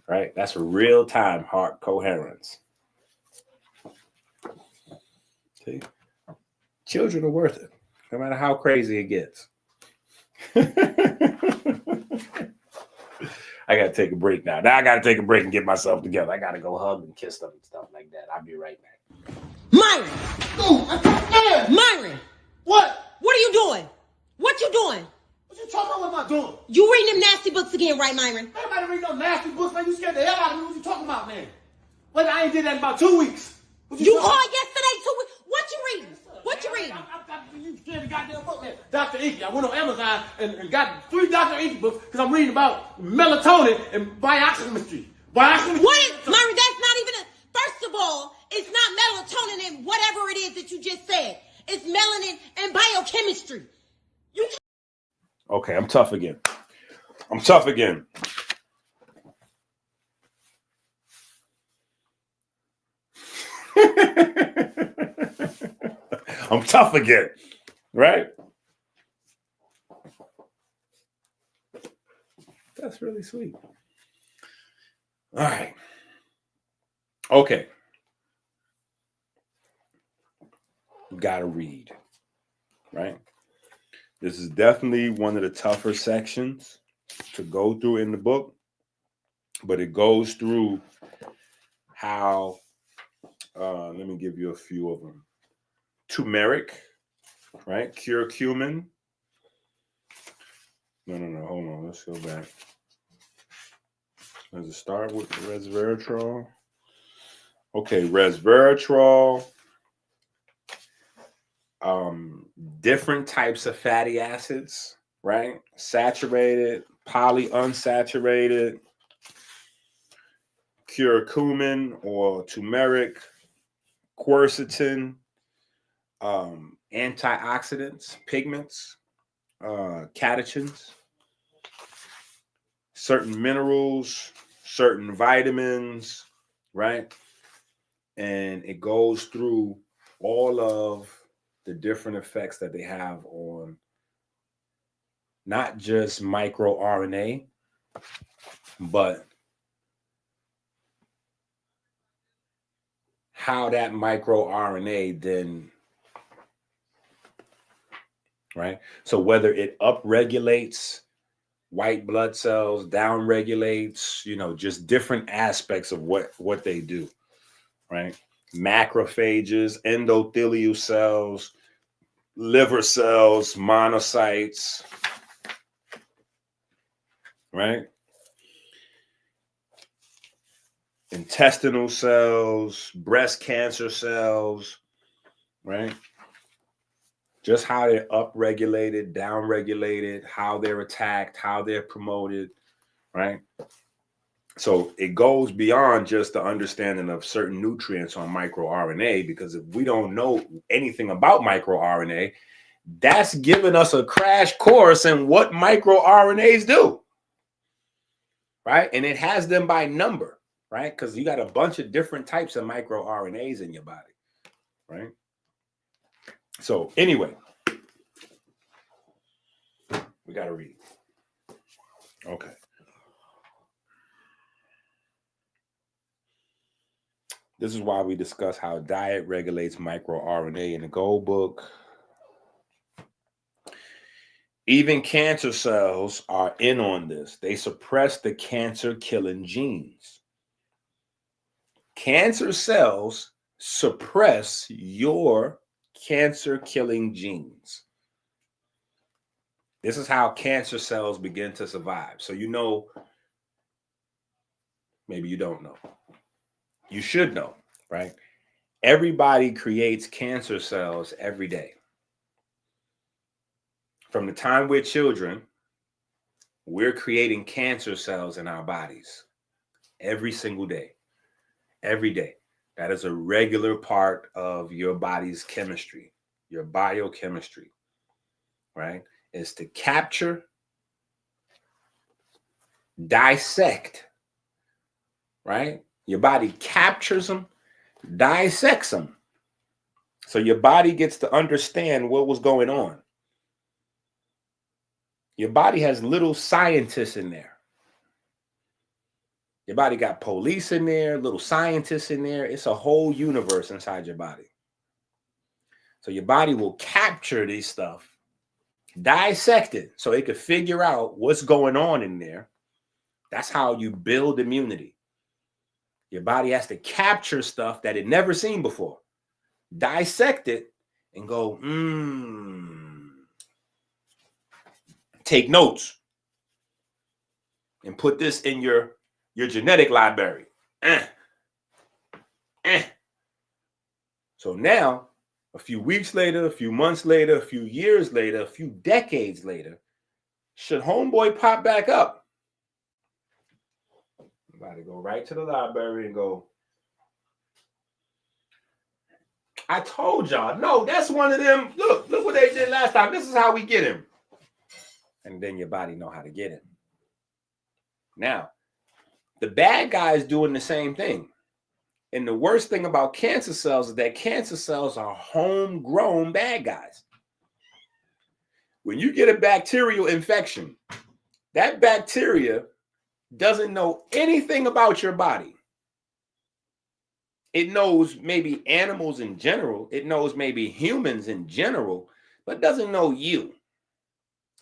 Right? That's real time heart coherence. See? Children are worth it, no matter how crazy it gets. I got to take a break now. Now I got to take a break and get myself together. I got to go hug and kiss them and stuff like that. I'll be right back. Myron! Oh, Myron! what? What are you doing? What you doing? What you talking about? What am I doing? You reading them nasty books again, right, Myron? Everybody read no nasty books, man. You scared the hell out of me. What you talking about, man? Well, I ain't did that in about 2 weeks. What You talking called yesterday too. What you reading? What you reading? You scared the goddamn book, man. Dr. EnQi. I went on Amazon and got 3 Dr. EnQi books because I'm reading about melatonin and biochemistry. Biochemistry. What is, Myron, that's not even first of all, it's not melatonin and whatever it is that you just said. It's melanin and biochemistry. Okay, I'm tough again. I'm tough again. I'm tough again, right? That's really sweet. All right. Okay. You got to read, right? This is definitely one of the tougher sections to go through in the book, but it goes through how, let me give you a few of them. Turmeric, right? Curcumin. No, hold on. Let's go back. Does it start with resveratrol? Okay, resveratrol. Different types of fatty acids, right? Saturated, polyunsaturated, curcumin or turmeric, quercetin, antioxidants, pigments, catechins, certain minerals, certain vitamins, right? And it goes through all of the different effects that they have on not just microRNA, but how that microRNA then, right? So whether it upregulates white blood cells, downregulates, just different aspects of what they do, right? Macrophages, endothelial cells, liver cells, monocytes, right? Intestinal cells, breast cancer cells, right? Just how they're upregulated, downregulated, how they're attacked, how they're promoted, right? So it goes beyond just the understanding of certain nutrients on microRNA, because if we don't know anything about microRNA, that's giving us a crash course in what microRNAs do, right? And it has them by number, right? Because you got a bunch of different types of microRNAs in your body, right? So anyway, we got to read. Okay. This is why we discuss how diet regulates microRNA in the Gold Book. Even cancer cells are in on this. They suppress the cancer-killing genes. Cancer cells suppress your cancer-killing genes. This is how cancer cells begin to survive. So you know, maybe you don't know. You should know, right? Everybody creates cancer cells every day. From the time we're children, we're creating cancer cells in our bodies every single day. Every day. That is a regular part of your body's chemistry, your biochemistry, right? Is to capture, dissect, right? Your body captures them, dissects them. So your body gets to understand what was going on. Your body has little scientists in there. Your body got police in there, little scientists in there. It's a whole universe inside your body. So your body will capture this stuff, dissect it so it can figure out what's going on in there. That's how you build immunity. Your body has to capture stuff that it never seen before, dissect it, and go, take notes and put this in your genetic library. So now, a few weeks later, a few months later, a few years later, a few decades later, should homeboy pop back up, you got to go right to the library and go, I told y'all, no, that's one of them. Look what they did last time. This is how we get him. And then your body know how to get him. Now, the bad guy is doing the same thing. And the worst thing about cancer cells is that cancer cells are homegrown bad guys. When you get a bacterial infection, that bacteria doesn't know anything about your body. It knows maybe animals in general. It knows maybe humans in general, but doesn't know you.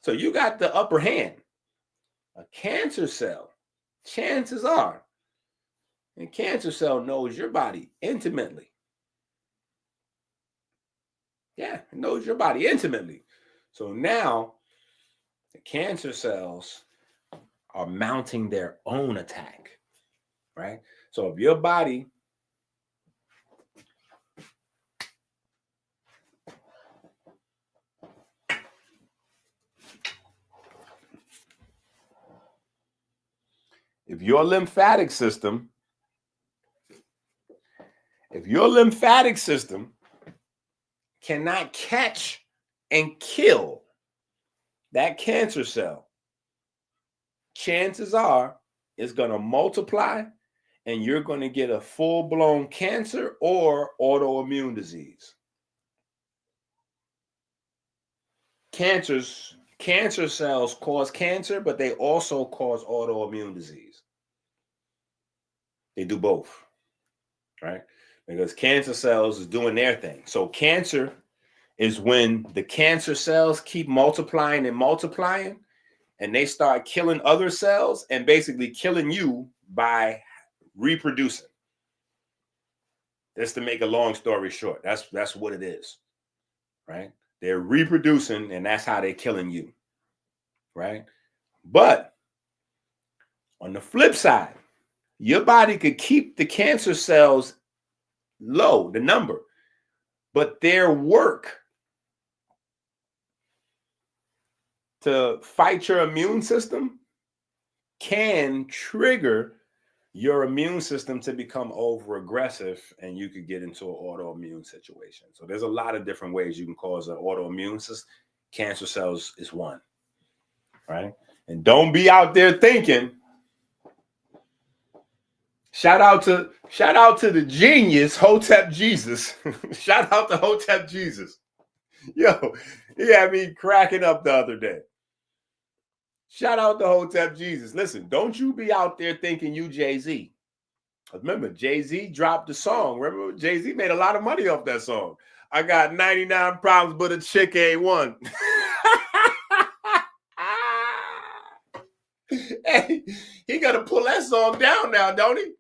So you got the upper hand. A cancer cell, chances are, a cancer cell knows your body intimately. Yeah, it knows your body intimately. So now the cancer cells are mounting their own attack, right? So if your body if your lymphatic system cannot catch and kill that cancer cell, chances are it's going to multiply and you're going to get a full-blown cancer or autoimmune disease. Cancer cells cause cancer, but they also cause autoimmune disease. They do both, right? Because cancer cells is doing their thing. So cancer is when the cancer cells keep multiplying and multiplying, and they start killing other cells and basically killing you by reproducing. Just to make a long story short, that's what it is, right? They're reproducing, and that's how they're killing you, right? But on the flip side, your body could keep the cancer cells low, the number, but their work to fight your immune system can trigger your immune system to become over aggressive, and you could get into an autoimmune situation. So there's a lot of different ways you can cause an autoimmune system. Cancer cells is one, right? And don't be out there thinking, shout out to the genius Hotep Jesus. Shout out to Hotep Jesus. Yo, he had me cracking up the other day. Shout out to Hotep Jesus. Listen, don't you be out there thinking you Jay-Z. Remember, Jay-Z dropped the song. Remember, Jay-Z made a lot of money off that song. I got 99 problems, but a chick ain't one. Hey, he got to pull that song down now, don't he?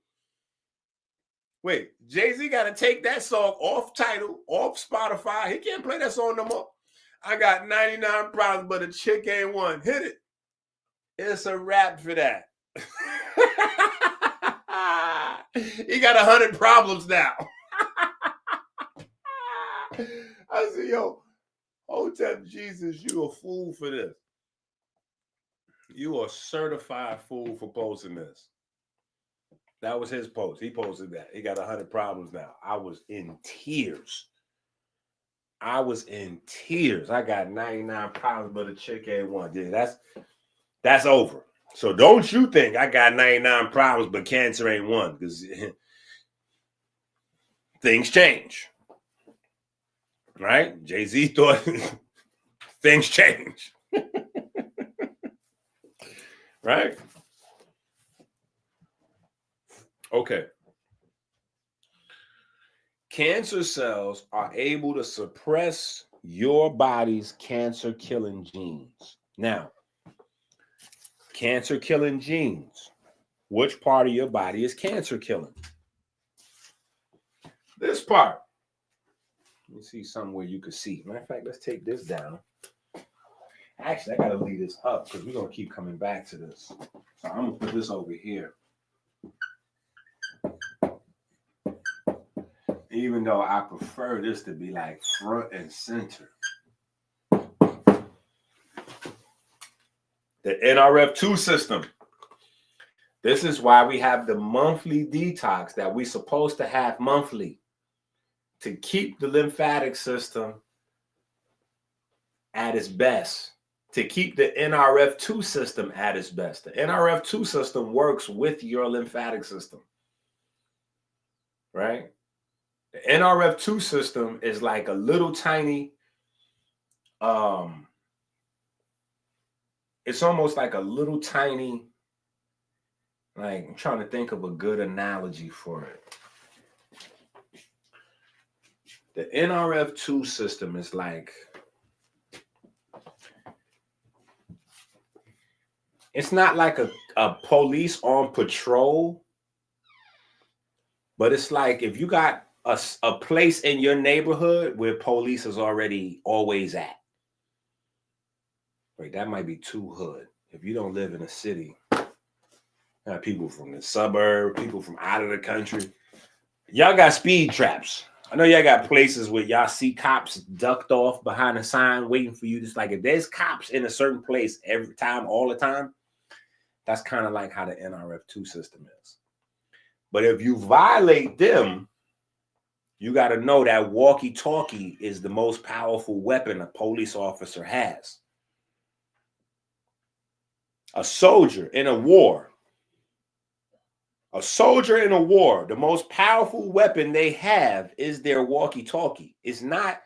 Wait, Jay-Z got to take that song off Tidal, off Spotify. He can't play that song no more. I got 99 problems, but a chick ain't one. Hit it. It's a rap for that. He got 100 problems now. I said, yo, Hotep Jesus, you a fool for this. You are a certified fool for posting this. That was his post. He posted that. He got 100 problems now. I was in tears. I got 99 problems, but a chick ain't one. Yeah, that's over. So don't you think I got 99 problems, but cancer ain't one, because things change. Right? Jay-Z thought things change. Right? Okay. Cancer cells are able to suppress your body's cancer-killing genes. Now, cancer-killing genes. Which part of your body is cancer-killing? This part. Let me see somewhere you can see. Matter of fact, let's take this down. Actually, I got to leave this up because we're going to keep coming back to this. So I'm going to put this over here. Even though I prefer this to be like front and center. The NRF2 system. This is why we have the monthly detox that we're supposed to have monthly to keep the lymphatic system at its best, to keep the NRF2 system at its best. The NRF2 system works with your lymphatic system, right? The NRF2 system is like a little tiny, it's almost like a little tiny, like, I'm trying to think of a good analogy for it. The NRF2 system is like, it's not like a police on patrol, but it's like if you got a place in your neighborhood where police is already always at. Wait, that might be too hood. If you don't live in a city, people from the suburb, people from out of the country, y'all got speed traps. I know y'all got places where y'all see cops ducked off behind a sign waiting for you. Just like if there's cops in a certain place every time, all the time, that's kind of like how the NRF2 system is. But if you violate them, you got to know that walkie-talkie is the most powerful weapon a police officer has. A soldier in a war, the most powerful weapon they have is their walkie-talkie. It's not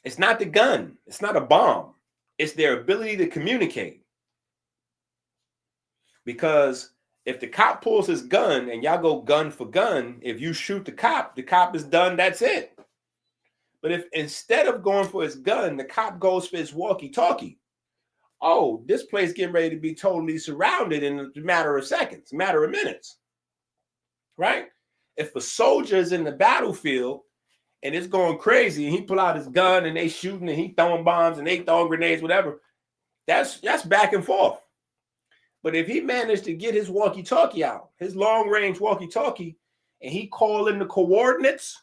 the gun. It's not a bomb. It's their ability to communicate. Because if the cop pulls his gun and y'all go gun for gun, if you shoot the cop is done, that's it. But if instead of going for his gun, the cop goes for his walkie-talkie, oh, this place getting ready to be totally surrounded in a matter of seconds, a matter of minutes, right? If a soldier is in the battlefield and it's going crazy and he pull out his gun and they shooting and he throwing bombs and they throwing grenades, whatever, that's back and forth. But if he managed to get his walkie-talkie out, his long-range walkie-talkie, and he call in the coordinates,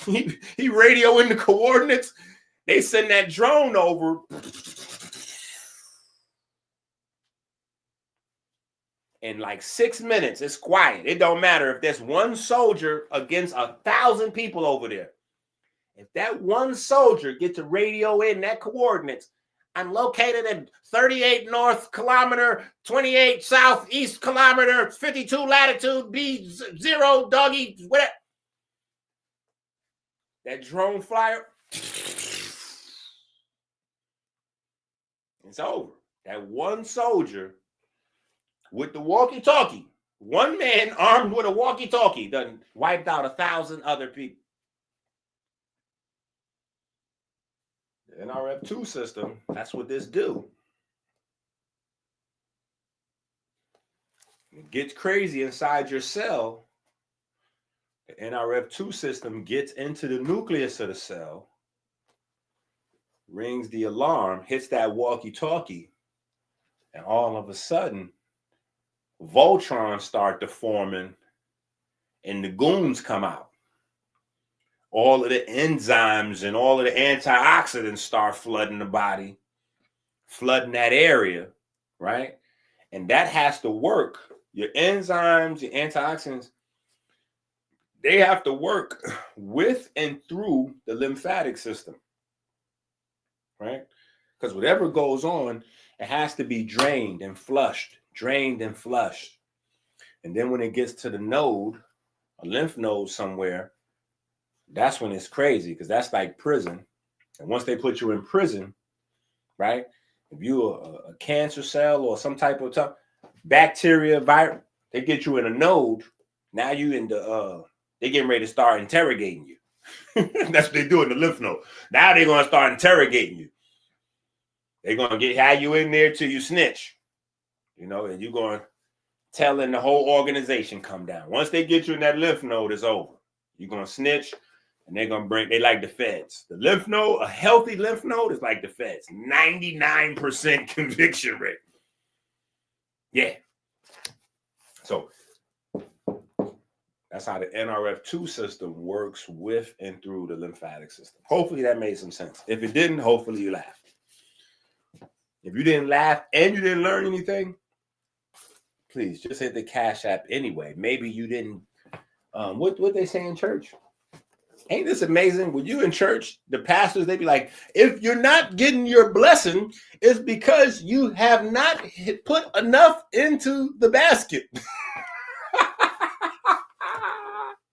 he radio in the coordinates, they send that drone over. In like 6 minutes, it's quiet. It don't matter if there's one soldier against 1,000 people over there. If that one soldier gets a radio in that coordinates, I'm located at 38 north kilometer, 28 southeast kilometer, 52 latitude, B0 doggy, whatever. That drone flyer, it's over. That one soldier with the walkie-talkie One man armed with a walkie-talkie done wiped out 1,000 other people. The NRF2 system, that's what this do. It gets crazy inside your cell. The NRF2 system gets into the nucleus of the cell, rings the alarm, hits that walkie-talkie, and all of a sudden, Voltrons start to forming and the goons come out. All of the enzymes and all of the antioxidants start flooding the body, flooding that area, right? And that has to work. Your enzymes, your antioxidants, they have to work with and through the lymphatic system, right? Because whatever goes on, it has to be drained and flushed. Drained and flushed. And then when it gets to the node, a lymph node somewhere, that's when it's crazy, because that's like prison. And once they put you in prison, right? If you're a cancer cell or some type of bacteria, virus, they get you in a node. Now you in the they getting ready to start interrogating you. That's what they do in the lymph node. Now they're gonna start interrogating you. They're gonna have you in there till you snitch. You know, and you're going to tell the whole organization come down. Once they get you in that lymph node, it's over. You're going to snitch, and they're going to they like the feds. The lymph node, a healthy lymph node is like the feds. 99% conviction rate. Yeah. So that's how the NRF2 system works with and through the lymphatic system. Hopefully that made some sense. If it didn't, hopefully you laughed. If you didn't laugh and you didn't learn anything, please just hit the Cash App anyway. Maybe you didn't. What they say in church? Ain't this amazing? When you in church, the pastors, they be like, if you're not getting your blessing, it's because you have not put enough into the basket.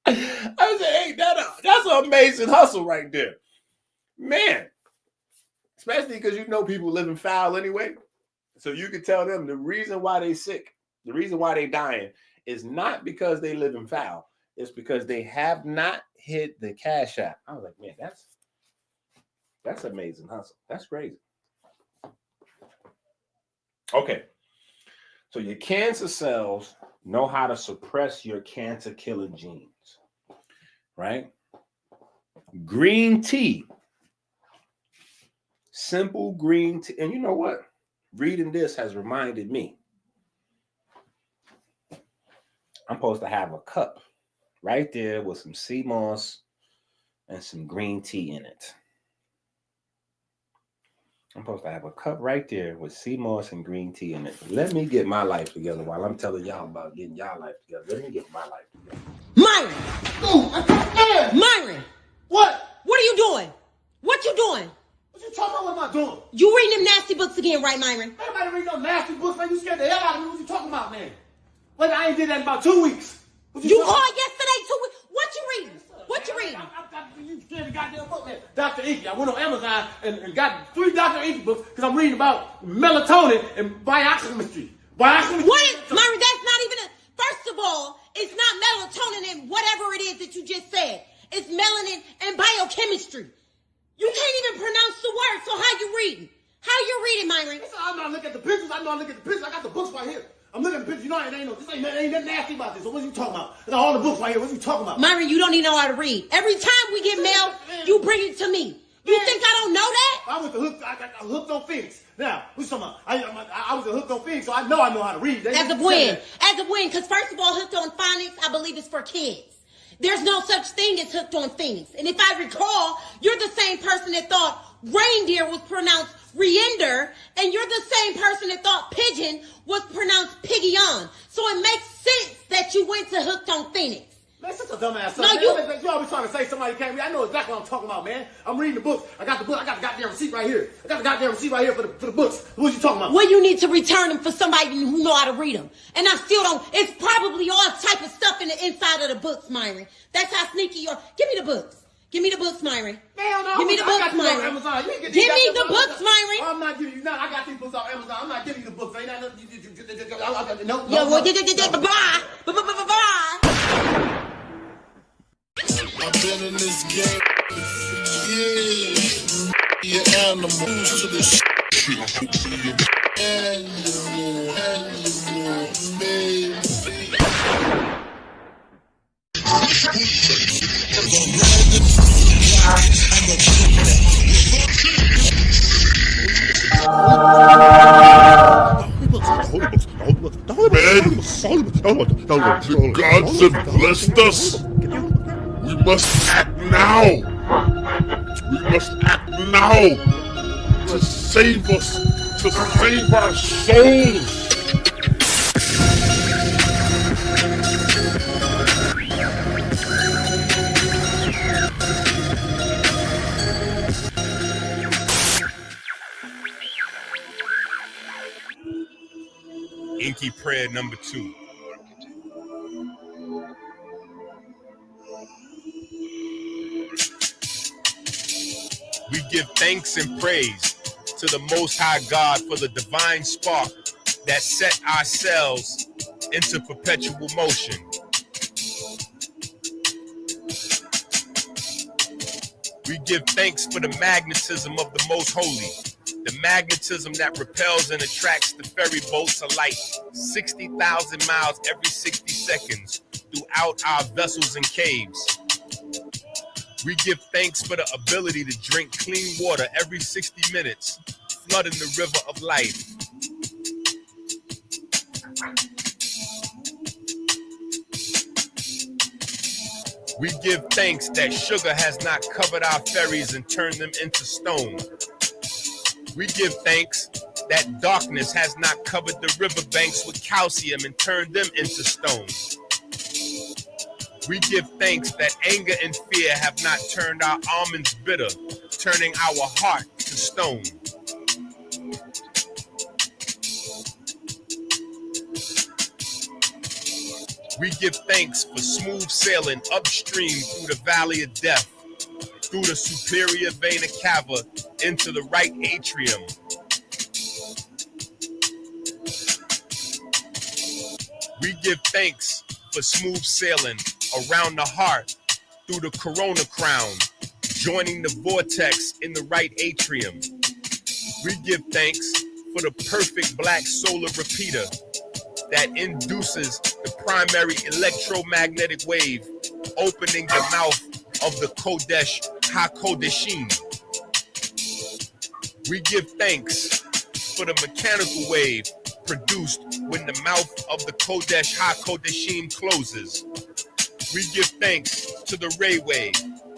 I say, hey, that's an amazing hustle right there. Man. Especially because you know people living foul anyway. So you can tell them the reason why they sick, the reason why they dying is not because they live in foul. It's because they have not hit the Cash App. I was like, man, that's amazing hustle. That's crazy. Okay. So your cancer cells know how to suppress your cancer killing genes, right? Green tea. Simple green tea. And you know what? Reading this has reminded me. I'm supposed to have a cup right there with some sea moss and some green tea in it. I'm supposed to have a cup right there with sea moss and green tea in it. Let me get my life together while I'm telling y'all about getting y'all life together. Let me get my life together. Myron! Ooh, Myron! what? What are you doing? What you doing? What you talking about? What am I doing? You reading them nasty books again, right, Myron? Everybody read no nasty books, man. You scared the hell out of me. What you talking about, man? Wait, I ain't did that in about 2 weeks. You called yesterday too. What you reading? What you reading? You scared the goddamn book, man. Dr. EnQi. I went on Amazon and got 3 Dr. EnQi books because I'm reading about melatonin and biochemistry. What is, Myron, that's not even first of all, it's not melatonin and whatever it is that you just said. It's melanin and biochemistry. You can't even pronounce the word, so how you reading? How you reading, Myron? I'm not looking at the pictures. I got the books right here. I'm looking at the pictures. You know, ain't nothing nasty about this. So what are you talking about? I got all the books right here. What are you talking about? Myron, you don't even know how to read. Every time we get mail, you bring it to me. You think I don't know that? I got hooked on Phoenix. Now, what you talking about? I was hooked on Phoenix, so I know how to read. As of when? As of when? Because first of all, hooked on phonics, I believe it's for kids. There's no such thing as hooked on Phoenix. And if I recall, you're the same person that thought reindeer was pronounced reinder, and you're the same person that thought pigeon was pronounced piggion. So it makes sense that you went to hooked on Phoenix. Man, such a dumbass. No, you always trying to say somebody can't read. I know exactly what I'm talking about, man. I'm reading the book. I got the book. I got the goddamn receipt right here. I got the goddamn receipt right here for the books. What you talking about? Well, you need to return them for somebody who know how to read them. And I still don't. It's probably all type of stuff in the inside of the books, Myron. That's how sneaky you are. Give me the books. Give me the books, Myron. Hell no. Give me the books, Myron. Give me the books, Myron. I'm not giving you none. I got these books off Amazon. I'm not giving you the books. Ain't that nothing? No. Yo, well, bye. been in this game for years. Your animals to the shit. Animal, baby. The gods have blessed us. We must act now. We must act now to save us, to save our souls. EnQi prayer number 2. We give thanks and praise to the Most High God for the divine spark that set our cells into perpetual motion. We give thanks for the magnetism of the Most Holy, the magnetism that repels and attracts the ferry boats of light 60,000 miles every 60 seconds throughout our vessels and caves. We give thanks for the ability to drink clean water every 60 minutes, flooding the river of life. We give thanks that sugar has not covered our ferries and turned them into stone. We give thanks that darkness has not covered the riverbanks with calcium and turned them into stone. We give thanks that anger and fear have not turned our almonds bitter, turning our heart to stone. We give thanks for smooth sailing upstream through the valley of death, through the superior vena cava into the right atrium. We give thanks for smooth sailing around the heart through the corona crown, joining the vortex in the right atrium. We give thanks for the perfect black solar repeater that induces the primary electromagnetic wave, opening the mouth of the Kodesh HaKodeshim. We give thanks for the mechanical wave produced when the mouth of the Kodesh HaKodeshim closes. We give thanks to the ray wave,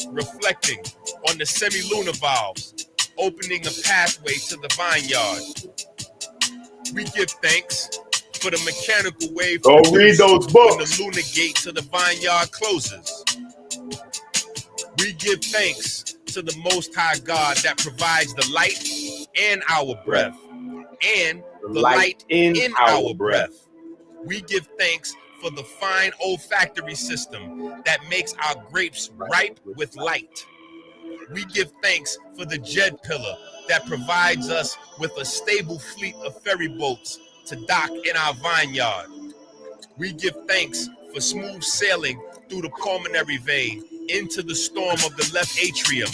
reflecting on the semi-lunar valves, opening a pathway to the vineyard. We give thanks for the mechanical wave Go read those when books. the lunar gate to the vineyard closes. We give thanks to the Most High God that provides the light and our breath, and the light in our breath. We give thanks for the fine olfactory system that makes our grapes ripe with light. We give thanks for the Jed pillar that provides us with a stable fleet of ferry boats to dock in our vineyard. We give thanks for smooth sailing through the pulmonary vein into the storm of the left atrium.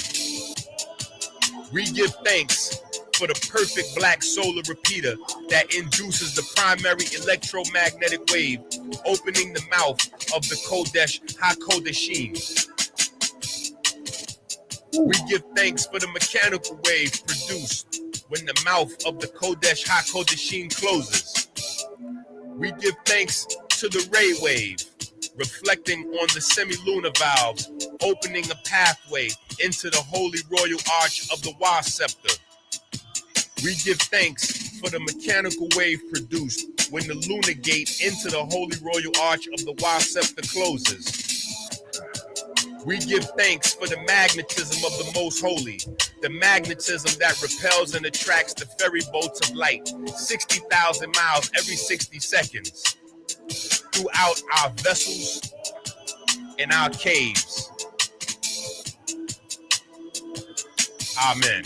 We give thanks for the perfect black solar repeater that induces the primary electromagnetic wave, opening the mouth of the Kodesh HaKodeshim. We give thanks for the mechanical wave produced when the mouth of the Kodesh HaKodeshim closes. We give thanks to the ray wave, reflecting on the semi-lunar valves, opening a pathway into the holy royal arch of the Wa scepter. We give thanks for the mechanical wave produced when the lunar gate into the holy royal arch of the Wa scepter closes. We give thanks for the magnetism of the most holy, the magnetism that repels and attracts the ferry boats of light 60,000 miles every 60 seconds throughout our vessels and our caves. Amen.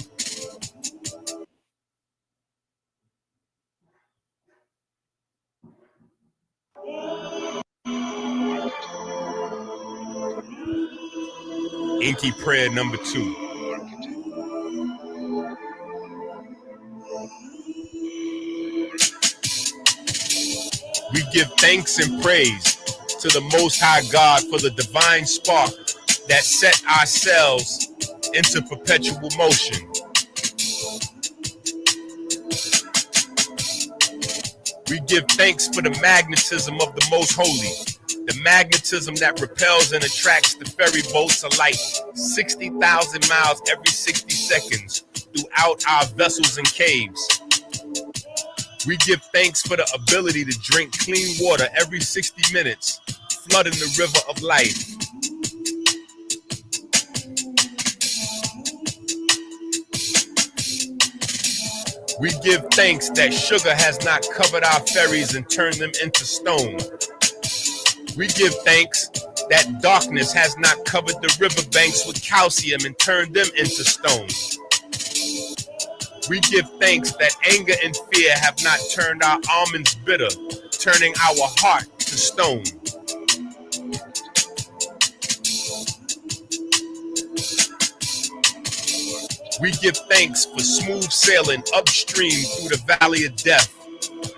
EnQi prayer number 2. We give thanks and praise to the Most High God for the divine spark that set our cells into perpetual motion. We give thanks for the magnetism of the Most Holy, the magnetism that repels and attracts the ferry boats of light 60,000 miles every 60 seconds throughout our vessels and caves. We give thanks for the ability to drink clean water every 60 minutes, flooding the river of life. We give thanks that sugar has not covered our ferries and turned them into stone. We give thanks that darkness has not covered the riverbanks with calcium and turned them into stone. We give thanks that anger and fear have not turned our almonds bitter, turning our heart to stone. We give thanks for smooth sailing upstream through the valley of death,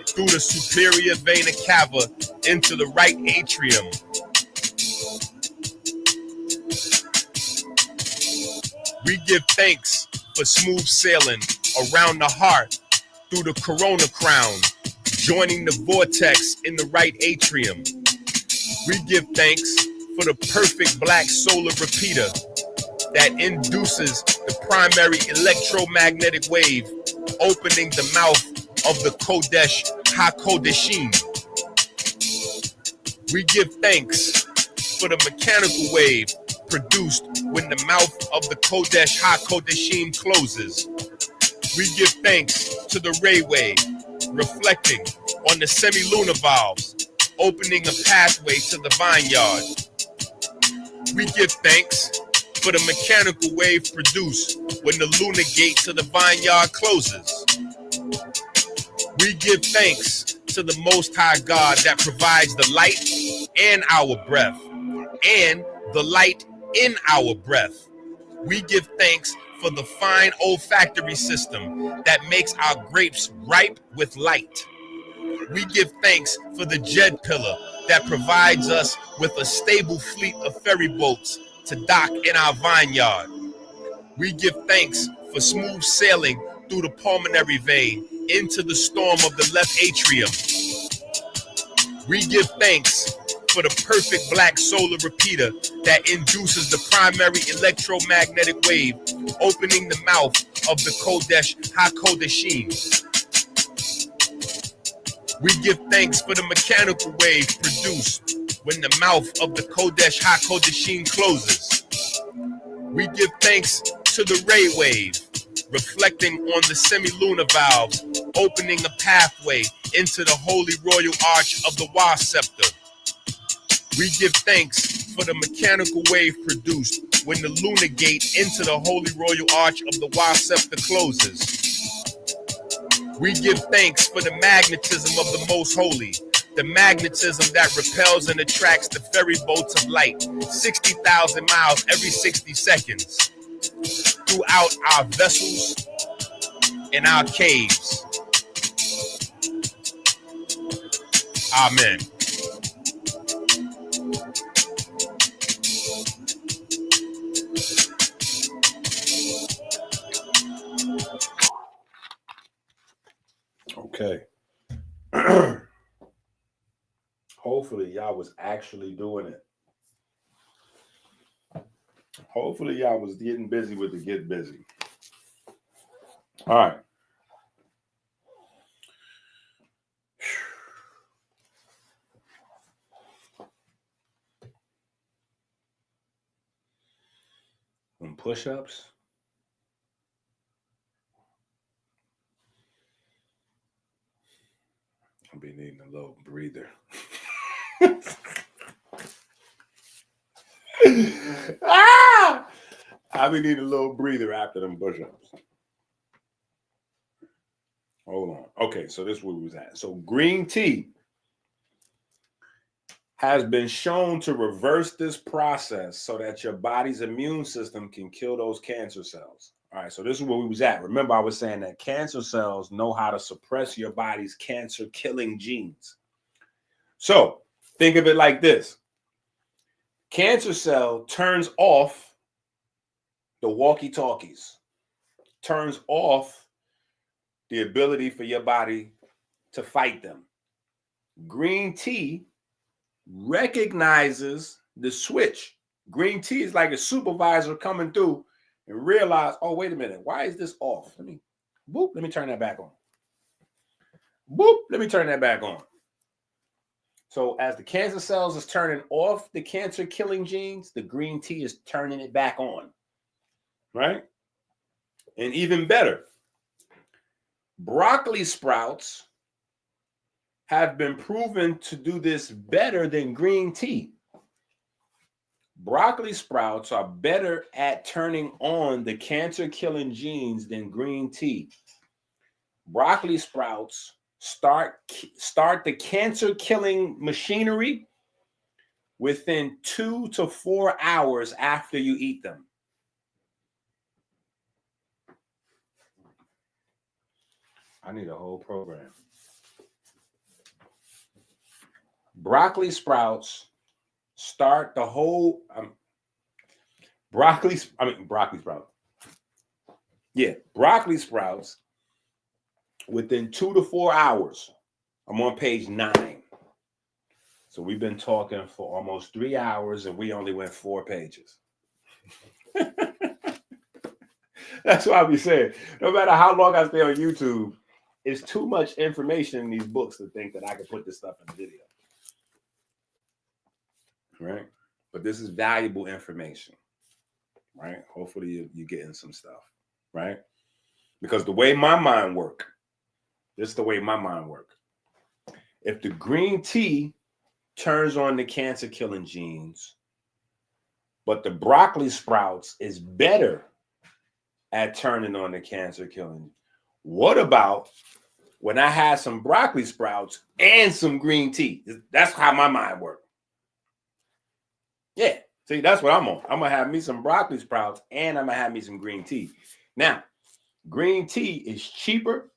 through the superior vena cava into the right atrium. We give thanks for smooth sailing around the heart through the corona crown, joining the vortex in the right atrium. We give thanks for the perfect black solar repeater that induces the primary electromagnetic wave, opening the mouth of the Kodesh HaKodeshim. We give thanks for the mechanical wave produced when the mouth of the Kodesh HaKodeshim closes. We give thanks to the ray wave, reflecting on the semi-lunar valves, opening a pathway to the vineyard. We give thanks for the mechanical wave produced when the lunar gate to the vineyard closes. We give thanks to the Most High God that provides the light and our breath, and the light in our breath. We give thanks for the fine olfactory system that makes our grapes ripe with light. We give thanks for the Jed pillar that provides us with a stable fleet of ferry boats to dock in our vineyard. We give thanks for smooth sailing through the pulmonary vein into the storm of the left atrium. We give thanks for the perfect black solar repeater that induces the primary electromagnetic wave, opening the mouth of the Kodesh HaKodeshim. We give thanks for the mechanical wave produced when the mouth of the Kodesh HaKodeshim closes. We give thanks to the ray wave, reflecting on the semi-lunar valves, opening a pathway into the holy royal arch of the Wa scepter. We give thanks for the mechanical wave produced when the lunar gate into the holy royal arch of the Wa scepter closes. We give thanks for the magnetism of the Most Holy, the magnetism that repels and attracts the ferry boats of light 60,000 miles every 60 seconds throughout our vessels and our caves. Amen. Okay. Hopefully y'all was actually doing it. Hopefully y'all was getting busy with the get busy. All right. Some push-ups. I'll be needing a little breather. I'll be needing a little breather after them push-ups. Hold on. Okay, so this is where we was at. So green tea has been shown to reverse this process so that your body's immune system can kill those cancer cells. All right, so this is where we was at. Remember, I was saying that cancer cells know how to suppress your body's cancer-killing genes. So think of it like this. Cancer cell turns off the walkie-talkies, turns off the ability for your body to fight them. Green tea recognizes the switch. Green tea is like a supervisor coming through and realize, oh, wait a minute, why is this off? Let me turn that back on. Boop, let me turn that back on. So as the cancer cells is turning off the cancer killing genes, the green tea is turning it back on, right? And even better, broccoli sprouts have been proven to do this better than green tea. Broccoli sprouts are better at turning on the cancer-killing genes than green tea. Broccoli sprouts start the cancer-killing machinery within 2 to 4 hours after you eat them. I need a whole program. Broccoli sprouts start the whole broccoli sprouts. Yeah, broccoli sprouts within 2 to 4 hours. I'm on page 9. So we've been talking for almost 3 hours and we only went 4 pages. That's why I be saying, no matter how long I stay on YouTube, it's too much information in these books to think that I can put this stuff in the video. Right? But this is valuable information, right? Hopefully you're getting some stuff, right? Because the way my mind works, this is the way my mind works. If the green tea turns on the cancer-killing genes, but the broccoli sprouts is better at turning on the cancer-killing, what about when I have some broccoli sprouts and some green tea? That's how my mind works. Yeah, see, that's what I'm on. I'm going to have me some broccoli sprouts and I'm going to have me some green tea. Now, green tea is cheaper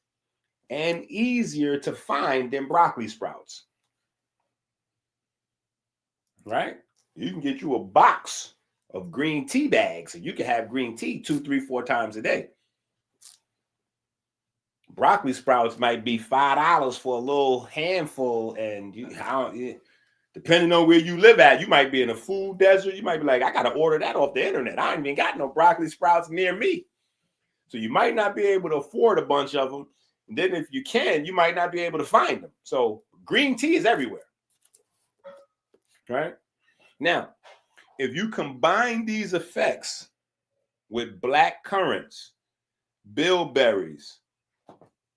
and easier to find than broccoli sprouts. Right? You can get you a box of green tea bags and you can have green tea 2, 3, 4 times a day. Broccoli sprouts might be $5 for a little handful, and depending on where you live at, you might be in a food desert. You might be like, I got to order that off the internet. I ain't even got no broccoli sprouts near me. So you might not be able to afford a bunch of them. And then if you can, you might not be able to find them. So green tea is everywhere. Right? Now, if you combine these effects with black currants, bilberries,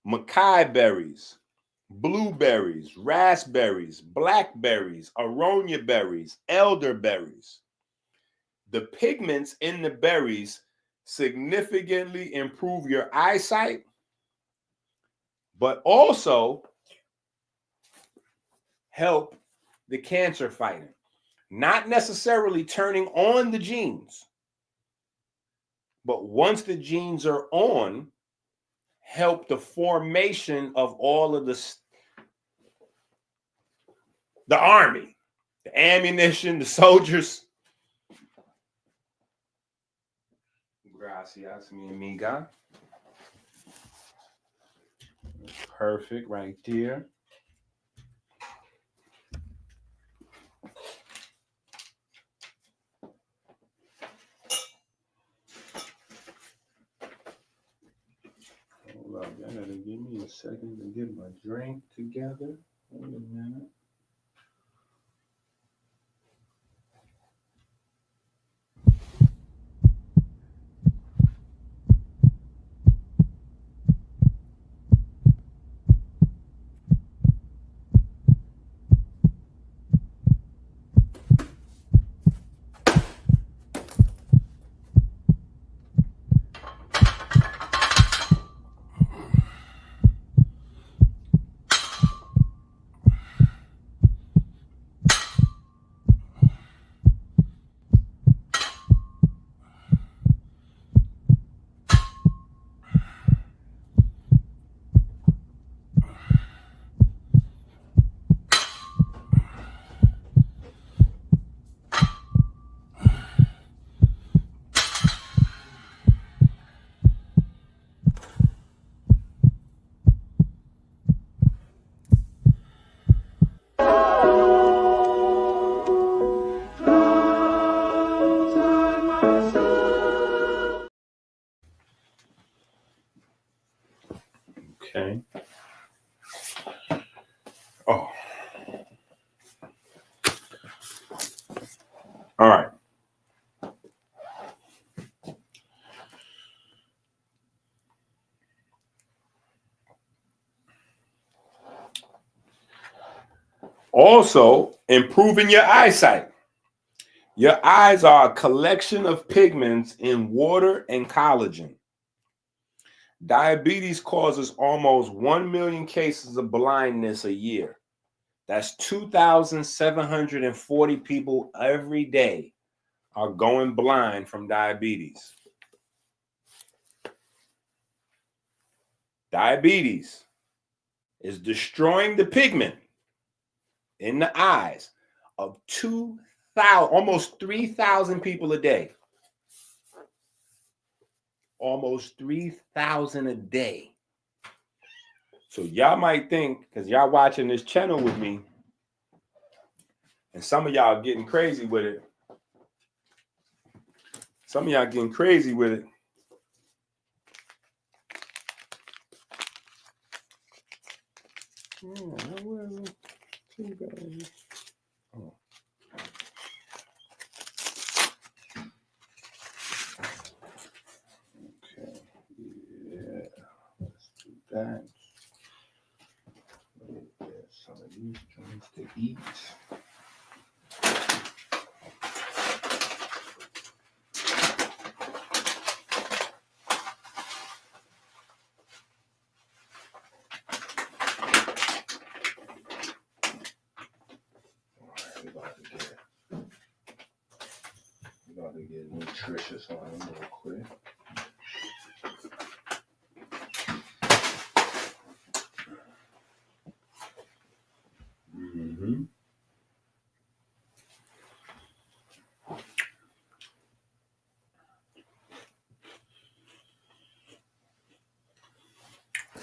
Mackay berries, blueberries, raspberries, blackberries, aronia berries, elderberries, the pigments in the berries significantly improve your eyesight, but also help the cancer fighting. Not necessarily turning on the genes, but once the genes are on, help the formation of all of the army, the ammunition, the soldiers. Gracias, mi amiga. Perfect right there. Hold up, y'all gotta give me a second to get my drink together. Wait a minute. All right. Also, improving your eyesight. Your eyes are a collection of pigments in water and collagen. Diabetes causes almost 1 million cases of blindness a year. That's 2,740 people every day are going blind from diabetes. Diabetes is destroying the pigment in the eyes of 2,000, almost 3,000 people a day. Almost 3,000 a day. So y'all might think, because y'all watching this channel with me, and some of y'all getting crazy with it. Some of y'all getting crazy with it. Oh. Okay. Yeah. Let's do that. Let me get some of these joints to eat. We're about to get nutritious on them real quick. Mm-hmm.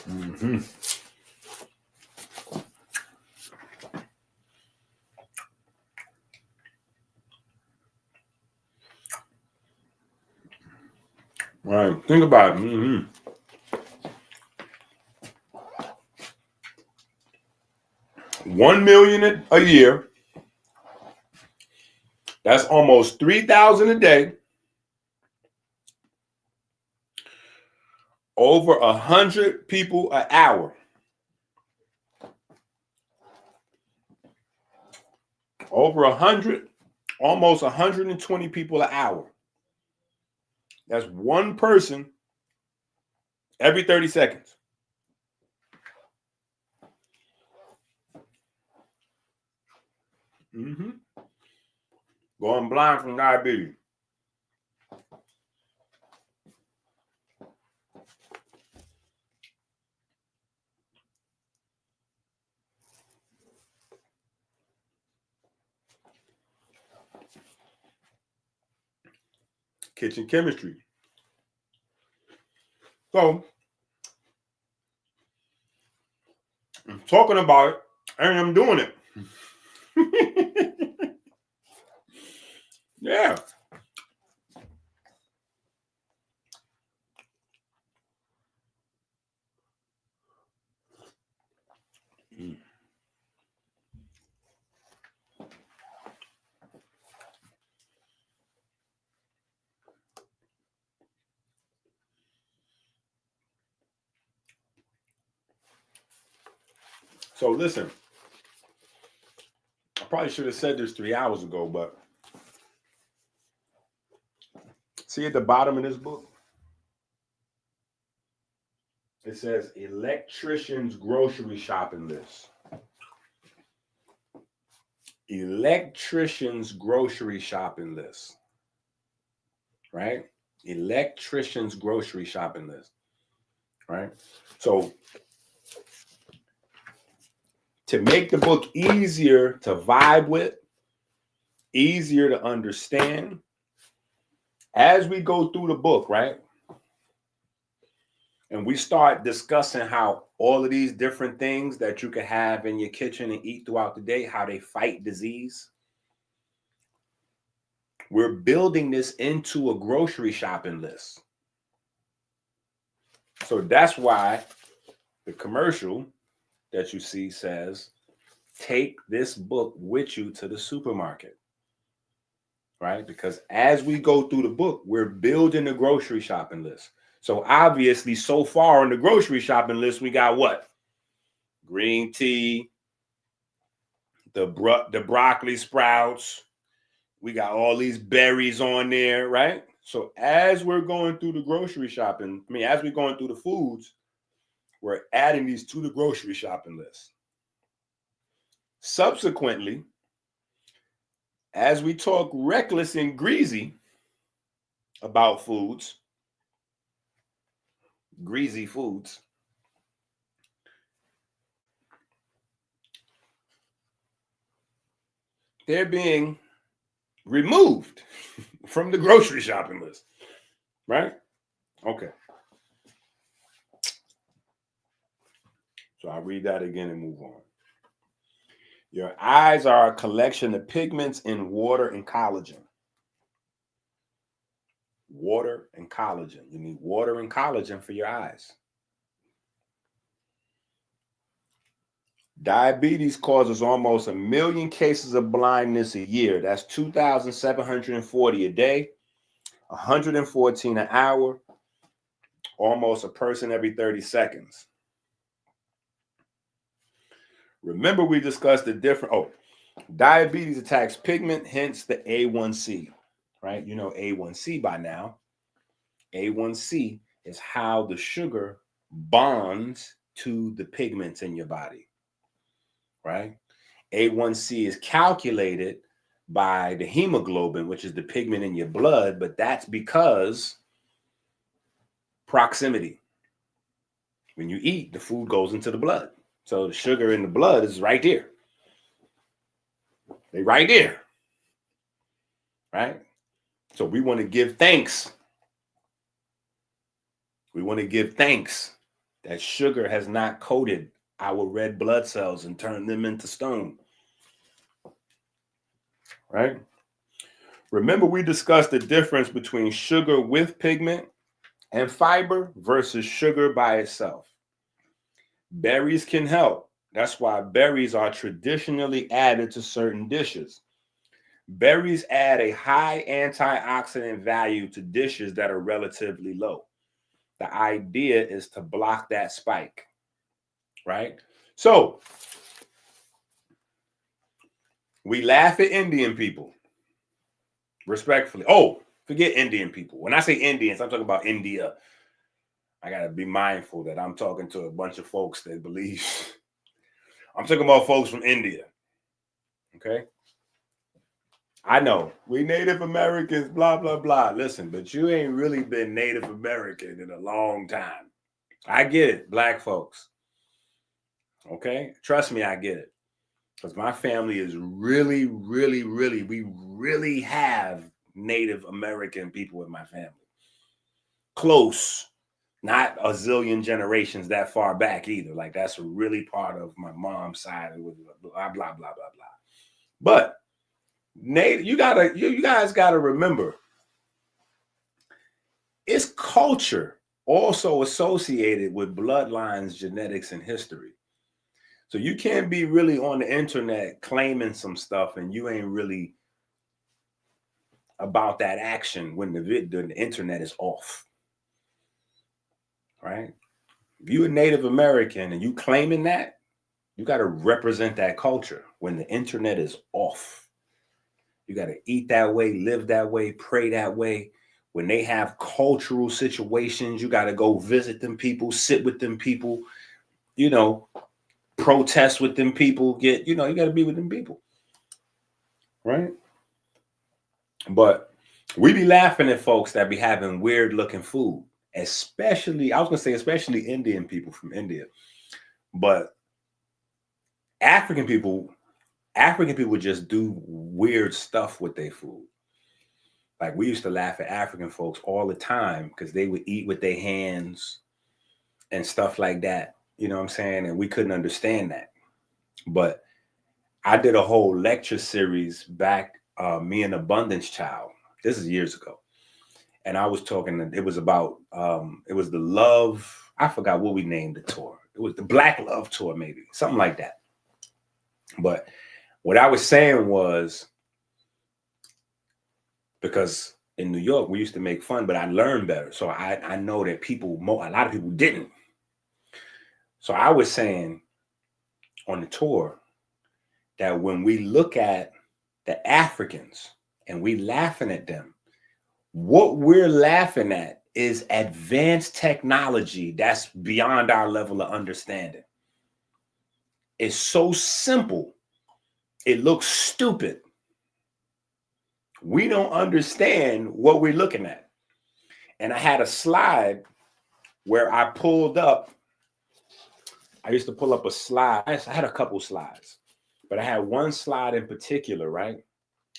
Mm-hmm. All right, think about it. Mm-hmm. $1 million a year. That's almost 3,000 a day. Over 100 people an hour. Over 100, almost 120 people an hour. That's one person every 30 seconds. Mm-hmm. Going blind from diabetes. Kitchen chemistry. So, I'm talking about it and I'm doing it. Yeah. So listen, I probably should have said this 3 hours ago, but see at the bottom of this book, it says electrician's grocery shopping list. Electrician's grocery shopping list. Right? Electrician's grocery shopping list. Right? So to make the book easier to vibe with, easier to understand, as we go through the book, right? And we start discussing how all of these different things that you can have in your kitchen and eat throughout the day, how they fight disease. We're building this into a grocery shopping list. So that's why the commercial that you see says, take this book with you to the supermarket. right? Because as we go through the book, we're building the grocery shopping list. So obviously, so far on the grocery shopping list, we got what? Green tea, the broccoli sprouts. We got all these berries on there, right? So as we're going through the grocery shopping, as we're going through the foods, we're adding these to the grocery shopping list. Subsequently, as we talk reckless and greasy about foods, greasy foods, they're being removed from the grocery shopping list, right? Okay. So I'll read that again and move on. Your eyes are a collection of pigments in water and collagen. Water and collagen. You need water and collagen for your eyes. Diabetes causes almost 1 million cases of blindness a year. That's 2,740 a day, 114 an hour, almost a person every 30 seconds. Remember, we discussed the different, diabetes attacks pigment, hence the A1C, right? You know A1C by now. A1C is how the sugar bonds to the pigments in your body, right? A1C is calculated by the hemoglobin, which is the pigment in your blood, but that's because proximity. When you eat, the food goes into the blood. So the sugar in the blood is right there. They're right there, right? So we want to give thanks. We want to give thanks that sugar has not coated our red blood cells and turned them into stone, right? Remember, we discussed the difference between sugar with pigment and fiber versus sugar by itself. Berries can help. That's why berries are traditionally added to certain dishes. Berries add a high antioxidant value to dishes that are relatively low. The idea is to block that spike, right? So we laugh at Indian people, respectfully. Oh, forget Indian people. When I say Indians, I'm talking about India. I got to be mindful that I'm talking to a bunch of folks that believe. I'm talking about folks from India. Okay? I know we Native Americans, blah, blah, blah. Listen, but you ain't really been Native American in a long time. I get it, Black folks. Okay? Trust me, I get it. Because my family is really, really, really, we really have Native American people in my family. Close. Not a zillion generations that far back either. Like that's really part of my mom's side. It was blah, blah, blah, blah, blah. But Nate, you guys gotta remember, it's culture also associated with bloodlines, genetics, and history. So you can't be really on the internet claiming some stuff and you ain't really about that action when the internet is off. Right? If you're a Native American and you claiming that, you got to represent that culture when the internet is off. You got to eat that way, live that way, pray that way. When they have cultural situations, you got to go visit them people, sit with them people, protest with them people, you got to be with them people. Right? But we be laughing at folks that be having weird looking food. Especially Indian people from India, but African people just do weird stuff with their food. Like we used to laugh at African folks all the time because they would eat with their hands and stuff like that. You know what I'm saying? And we couldn't understand that. But I did a whole lecture series back, Me and Abundance Child. This is years ago. And I was talking, it was about, it was the love, I forgot what we named the tour. It was the Black Love Tour, maybe, something like that. But what I was saying was, because in New York we used to make fun, but I learned better. So I know that a lot of people didn't. So I was saying on the tour that when we look at the Africans and we laughing at them, what we're laughing at is advanced technology that's beyond our level of understanding. It's so simple, it looks stupid. We don't understand what we're looking at. And I had a slide where I pulled up. I used to pull up a slide. I had a couple slides, but I had one slide in particular, right?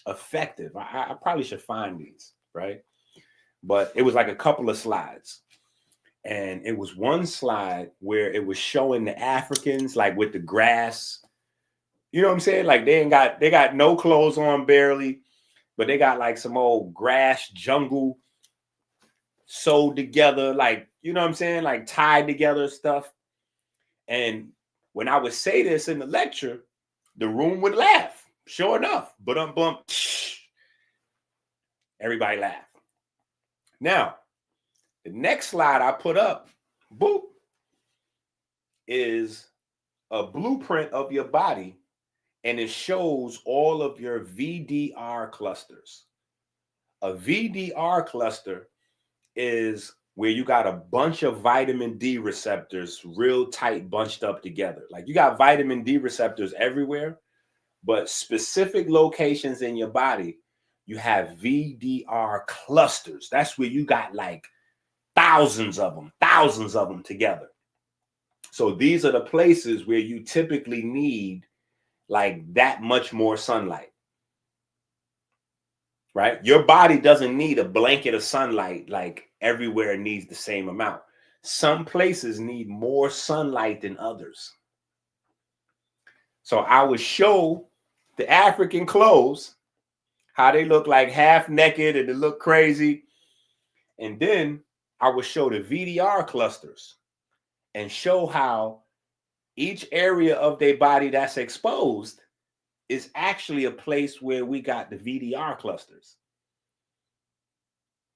Effective. I probably should find these, right? But it was like a couple of slides. And it was one slide where it was showing the Africans like with the grass. You know what I'm saying? Like they got no clothes on barely, but they got like some old grass jungle sewed together, like, you know what I'm saying? Like tied together stuff. And when I would say this in the lecture, the room would laugh. Sure enough, bump, everybody laughed. Now, the next slide I put up, boop, is a blueprint of your body, and it shows all of your VDR clusters. A VDR cluster is where you got a bunch of vitamin D receptors real tight bunched up together. Like you got vitamin D receptors everywhere, but specific locations in your body, you have VDR clusters. That's where you got like thousands of them together. So these are the places where you typically need like that much more sunlight, right? Your body doesn't need a blanket of sunlight like everywhere needs the same amount. Some places need more sunlight than others. So I would show the African clothes, how they look like half naked and they look crazy. And then I would show the VDR clusters and show how each area of their body that's exposed is actually a place where we got the VDR clusters.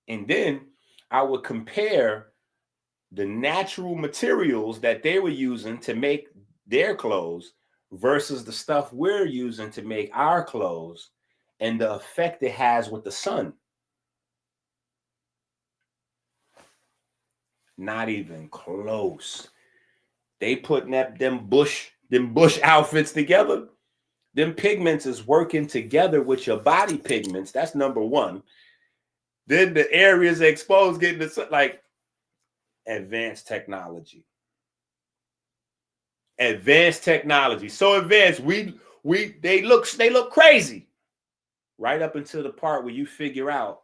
And then I would compare the natural materials that they were using to make their clothes versus the stuff we're using to make our clothes and the effect it has with the sun. Not even close. They putting up them bush outfits together. Them pigments is working together with your body pigments. That's number one. Then the areas exposed getting the sun, like advanced technology. Advanced technology. So advanced, they look crazy. Right up until the part where you figure out,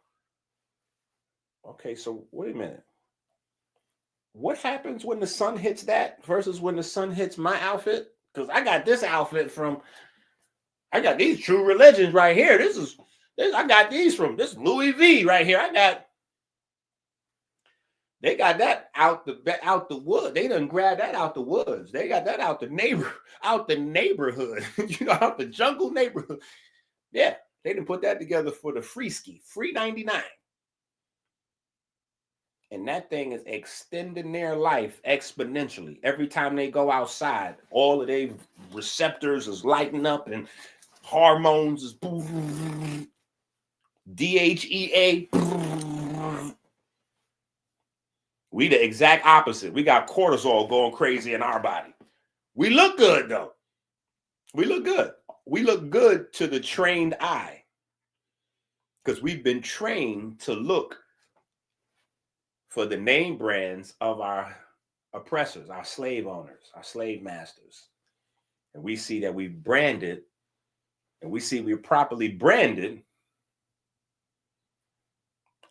okay, so wait a minute. What happens when the sun hits that versus when the sun hits my outfit? Because I got this outfit I got these True Religions right here. I got these from this Louis V right here. They got that out the wood. They done grabbed that out the woods. They got that out the neighborhood, out the jungle neighborhood. Yeah, they didn't put that together for the free ski, free 99. And that thing is extending their life exponentially. Every time they go outside, all of their receptors is lighting up and hormones is DHEA. We the exact opposite. We got cortisol going crazy in our body. We look good though. We look good. We look good to the trained eye because we've been trained to look for the name brands of our oppressors, our slave owners, our slave masters. And we see that we've branded, and we see we're properly branded.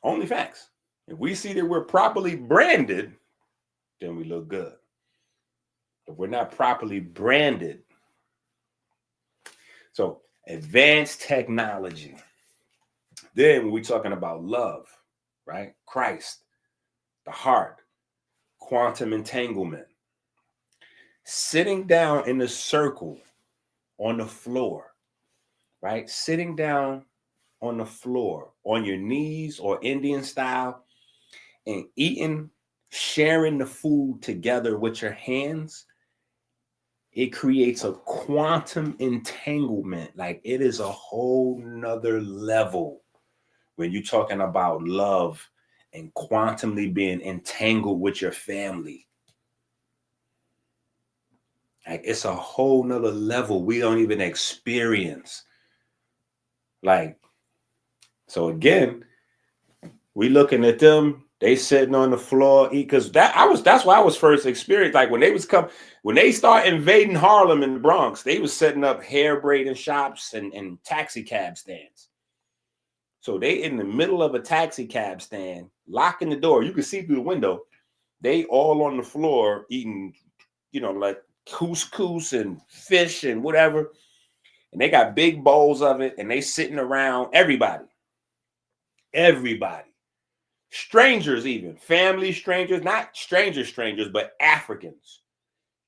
Only facts. If we see that we're properly branded, then we look good. If we're not properly branded. So advanced technology. Then when we're talking about love, right? Christ, the heart, quantum entanglement. Sitting down in a circle on the floor, right? Sitting down on the floor, on your knees or Indian style, and eating, sharing the food together with your hands, it creates a quantum entanglement. Like, it is a whole nother level when you're talking about love and quantumly being entangled with your family. Like, it's a whole nother level we don't even experience. Like, so again, we looking at them, they sitting on the floor, because that's why I was first experienced. Like, when they start invading Harlem and the Bronx, they was setting up hair braiding shops and taxi cab stands. So they in the middle of a taxi cab stand, locking the door. You can see through the window. They all on the floor eating, like couscous and fish and whatever. And they got big bowls of it, and they sitting around everybody. Strangers, even family strangers, not strangers, but Africans.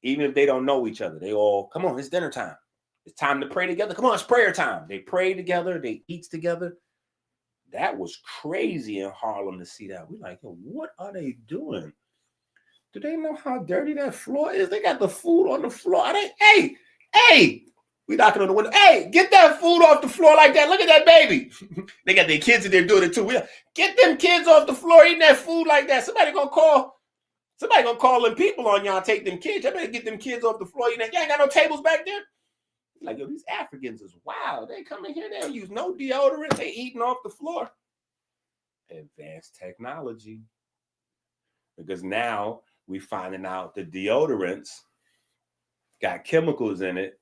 Even if they don't know each other, they all, come on, it's dinner time. It's time to pray together. Come on, it's prayer time. They pray together, they eat together. That was crazy in Harlem to see that. We're like, what are they doing? Do they know how dirty that floor is? They got the food on the floor. Hey, we knocking on the window. Hey, get that food off the floor like that. Look at that baby. They got their kids in there doing it too. Get them kids off the floor eating that food like that. Somebody gonna call them people on y'all. Take them kids. I better get them kids off the floor. You ain't got no tables back there. Like, these Africans is wild. They come in here, they don't use no deodorant. They eating off the floor. Advanced technology. Because now we finding out the deodorants got chemicals in it.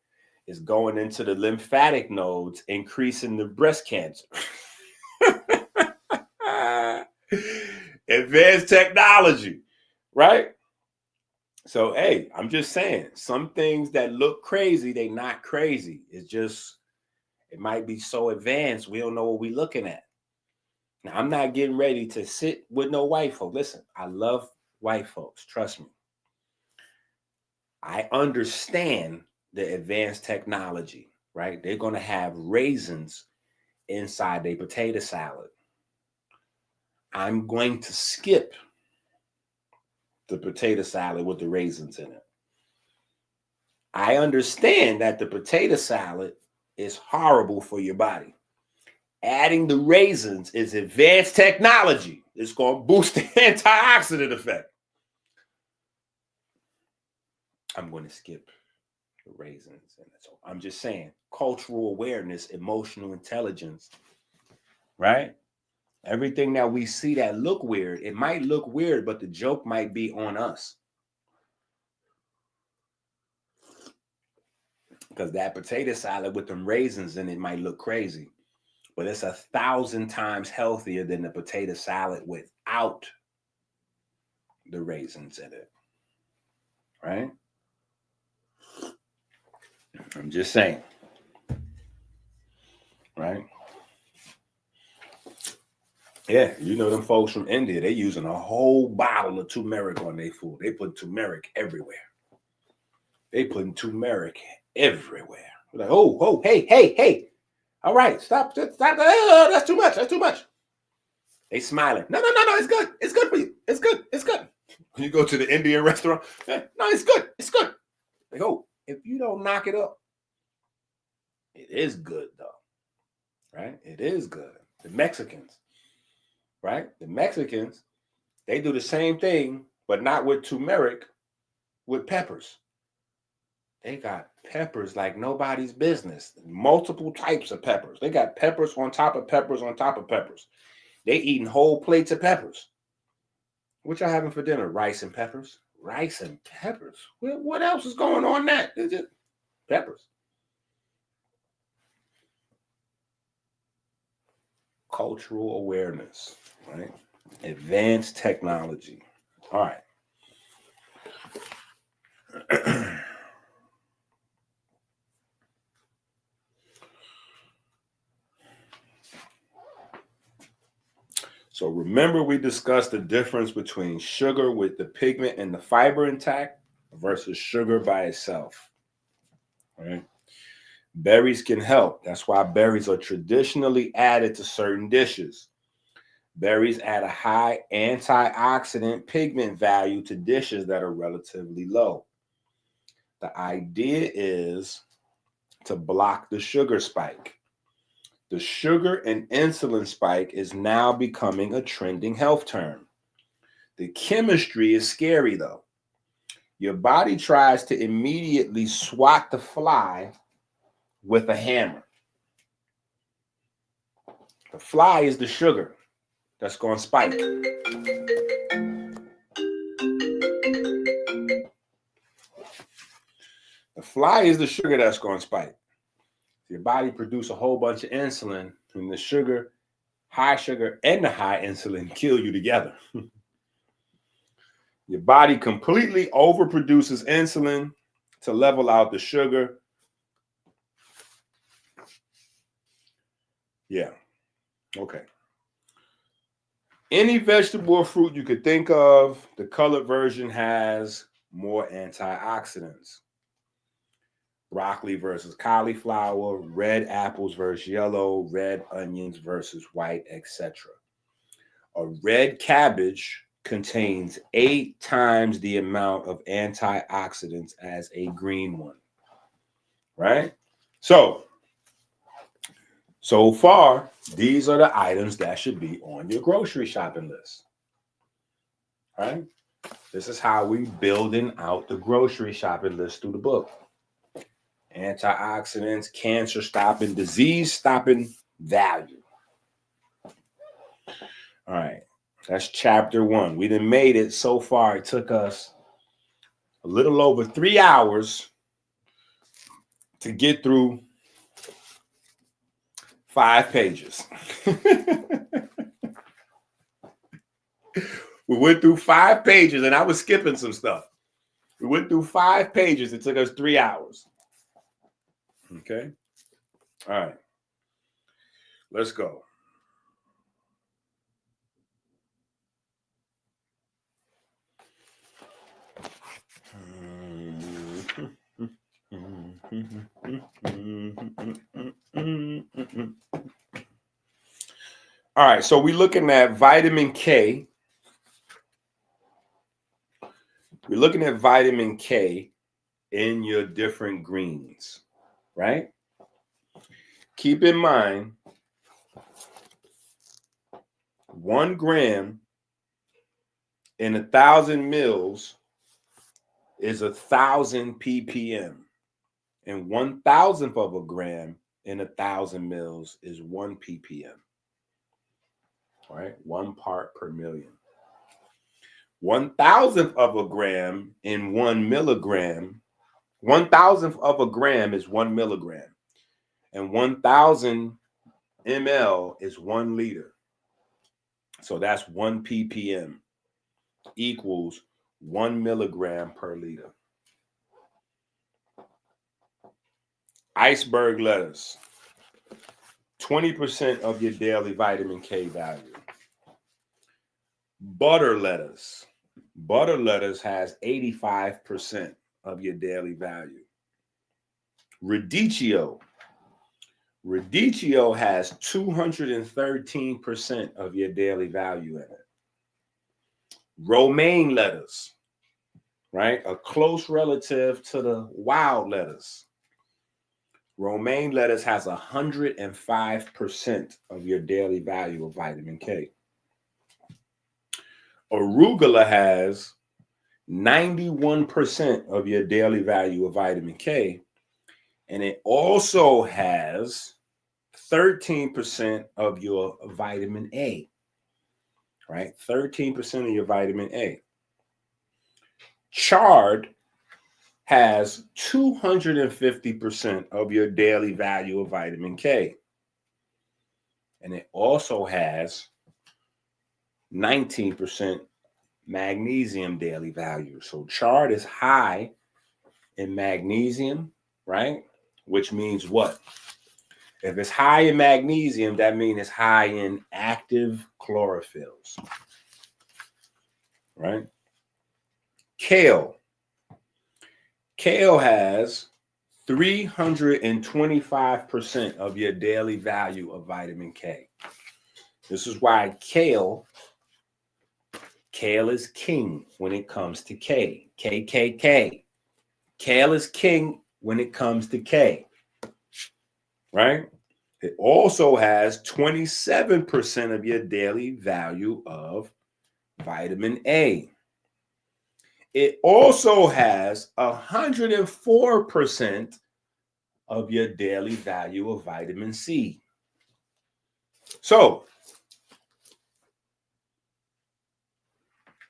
Is going into the lymphatic nodes, increasing the breast cancer. Advanced technology, right? So, hey, I'm just saying, some things that look crazy, they not crazy. It's just, it might be so advanced, we don't know what we're looking at. Now, I'm not getting ready to sit with no white folk. Listen, I love white folks, trust me. I understand the advanced technology, right? They're going to have raisins inside their potato salad. I'm going to skip the potato salad with the raisins in it. I understand that the potato salad is horrible for your body. Adding the raisins is advanced technology. It's going to boost the antioxidant effect. I'm going to skip the raisins. And so I'm just saying, cultural awareness, emotional intelligence, right? Everything that we see that look weird, it might look weird, but the joke might be on us. Because that potato salad with them raisins in it might look crazy, but it's 1,000 times healthier than the potato salad without the raisins in it, right? I'm just saying, right? Yeah, them folks from India, they using a whole bottle of turmeric on their food. They put turmeric everywhere. We're like, oh, hey. All right, stop. That's too much. They smiling. No, it's good. It's good for you. It's good. When you go to the Indian restaurant, no, it's good. Like, oh, if you don't knock it up, it is good though, right? It is good. The Mexicans, right? The Mexicans, they do the same thing, but not with turmeric, with peppers. They got peppers like nobody's business. Multiple types of peppers. They got peppers on top of peppers on top of peppers. They eating whole plates of peppers. What y'all having for dinner? Rice and peppers. What else is going on that? It's just peppers. Cultural awareness, right? Advanced technology. All right. So remember, we discussed the difference between sugar with the pigment and the fiber intact versus sugar by itself, right? Berries can help. That's why berries are traditionally added to certain dishes. Berries add a high antioxidant pigment value to dishes that are relatively low. The idea is to block the sugar spike. The sugar and insulin spike is now becoming a trending health term. The chemistry is scary though. Your body tries to immediately swat the fly with a hammer. The fly is the sugar that's going to spike. The fly is the sugar that's going to spike. Your body produces a whole bunch of insulin, and the sugar, high sugar, and the high insulin kill you together. Your body completely overproduces insulin to level out the sugar. Yeah. Okay. Any vegetable or fruit you could think of, the colored version has more antioxidants. Broccoli versus cauliflower, red apples versus yellow, red onions versus white, etc. A red cabbage contains 8 times the amount of antioxidants as a green one. Right? So far, these are the items that should be on your grocery shopping list. Right? This is how we building out the grocery shopping list through the book. Antioxidants, cancer stopping, disease stopping value. All right. That's chapter 1. We done made it so far. It took us a little over 3 hours to get through 5 pages. We went through 5 pages and I was skipping some stuff. We went through 5 pages. It took us 3 hours. Okay. All right. Let's go. All right. So we're looking at vitamin K. We're looking at vitamin K in your different greens, right? Keep in mind, 1 gram in 1,000 mils is 1,000 ppm, and 1,000th of a gram in 1,000 mils is 1 ppm. All right, 1 part per million. 1,000th of a gram in 1 milligram. 1,000th of a gram is 1 milligram, and 1,000 ml is 1 liter. So that's 1 ppm equals 1 milligram per liter. Iceberg lettuce, 20% of your daily vitamin K value. Butter lettuce. Butter lettuce has 85% of your daily value. Radicchio. Radicchio has 213% of your daily value in it. Romaine lettuce, right? A close relative to the wild lettuce. Romaine lettuce has 105% of your daily value of vitamin K. Arugula has 91% of your daily value of vitamin K, and it also has 13% of your vitamin A, right? 13% of your vitamin A. Chard has 250% of your daily value of vitamin K, and it also has 19% magnesium daily value. So chard is high in magnesium, right? Which means what? If it's high in magnesium, that means it's high in active chlorophylls, right? Kale. Kale has 325% of your daily value of vitamin K. This is why kale is king when it comes to K. KKK. Kale is king when it comes to K. Right? It also has 27% of your daily value of vitamin A. It also has 104% of your daily value of vitamin C. So,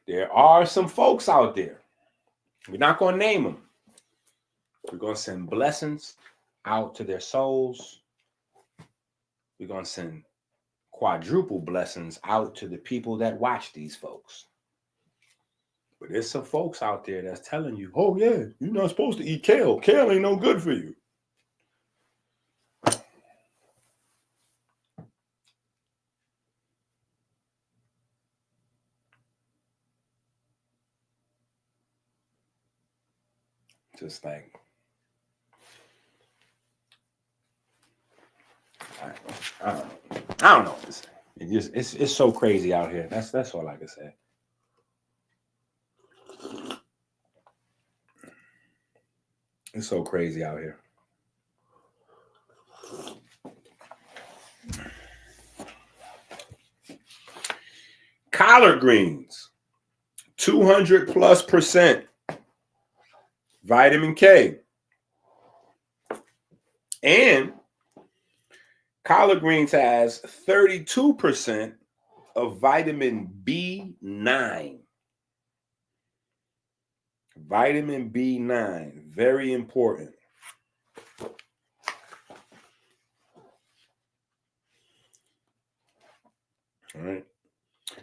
there are some folks out there. We're not going to name them. We're going to send blessings out to their souls. We're going to send quadruple blessings out to the people that watch these folks. But there's some folks out there that's telling you, oh yeah, you're not supposed to eat kale. Kale ain't no good for you. Just like, I don't know what to say. It's so crazy out here. That's all I can say. It's so crazy out here. Collard greens, 200+% vitamin K. And collard greens has 32% of vitamin B9. Vitamin B9, very important. All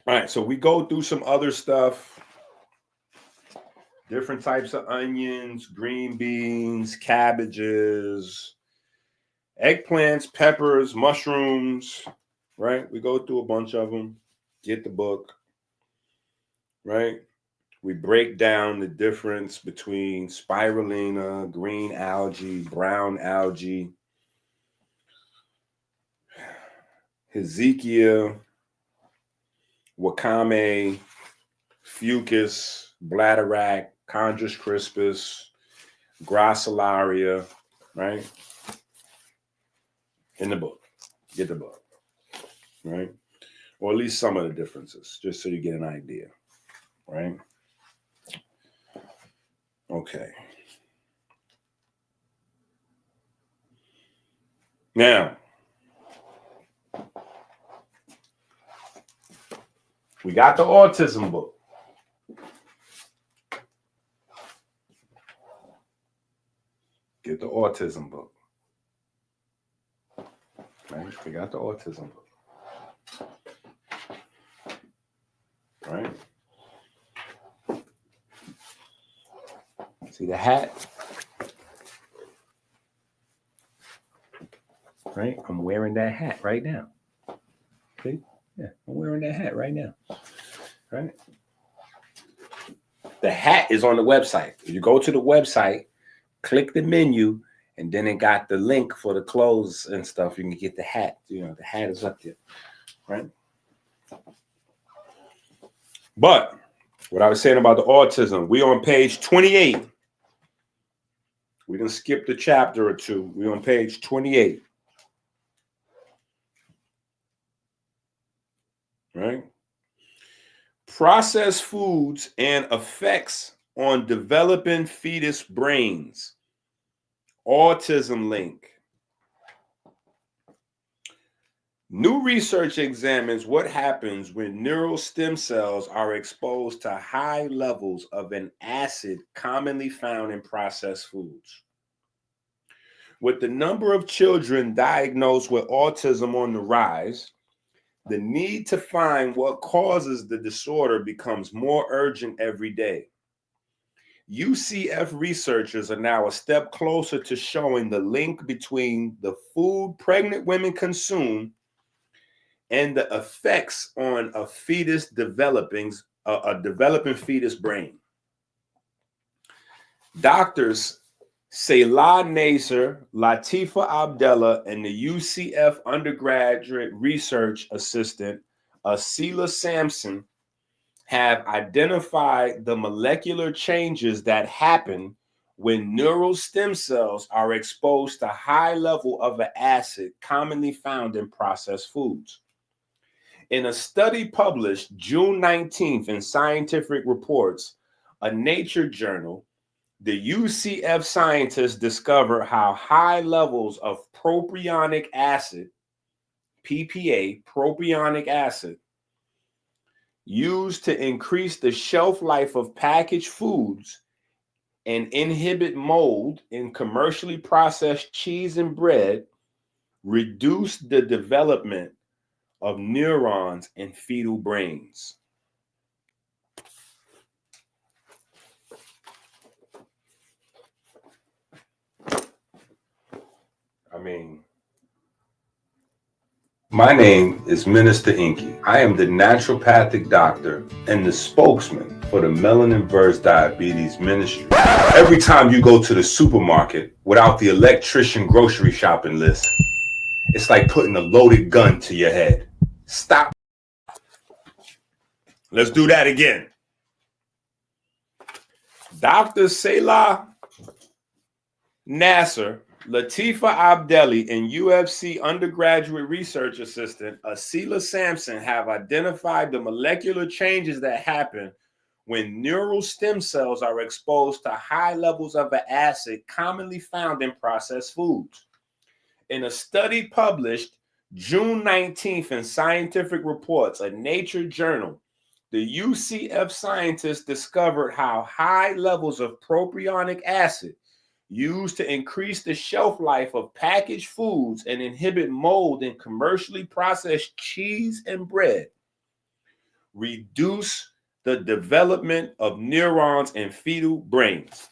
right, so we go through some other stuff. Different types of onions, green beans, cabbages, eggplants, peppers, mushrooms, right? We go through a bunch of them. Get the book, right? We break down the difference between spirulina, green algae, brown algae, Hezekiah, wakame, fucus, bladderwrack, chondrus crispus, gracilaria, right? In the book. Get the book, right? Or at least some of the differences, just so you get an idea, right? Okay. Now, we got the autism book. Get the autism book. Right? We got the autism book. Right? See the hat? Right? I'm wearing that hat right now. See? Yeah, I'm wearing that hat right now. Right? The hat is on the website. You go to the website, click the menu, and then it got the link for the clothes and stuff. You can get the hat. You know, the hat is up there. Right? But what I was saying about the autism, we on page 28. We didn't skip the chapter or two. We on page 28. Right? Processed foods and effects on developing fetus brains. Autism link. New research examines what happens when neural stem cells are exposed to high levels of an acid commonly found in processed foods. With the number of children diagnosed with autism on the rise, the need to find what causes the disorder becomes more urgent every day. UCF researchers are now a step closer to showing the link between the food pregnant women consume and the effects on a fetus developing fetus brain. Doctors Selah Nasser, Latifa Abdallah, and the UCF undergraduate research assistant, Asila Sampson, have identified the molecular changes that happen when neural stem cells are exposed to high level of an acid commonly found in processed foods. In a study published June 19th in Scientific Reports, a Nature journal, the UCF scientists discovered how high levels of propionic acid, PPA, propionic acid, used to increase the shelf life of packaged foods and inhibit mold in commercially processed cheese and bread, reduced the development of neurons in fetal brains. My name is Minister EnQi. I am the naturopathic doctor and the spokesman for the Melanin Verse Diabetes Ministry. Every time you go to the supermarket without the electrician grocery shopping list, it's like putting a loaded gun to your head. Stop. Let's do that again. Dr. Selah Nasser, Latifa Abdelli, and UFC undergraduate research assistant Asila Sampson have identified the molecular changes that happen when neural stem cells are exposed to high levels of an acid commonly found in processed foods. In a study published June 19th in Scientific Reports, a Nature journal, the UCF scientists discovered how high levels of propionic acid used to increase the shelf life of packaged foods and inhibit mold in commercially processed cheese and bread, reduce the development of neurons in fetal brains.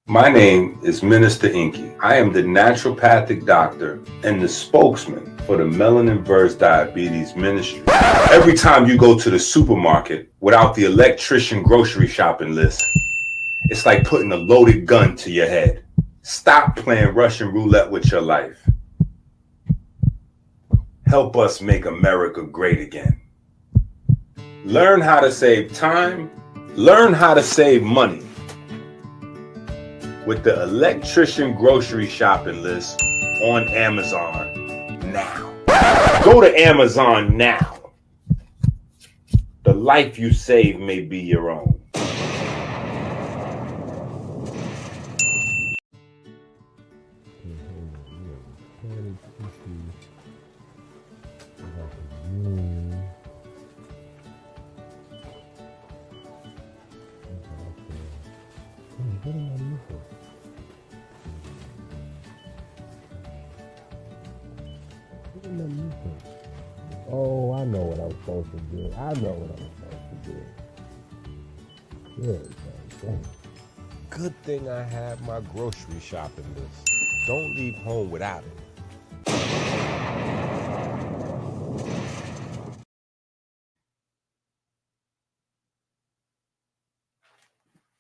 My name is Minister EnQi. I am the naturopathic doctor and the spokesman for the Melanin Verse Diabetes Ministry. Every time you go to the supermarket without the electrician grocery shopping list, it's like putting a loaded gun to your head. Stop playing Russian roulette with your life. Help us make America great again. Learn how to save time. Learn how to save money with the electrician grocery shopping list on Amazon now. Go to Amazon now. The life you save may be your own. Oh, I know what I'm supposed to do. I know what I'm supposed to do. There we go. Good thing I have my grocery shopping list. Don't leave home without it.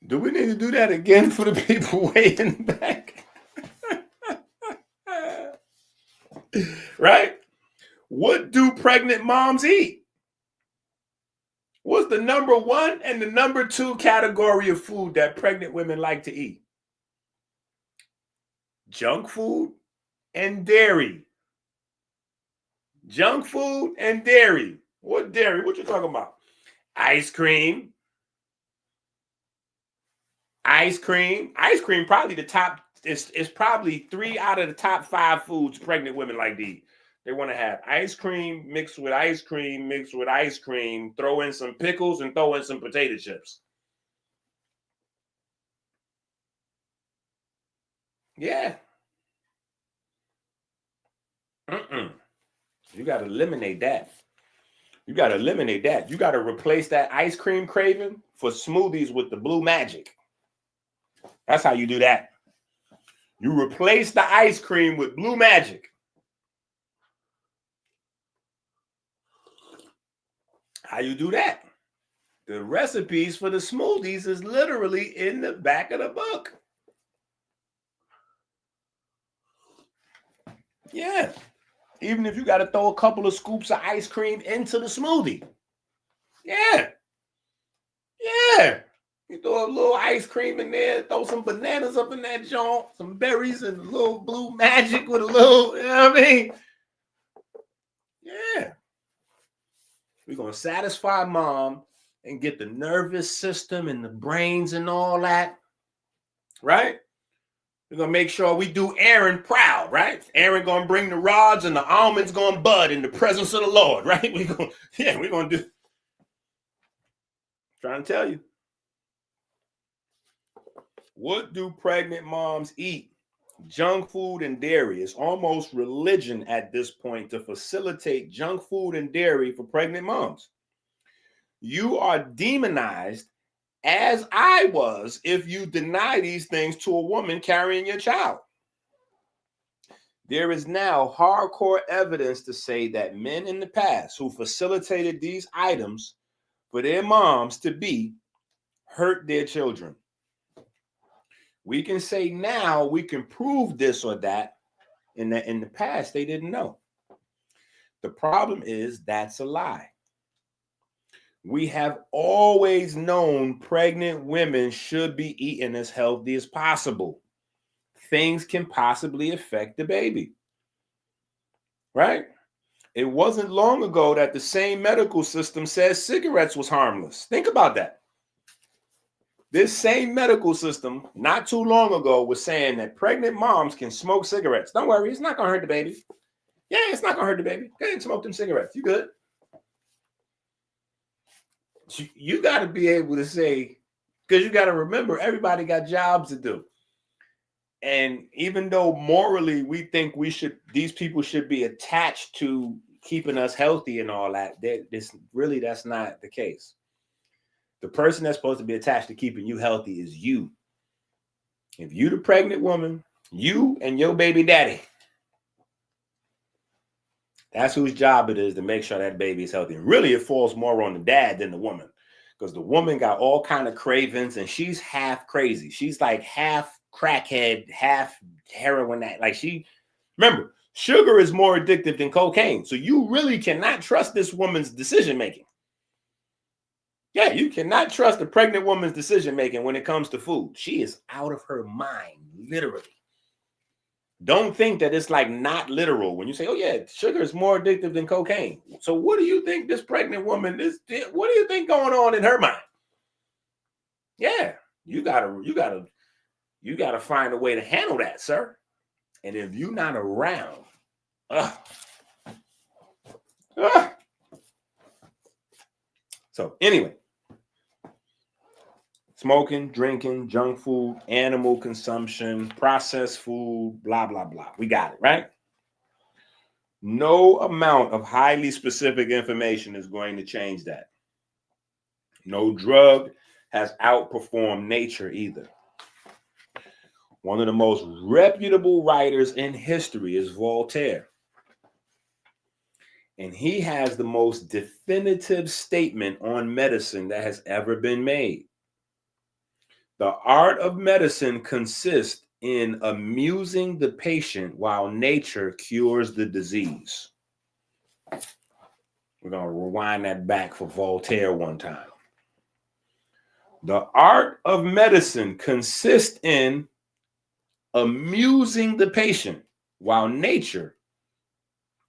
Do we need to do that again for the people way in the back? Right? What do pregnant moms eat? What's the number one and the number two category of food that pregnant women like to eat? Junk food and dairy. Junk food and dairy. What dairy? What you talking about? Ice cream. Ice cream. Ice cream probably the top. It's probably 3 out of the top 5 foods pregnant women like to eat. They want to have ice cream mixed with ice cream, mixed with ice cream, throw in some pickles and throw in some potato chips. Yeah. You got to eliminate that. You got to eliminate that. You got to replace that ice cream craving for smoothies with the blue magic. That's how you do that. You replace the ice cream with blue magic. How you do that? The recipes for the smoothies is literally in the back of the book. Yeah. Even if you got to throw a couple of scoops of ice cream into the smoothie. Yeah. Yeah. You throw a little ice cream in there, throw some bananas up in that joint, some berries and a little blue magic with a little, you know what I mean? Yeah. We're going to satisfy mom and get the nervous system and the brains and all that, right? We're going to make sure we do Aaron proud, right? Aaron going to bring the rods and the almonds going to bud in the presence of the Lord, right? We're going to do. Trying to tell you. What do pregnant moms eat? Junk food and dairy. It's almost religion at this point to facilitate junk food and dairy for pregnant moms. You are demonized, as I was, if you deny these things to a woman carrying your child. There is now hardcore evidence to say that men in the past who facilitated these items for their moms to be hurt their children. We can say now we can prove this or that. In the past, they didn't know. The problem is that's a lie. We have always known pregnant women should be eating as healthy as possible. Things can possibly affect the baby, right? It wasn't long ago that the same medical system says cigarettes was harmless. Think about that. This same medical system, not too long ago, was saying that pregnant moms can smoke cigarettes. Don't worry, it's not going to hurt the baby. Yeah, it's not going to hurt the baby. Go ahead and smoke them cigarettes. You good? You got to be able to say, because you got to remember, everybody got jobs to do. And even though morally we think these people should be attached to keeping us healthy and all that, that's not the case. The person that's supposed to be attached to keeping you healthy is you. If you the pregnant woman, you and your baby daddy, that's whose job it is to make sure that baby is healthy. And really, it falls more on the dad than the woman, because the woman got all kind of cravings and she's half crazy. She's like half crackhead, half heroin. Remember, sugar is more addictive than cocaine. So you really cannot trust this woman's decision making. Yeah, you cannot trust a pregnant woman's decision making when it comes to food. She is out of her mind, literally. Don't think that it's like not literal when you say, oh yeah, sugar is more addictive than cocaine. So what do you think this pregnant woman is? What do you think going on in her mind? Yeah, you gotta find a way to handle that, sir. And if you're not around, So anyway, smoking, drinking, junk food, animal consumption, processed food, blah, blah, blah. We got it, right? No amount of highly specific information is going to change that. No drug has outperformed nature either. One of the most reputable writers in history is Voltaire. And he has the most definitive statement on medicine that has ever been made. The art of medicine consists in amusing the patient while nature cures the disease. We're going to rewind that back for Voltaire one time. The art of medicine consists in amusing the patient while nature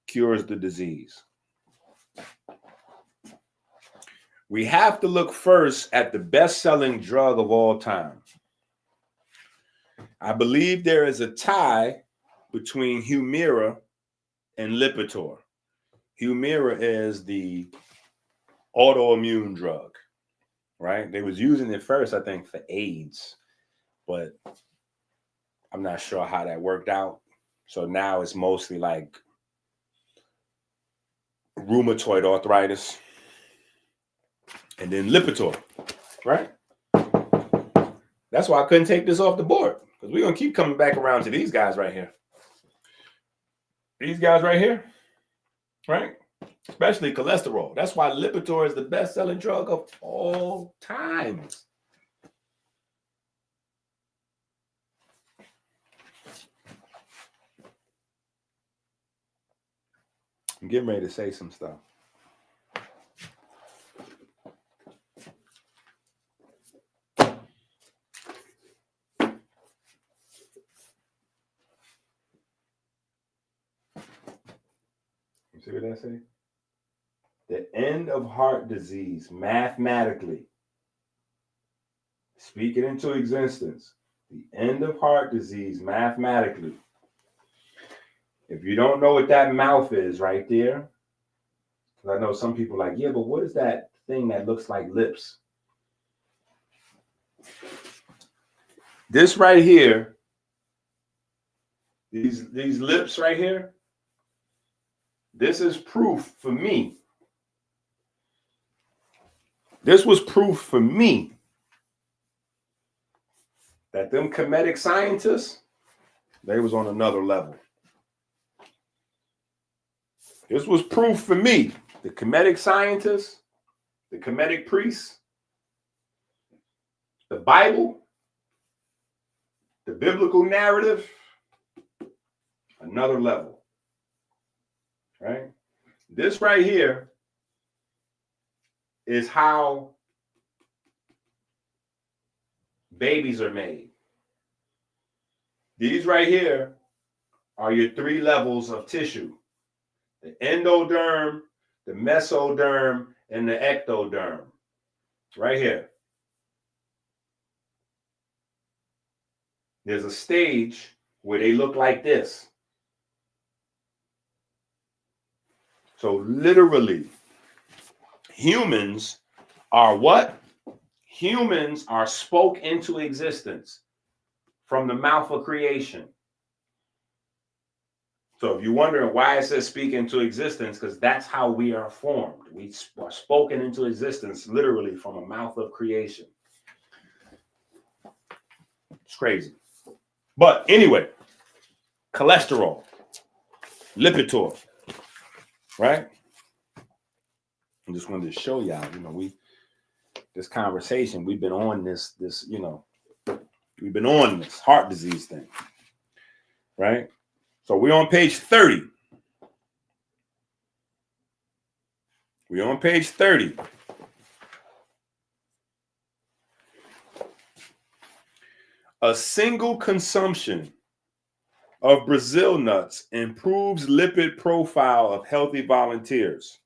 cures the disease. We have to look first at the best-selling drug of all time. I believe there is a tie between Humira and Lipitor. Humira is the autoimmune drug, right? They was using it first, I think, for AIDS, but I'm not sure how that worked out. So now it's mostly like rheumatoid arthritis. And then Lipitor, right? That's why I couldn't take this off the board, because we're going to keep coming back around to these guys right here. These guys right here, right? Especially cholesterol. That's why Lipitor is the best-selling drug of all time. I'm getting ready to say some stuff. You see what that say? The end of heart disease, mathematically, speak it into existence. The end of heart disease, mathematically. If you don't know what that mouth is right there, because I know some people are like, yeah, but what is that thing that looks like lips? This right here, these lips right here, this is proof for me. This was proof for me that them comedic scientists, they was on another level. This was proof for me. The comedic scientists, the comedic priests, the Bible, the biblical narrative, another level, right? This right here is how babies are made. These right here are your 3 levels of tissue: the endoderm, the mesoderm, and the ectoderm. Right here. There's a stage where they look like this. So literally, humans are what? Humans are spoke into existence from the mouth of creation. So if you're wondering why it says speak into existence, because that's how we are formed. We are spoken into existence literally from a mouth of creation. It's crazy. But anyway, cholesterol, lipitor, right? I just wanted to show y'all, this conversation, we've been on this, we've been on this heart disease thing, right? So we're on page 30. We're on page 30. A single consumption of Brazil nuts improves lipid profile of healthy volunteers.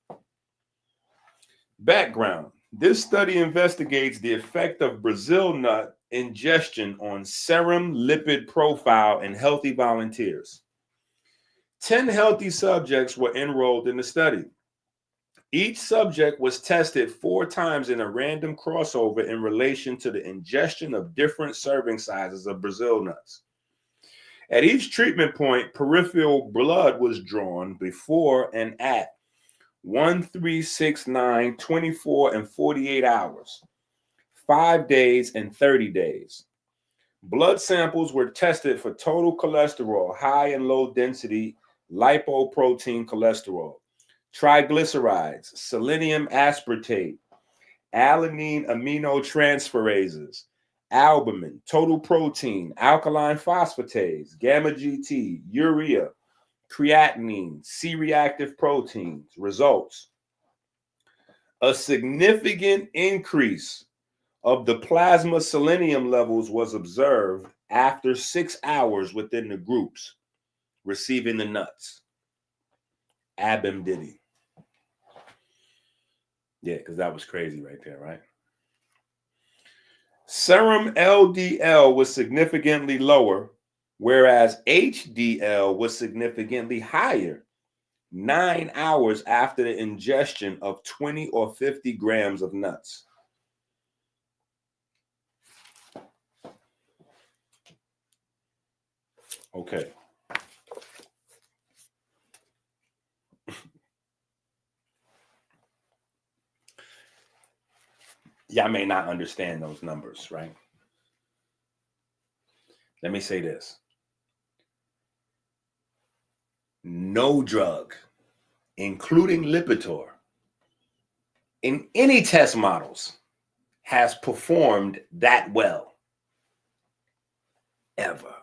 Background. This study investigates the effect of Brazil nut ingestion on serum lipid profile in healthy volunteers. 10 healthy subjects were enrolled in the study. Each subject was tested 4 times in a random crossover in relation to the ingestion of different serving sizes of Brazil nuts. At each treatment point, peripheral blood was drawn before and at 1, 3, 6, 9, 24, and 48 hours, 5 days, and 30 days. Blood samples were tested for total cholesterol, high and low density lipoprotein cholesterol, triglycerides, selenium aspartate, alanine aminotransferases, albumin, total protein, alkaline phosphatase, gamma GT, urea, creatinine, C-reactive proteins. Results: a significant increase of the plasma selenium levels was observed after 6 hours within the groups receiving the nuts. Abim Diddy. Yeah, because that was crazy right there, right? Serum LDL was significantly lower, whereas HDL was significantly higher 9 hours after the ingestion of 20 or 50 grams of nuts. Okay. Y'all may not understand those numbers, right? Let me say this. No drug, including Lipitor, in any test models has performed that well. Ever.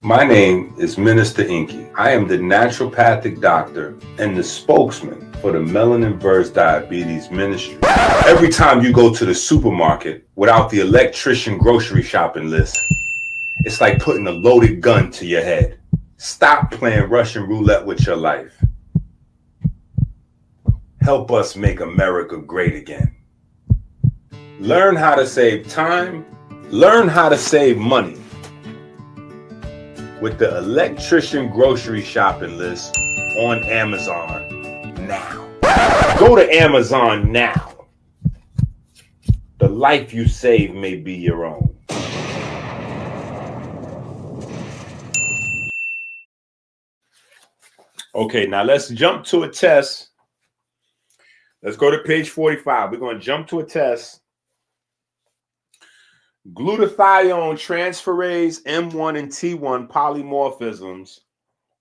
My name is Minister EnQi. I am the naturopathic doctor and the spokesman for the Melanin vs. Diabetes Ministry. Every time you go to the supermarket without the electrician grocery shopping list, it's like putting a loaded gun to your head. Stop playing Russian roulette with your life. Help us make America great again. Learn how to save time. Learn how to save money with the electrician grocery shopping list on Amazon now. Go to Amazon now. The life you save may be your own. Okay, now let's jump to a test. Let's go to page 45. We're going to jump to a test. Glutathione transferase M1 and T1 polymorphisms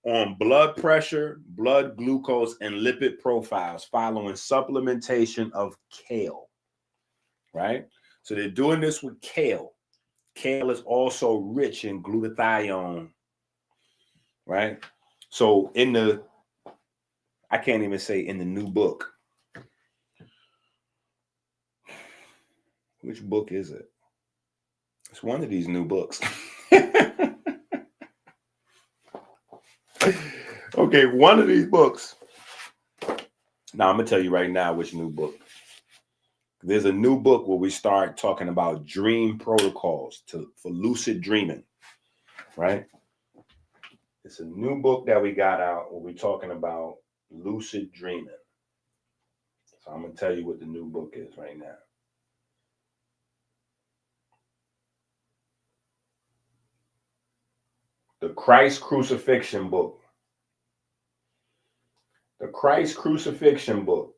on blood pressure, blood glucose, and lipid profiles following supplementation of kale, right? So they're doing this with kale. Kale is also rich in glutathione, right? So I can't even say in the new book. Which book is it? It's one of these new books. Okay, one of these books. Now, I'm going to tell you right now which new book. There's a new book where we start talking about dream protocols for lucid dreaming, right? It's a new book that we got out where we're talking about lucid dreaming. So I'm going to tell you what the new book is right now. The Christ Crucifixion book. The Christ Crucifixion book.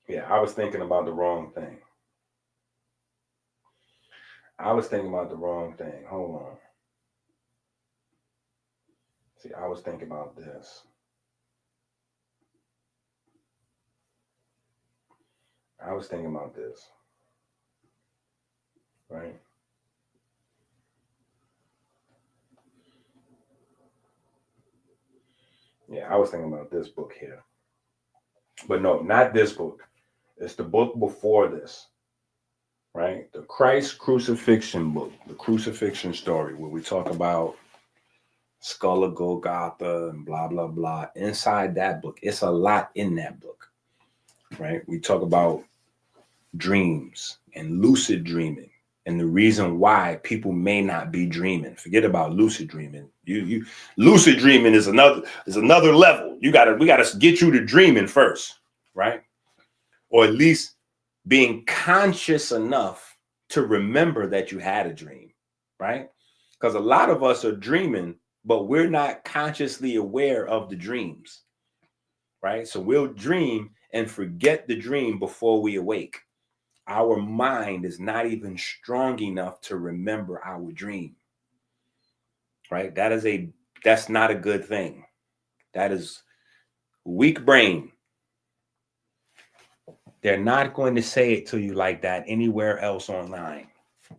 Yeah, I was thinking about the wrong thing. Hold on. See, I was thinking about this. Right? Yeah, I was thinking about this book here. But no, not this book. It's the book before this, right? The Christ Crucifixion book, the crucifixion story, where we talk about skull of Golgotha and blah, blah, blah. Inside that book, it's a lot in that book, right? We talk about dreams and lucid dreaming and the reason why people may not be dreaming. Forget about lucid dreaming. Lucid dreaming is another level. We gotta get you to dreaming first, right? Or at least being conscious enough to remember that you had a dream, right? Because a lot of us are dreaming, but we're not consciously aware of the dreams, right? So we'll dream and forget the dream before we awake. Our mind is not even strong enough to remember our dream, right? That's not a good thing. That is weak brain. They're not going to say it to you like that anywhere else online.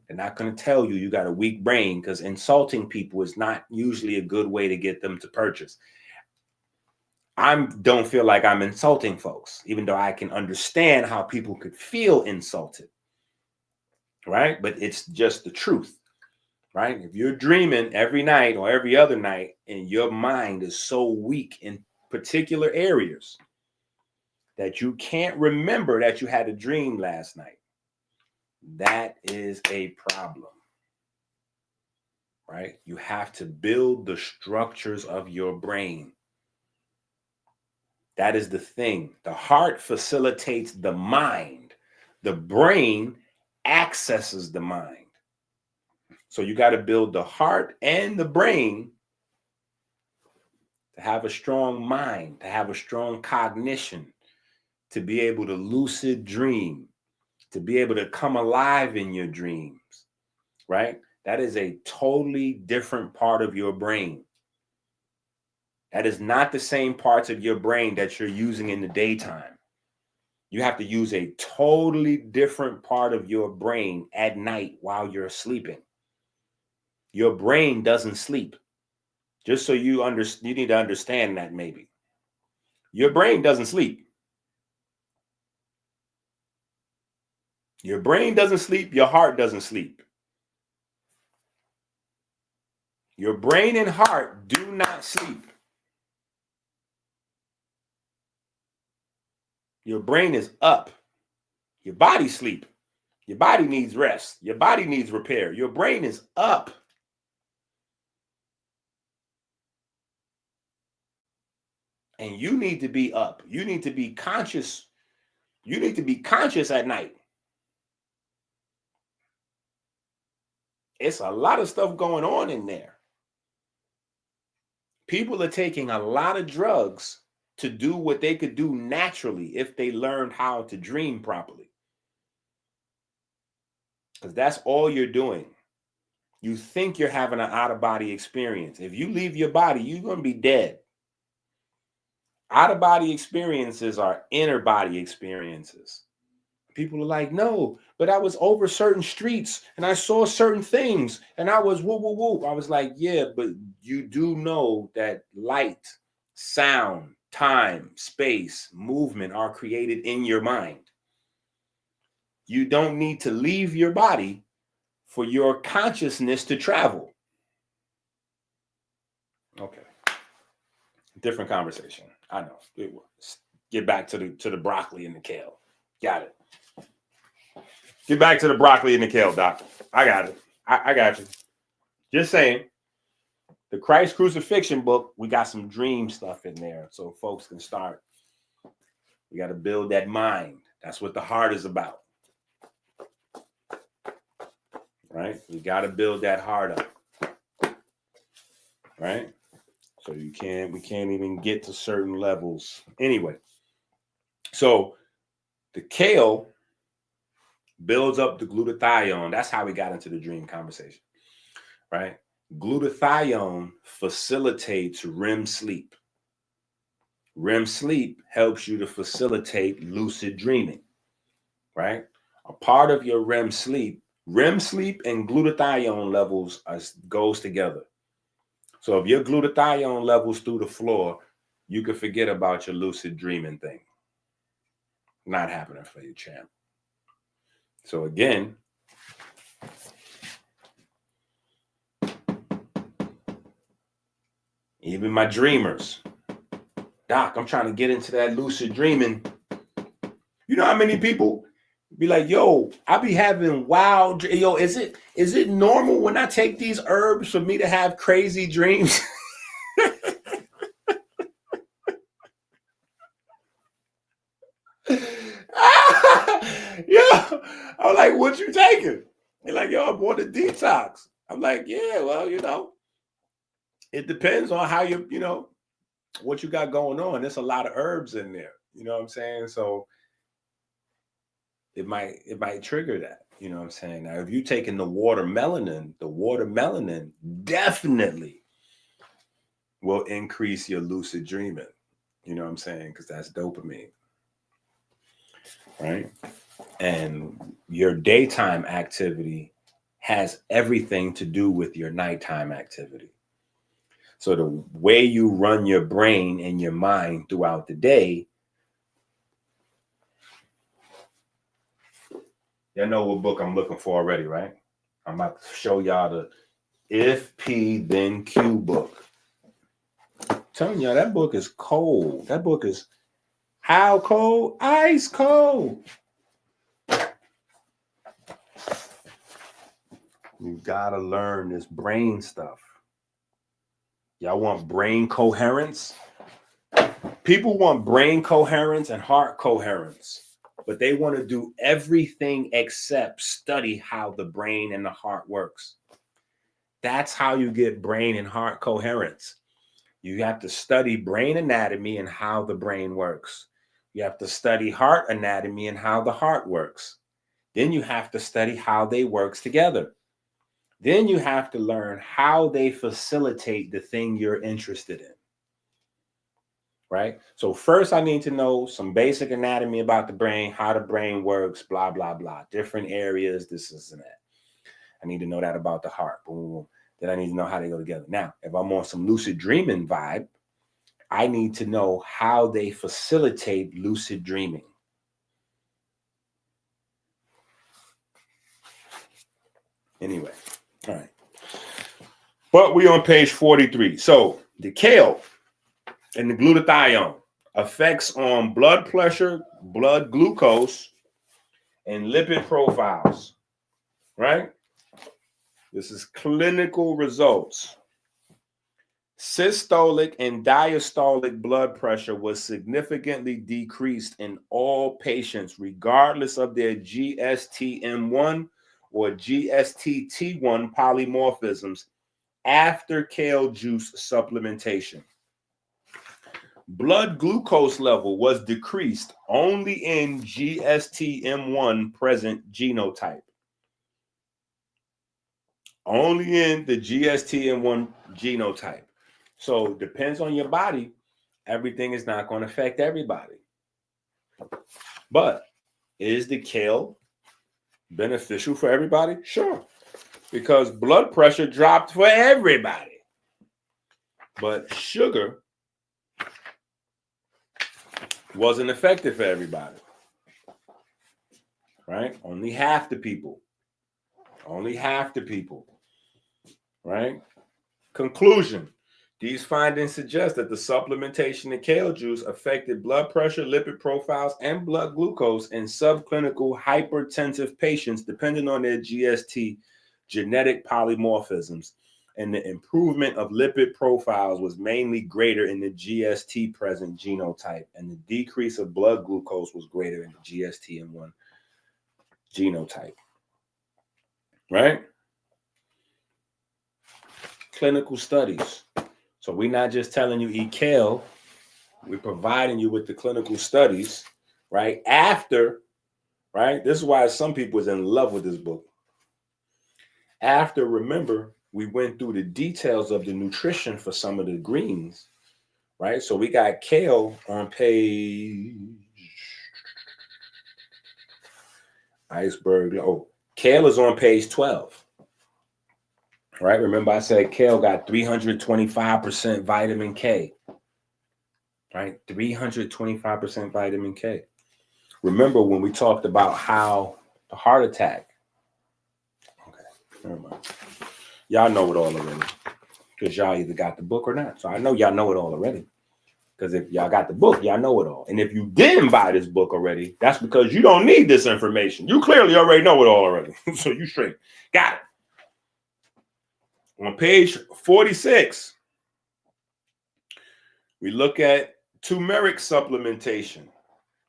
They're not going to tell you got a weak brain, because insulting people is not usually a good way to get them to purchase. I don't feel like I'm insulting folks, even though I can understand how people could feel insulted, right? But it's just the truth, right? If you're dreaming every night or every other night and your mind is so weak in particular areas that you can't remember that you had a dream last night, that is a problem, right? You have to build the structures of your brain. That is the thing. The heart facilitates the mind. The brain accesses the mind. So you got to build the heart and the brain to have a strong mind, to have a strong cognition, to be able to lucid dream, to be able to come alive in your dreams, right? That is a totally different part of your brain. That is not the same parts of your brain that you're using in the daytime. You have to use a totally different part of your brain at night while you're sleeping. Your brain doesn't sleep. Just so you need to understand that maybe. Your brain doesn't sleep. Your brain doesn't sleep. Your heart doesn't sleep. Your brain and heart do not sleep. Your brain is up. Your body sleep. Your body needs rest. Your body needs repair. Your brain is up. And you need to be up. You need to be conscious. You need to be conscious at night. It's a lot of stuff going on in there. People are taking a lot of drugs to do what they could do naturally if they learned how to dream properly. Because that's all you're doing. You think you're having an out-of-body experience. If you leave your body, you're going to be dead. Out-of-body experiences are inner-body experiences. People are like, no, but I was over certain streets and I saw certain things and I was whoop, whoop, whoop. I was like, yeah, but you do know that light, sound, time, space, movement are created in your mind. You don't need to leave your body for your consciousness to travel. Okay. Different conversation. I know. Get back to the broccoli and the kale. Got it. Get back to the broccoli and the kale, Doc. I got it. I got you. Just saying. The Christ Crucifixion book, we got some dream stuff in there so folks can start. We got to build that mind. That's what the heart is about. Right? We got to build that heart up. Right? So we can't even get to certain levels. Anyway, so the kale builds up the glutathione. That's how we got into the dream conversation, right? Glutathione facilitates REM sleep. REM sleep helps you to facilitate lucid dreaming, right? A part of your REM sleep and glutathione levels goes together. So if your glutathione levels through the floor, you can forget about your lucid dreaming thing. Not happening for you, champ. So again, even my dreamers, Doc, I'm trying to get into that lucid dreaming. You know how many people be like, yo, I be having wild, yo, is it normal when I take these herbs for me to have crazy dreams? Yeah, I'm like, what you taking? They're like, yo, I'm on the detox. I'm like, yeah, well, it depends on how what you got going on. There's a lot of herbs in there. You know what I'm saying? So it might trigger that. You know what I'm saying? Now, if you're taking the water melanin definitely will increase your lucid dreaming. You know what I'm saying? Because that's dopamine. Right? And your daytime activity has everything to do with your nighttime activity. So the way you run your brain and your mind throughout the day, y'all know what book I'm looking for already, right? I'm about to show y'all the If P Then Q book. I'm telling y'all, that book is cold. That book is how cold? Ice cold. You gotta learn this brain stuff. Y'all want brain coherence? People want brain coherence and heart coherence, but they want to do everything except study how the brain and the heart works. That's how you get brain and heart coherence. You have to study brain anatomy and how the brain works. You have to study heart anatomy and how the heart works. Then you have to study how they work together. Then you have to learn how they facilitate the thing you're interested in. right? So first I need to know some basic anatomy about the brain, how the brain works, blah, blah, blah. Different areas, this and that. I need to know that about the heart. Boom, boom, boom. Then I need to know how they go together. Now, if I'm on some lucid dreaming vibe, I need to know how they facilitate lucid dreaming. Anyway, all right. But we on page 43. So the kale and the glutathione effects on blood pressure, blood glucose, and lipid profiles, right? This is clinical results. Systolic and diastolic blood pressure was significantly decreased in all patients, regardless of their GSTM1 or GSTT1 polymorphisms after kale juice supplementation. Blood glucose level was decreased only in GSTM1 present genotype. Only in the GSTM1 genotype. So it depends on your body. Everything is not going to affect everybody. But is the kale beneficial for everybody? Sure. Because blood pressure dropped for everybody. But sugar wasn't effective for everybody. Right? Only half the people. Only half the people. Right? Conclusion. These findings suggest that the supplementation of kale juice affected blood pressure, lipid profiles, and blood glucose in subclinical hypertensive patients depending on their GST genetic polymorphisms, and the improvement of lipid profiles was mainly greater in the GST present genotype, and the decrease of blood glucose was greater in the GSTM1 genotype. Right? Clinical studies. So we're not just telling you eat kale, we're providing you with the clinical studies, right? After, right? This is why some people is in love with this book. After, remember, we went through the details of the nutrition for some of the greens, right? So we got kale on page iceberg. Oh, kale is on page 12. Right? Remember I said kale got 325% vitamin K. Right? 325% vitamin K. Remember when we talked about how the heart attack. Okay, never mind. Y'all know it all already. Because y'all either got the book or not. So I know y'all know it all already. Because if y'all got the book, y'all know it all. And if you didn't buy this book already, that's because you don't need this information. You clearly already know it all already. So you straight. Got it. On page 46, we look at turmeric supplementation,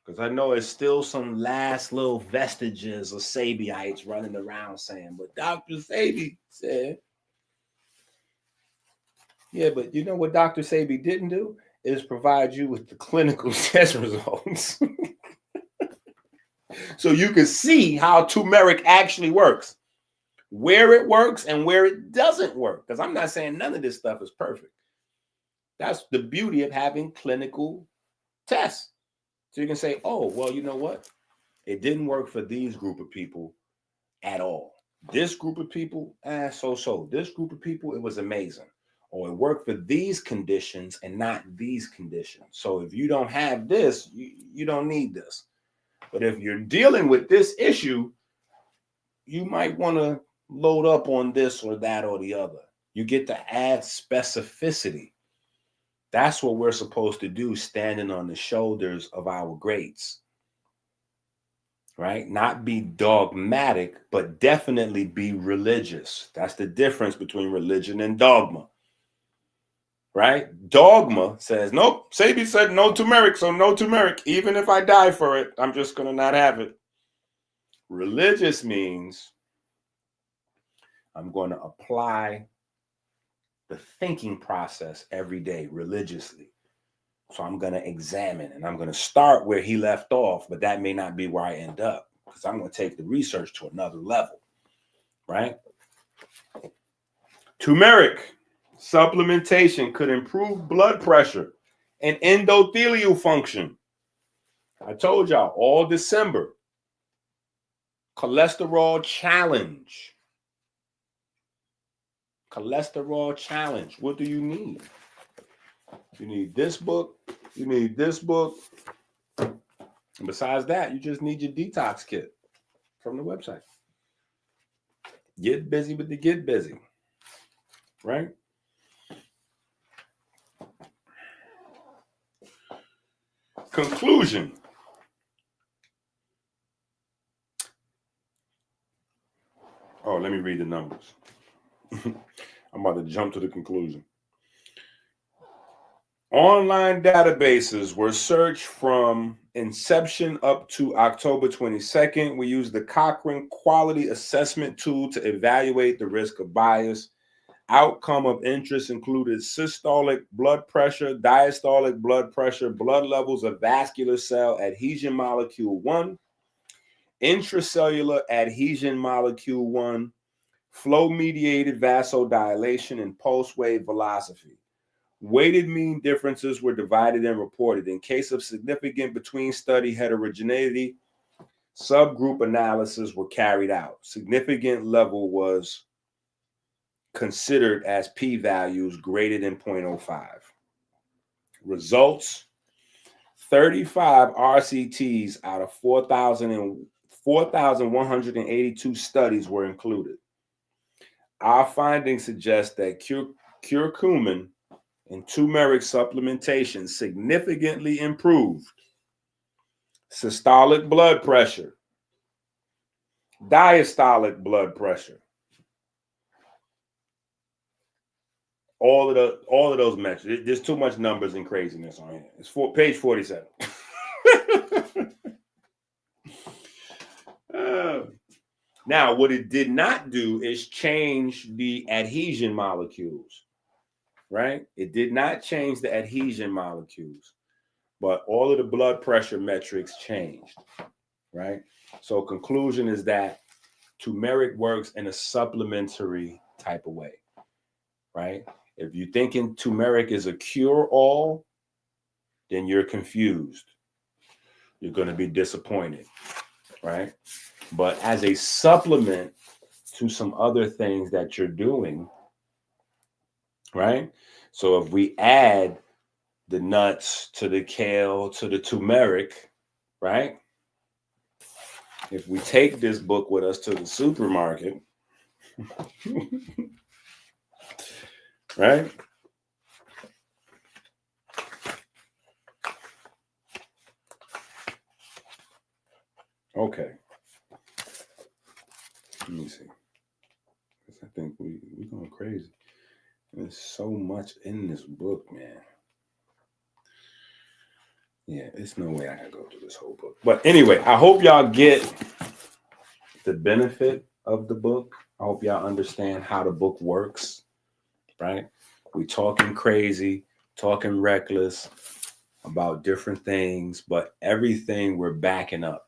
because I know there's still some last little vestiges of Sabeites running around saying, but Dr. Sabie said, yeah, but you know what Dr. Sabie didn't do is provide you with the clinical test results. So you can see how turmeric actually works. Where it works and where it doesn't work. Because I'm not saying none of this stuff is perfect. That's the beauty of having clinical tests. So you can say, oh, well, you know what? It didn't work for these group of people at all. This group of people, so. This group of people, it was amazing. Or it worked for these conditions and not these conditions. So if you don't have this, you don't need this. But if you're dealing with this issue, you might want to load up on this or that or the other. You get to add specificity. That's what we're supposed to do, standing on the shoulders of our greats. Right? Not be dogmatic, but definitely be religious. That's the difference between religion and dogma. Right? Dogma says, nope, Sabie said no turmeric, so no turmeric. Even if I die for it, I'm just going to not have it. Religious means I'm going to apply the thinking process every day religiously. So I'm going to examine and I'm going to start where he left off, but that may not be where I end up because I'm going to take the research to another level, right? Turmeric supplementation could improve blood pressure and endothelial function. I told y'all all December. Cholesterol challenge. Cholesterol challenge. What do you need? You need this book. You need this book. And besides that, you just need your detox kit from the website. Get busy with the get busy. Right? Conclusion. Oh, let me read the numbers. I'm about to jump to the conclusion. Online databases were searched from inception up to October 22nd. We used the Cochrane Quality Assessment Tool to evaluate the risk of bias. Outcome of interest included systolic blood pressure, diastolic blood pressure, blood levels of vascular cell adhesion molecule 1, intracellular adhesion molecule 1, flow-mediated vasodilation, and pulse wave velocity. Weighted mean differences were divided and reported. In case of significant between-study heterogeneity, subgroup analysis were carried out. Significant level was considered as p-values greater than 0.05. Results: 35 RCTs out of 4,182 studies were included. Our findings suggest that curcumin and turmeric supplementation significantly improved systolic blood pressure, diastolic blood pressure, all of those metrics. There's too much numbers and craziness on here. It's page 47. Now, what it did not do is change the adhesion molecules, right? It did not change the adhesion molecules, but all of the blood pressure metrics changed, right? So conclusion is that turmeric works in a supplementary type of way, right? If you're thinking turmeric is a cure-all, then you're confused. You're going to be disappointed, right? But as a supplement to some other things that you're doing, right? So if we add the nuts to the kale to the turmeric, right? If we take this book with us to the supermarket, right? Okay. Let me see. Because I think we're going crazy. There's so much in this book, man. Yeah, there's no way I can go through this whole book. But anyway, I hope y'all get the benefit of the book. I hope y'all understand how the book works, right? We talking crazy, talking reckless about different things, but everything we're backing up.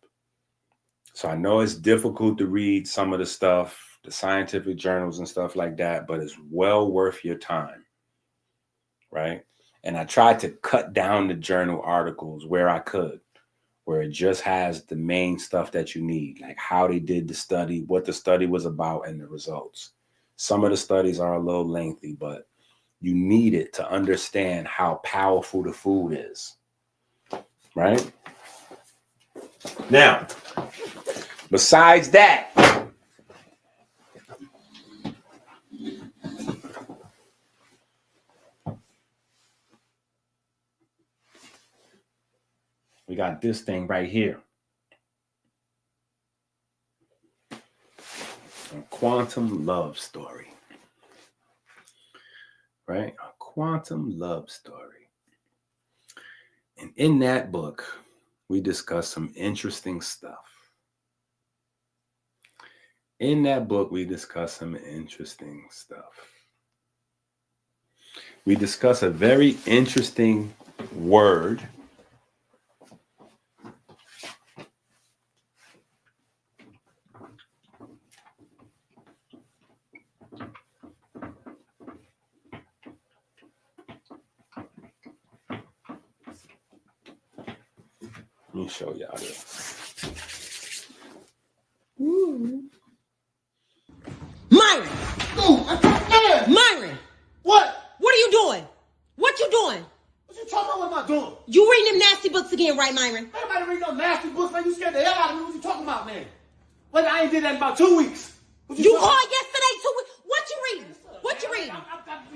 So I know it's difficult to read some of the stuff, the scientific journals and stuff like that, but it's well worth your time, right? And I tried to cut down the journal articles where I could, where it just has the main stuff that you need, like how they did the study, what the study was about, and the results. Some of the studies are a little lengthy, but you need it to understand how powerful the food is, right? Now, besides that, we got this thing right here. A quantum love story. Right? A quantum love story. And in that book, we discuss some interesting stuff. In that book, we discuss some interesting stuff. We discuss a very interesting word. me show y'all this. Myron! Dude, Myron! what? What are you doing? What you doing? What you talking about? What am I doing? You reading them nasty books again, right, Myron? Everybody read no nasty books, man. You scared the hell out of me. What you talking about, man? Well, I ain't did that in about 2 weeks. What You talking called about? yesterday too. What you reading? What you reading?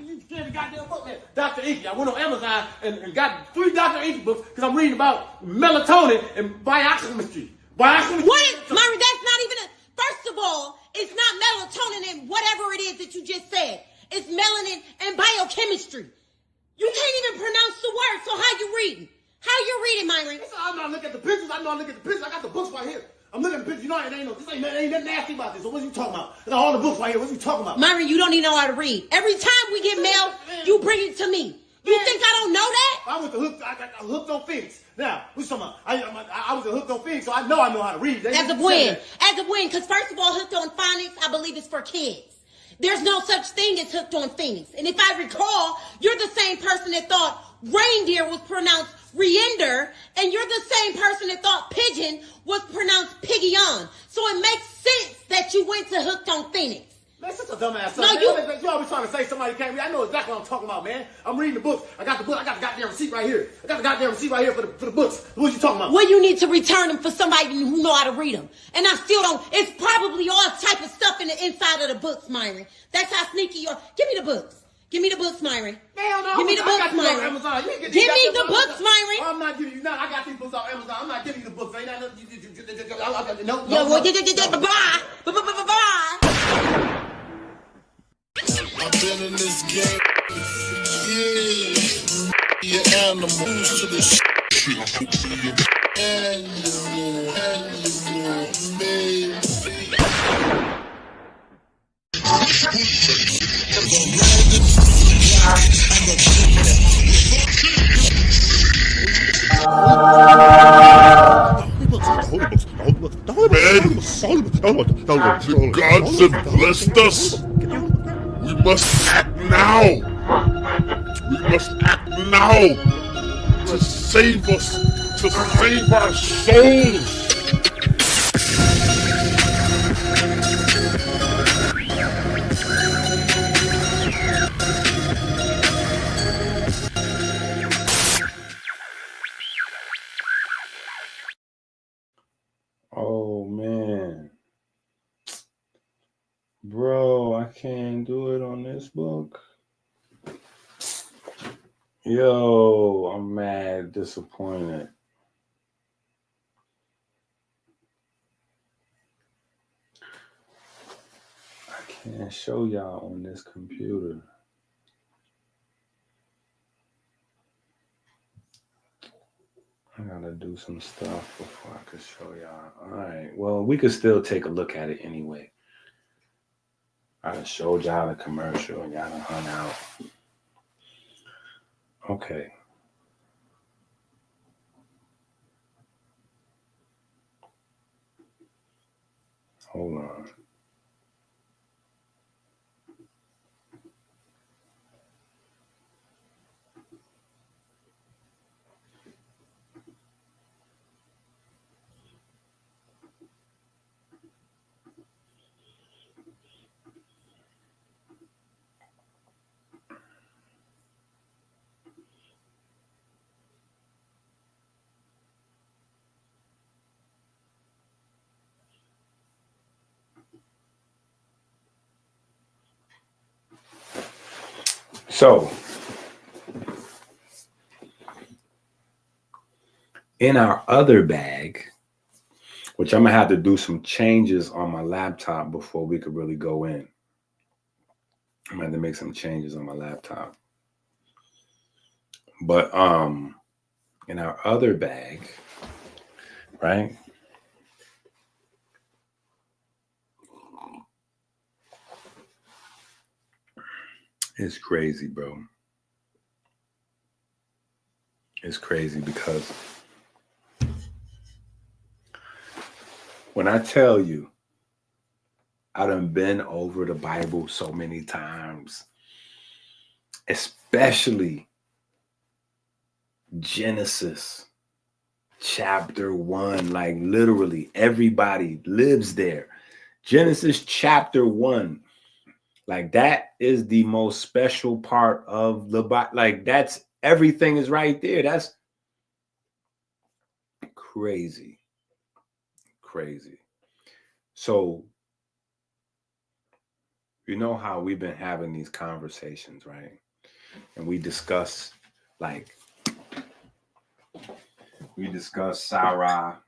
You scared the goddamn book, man. Dr. EnQi. I went on Amazon and got 3 Dr. EnQi books because I'm reading about melatonin and biochemistry. Biochemistry. What is, Myron, that's not even a, first of all, it's not melatonin and whatever it is that you just said. It's melanin and biochemistry. You can't even pronounce the word, so how you reading? How you reading, Myron? I'm not looking at the pictures. I got the books right here. I'm looking at the pictures. You know, this ain't nothing nasty about this. So what are you talking about? I got all the books right here. What are you talking about? Myron, you don't even know how to read. Every time we get mail, you bring it to me. You think I don't know that? I went to I got hooked on Phoenix. Now, what you talking about? I was hooked on Phoenix, so I know how to read. As of when? As of when? Because first of all, hooked on phonics, I believe it's for kids. There's no such thing as hooked on phonics. And if I recall, you're the same person that thought reindeer was pronounced reender, and you're the same person that thought pigeon was pronounced piggion. So it makes sense that you went to hooked on phonics. Man, such a dumbass. No, you always trying to say somebody can't read. I know exactly what I'm talking about, man. I'm reading the books. I got the goddamn receipt right here. I got the goddamn receipt right here for the books. What you talking about? Well, you need to return them for somebody who know how to read them. And I still don't. It's probably all type of stuff in the inside of the books, Myron. That's how sneaky you are. Give me the books. Give me the books, Myron. Hell no. Give me the books, Myron. Amazon. Give me the books, Myron. I'm not giving you none. I got these books off Amazon. I'm not giving you the books. Ain't that no? Yeah, well, bye. Bye. I've been in this game. Yeah. Your animals to the shit. Animal, baby. The gods have blessed us. We must act now. We must act now to save us, to save our souls. Oh man. Bro, I can't do it on this book. Yo, I'm mad disappointed. I can't show y'all on this computer. I gotta do some stuff before I can show y'all. All right, well, we could still take a look at it anyway. I done showed y'all the commercial and y'all done hung out. Okay. Hold on. So, in our other bag, which I'm gonna have to do some changes on my laptop before we could really go in. I'm gonna have to make some changes on my laptop. But in our other bag, right? It's crazy, bro. It's crazy because when I tell you, I done been over the Bible so many times, especially Genesis chapter 1, like literally everybody lives there. Genesis chapter 1, like that is the most special part of the Bible. Like that's everything is right there. That's crazy. So you know how we've been having these conversations, right? And we discuss Sarah,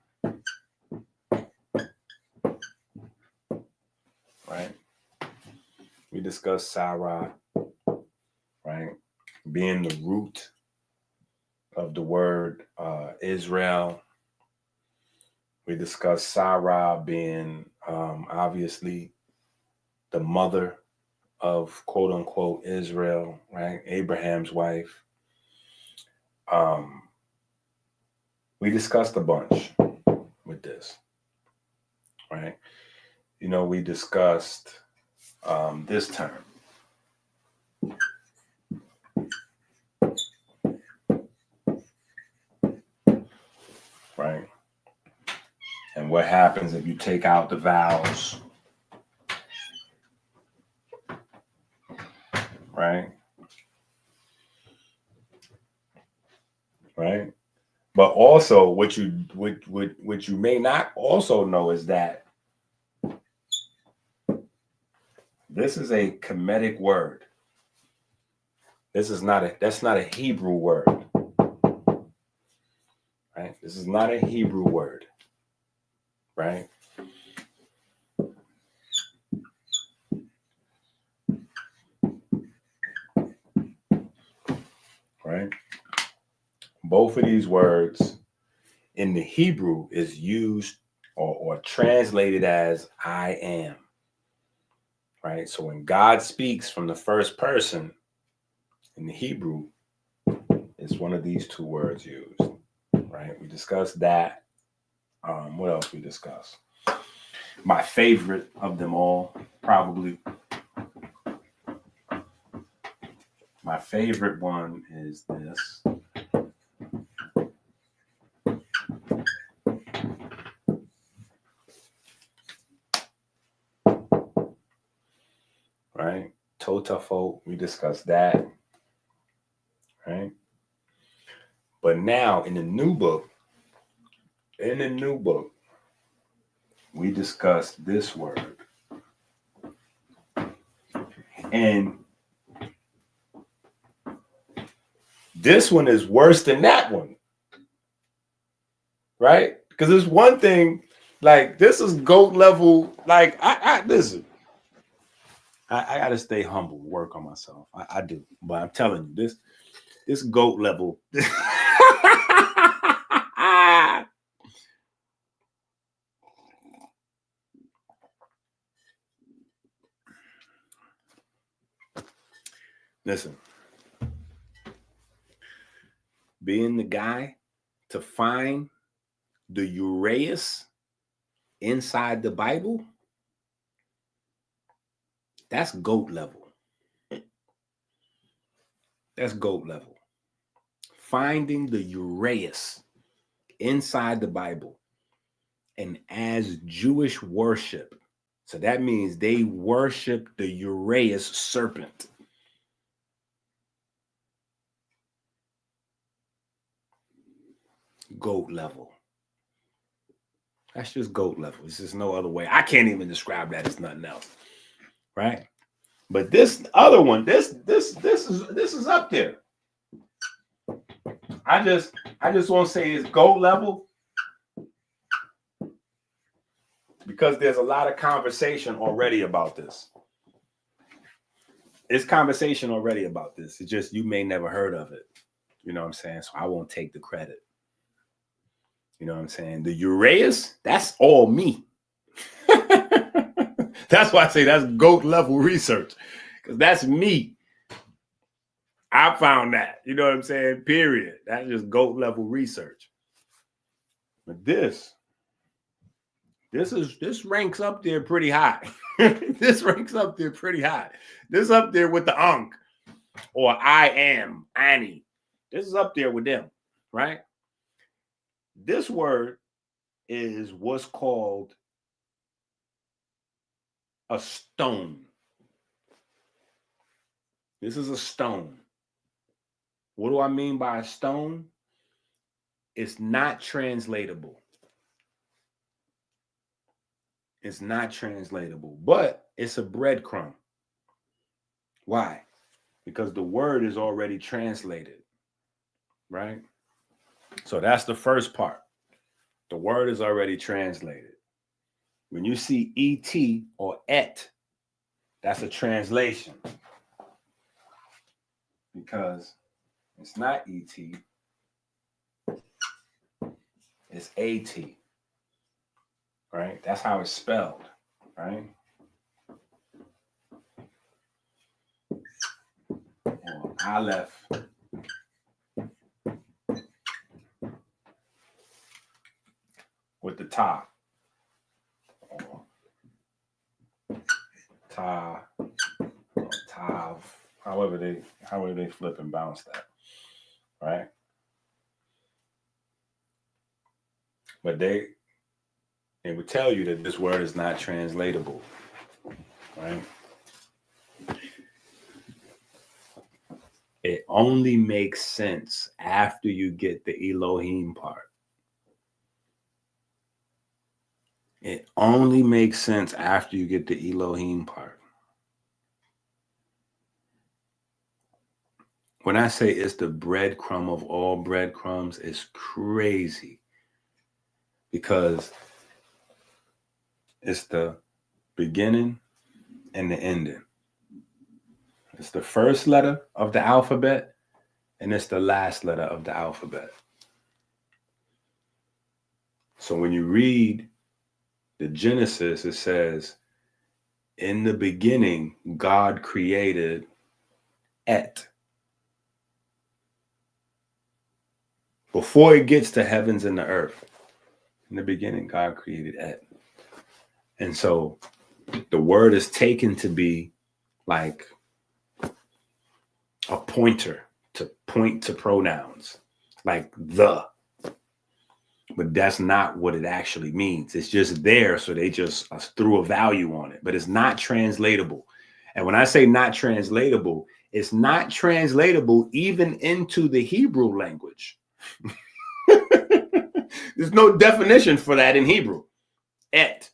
right? We discuss Sarah, right? Being the root of the word Israel. We discuss Sarah being obviously the mother of quote unquote Israel, right? Abraham's wife. We discussed a bunch with this, right? You know, we discussed this term. Right? And what happens if you take out the vowels? Right? Right? But also what you may not also know is that this is a Kemetic word. That's not a Hebrew word. Right? This is not a Hebrew word. Right? Right? Both of these words in the Hebrew is used or translated as I am. Right? So when God speaks from the first person in the Hebrew, it's one of these two words used. Right? We discussed that. What else we discussed? My favorite of them all, probably. My favorite one is this. Right? Totafo, we discussed that. Right? But now in the new book, we discussed this word. And this one is worse than that one. Right? Because there's one thing, like this is GOAT level. Like I listen. I gotta stay humble, work on myself. I do. But I'm telling you, this GOAT level. Listen, being the guy to find the ureus inside the Bible, that's GOAT level. That's GOAT level. Finding the ureus inside the Bible. And as Jewish worship, so that means they worship the ureus serpent. GOAT level. That's just GOAT level. It's just no other way. I can't even describe that as nothing else. Right? But this other one, this is up there. I just want to say it's GOAT level because there's a lot of conversation already about this. It's conversation already about this. It's just you may never heard of it. You know what I'm saying? So I won't take the credit. You know what I'm saying? The ureus, that's all me. That's why I say that's GOAT level research. Because that's me. I found that. You know what I'm saying? Period. That's just GOAT level research. But this ranks up there pretty high. This ranks up there pretty high. This up there with the Ankh or I am, Annie. This is up there with them, right? This word is what's called a stone. This is a stone. What do I mean by a stone? It's not translatable. It's not translatable, but it's a breadcrumb. Why? Because the word is already translated, right? So that's the first part. The word is already translated. When you see ET or et, that's a translation. Because it's not ET, it's AT, right? That's how it's spelled, right? Or Aleph with the ta. Or ta, or tav, however they flip and bounce that, right? But they would tell you that this word is not translatable, right? It only makes sense after you get the Elohim part. It only makes sense after you get the Elohim part. When I say it's the breadcrumb of all breadcrumbs, it's crazy. Because it's the beginning and the ending. It's the first letter of the alphabet, and it's the last letter of the alphabet. So when you read the Genesis, it says, in the beginning, God created et. Before it gets to heavens and the earth, in the beginning, God created et. And so the word is taken to be like a pointer to point to pronouns, like the. But that's not what it actually means. It's just there, so they just threw a value on it. But it's not translatable. And when I say not translatable, it's not translatable even into the Hebrew language. There's no definition for that in Hebrew. Et.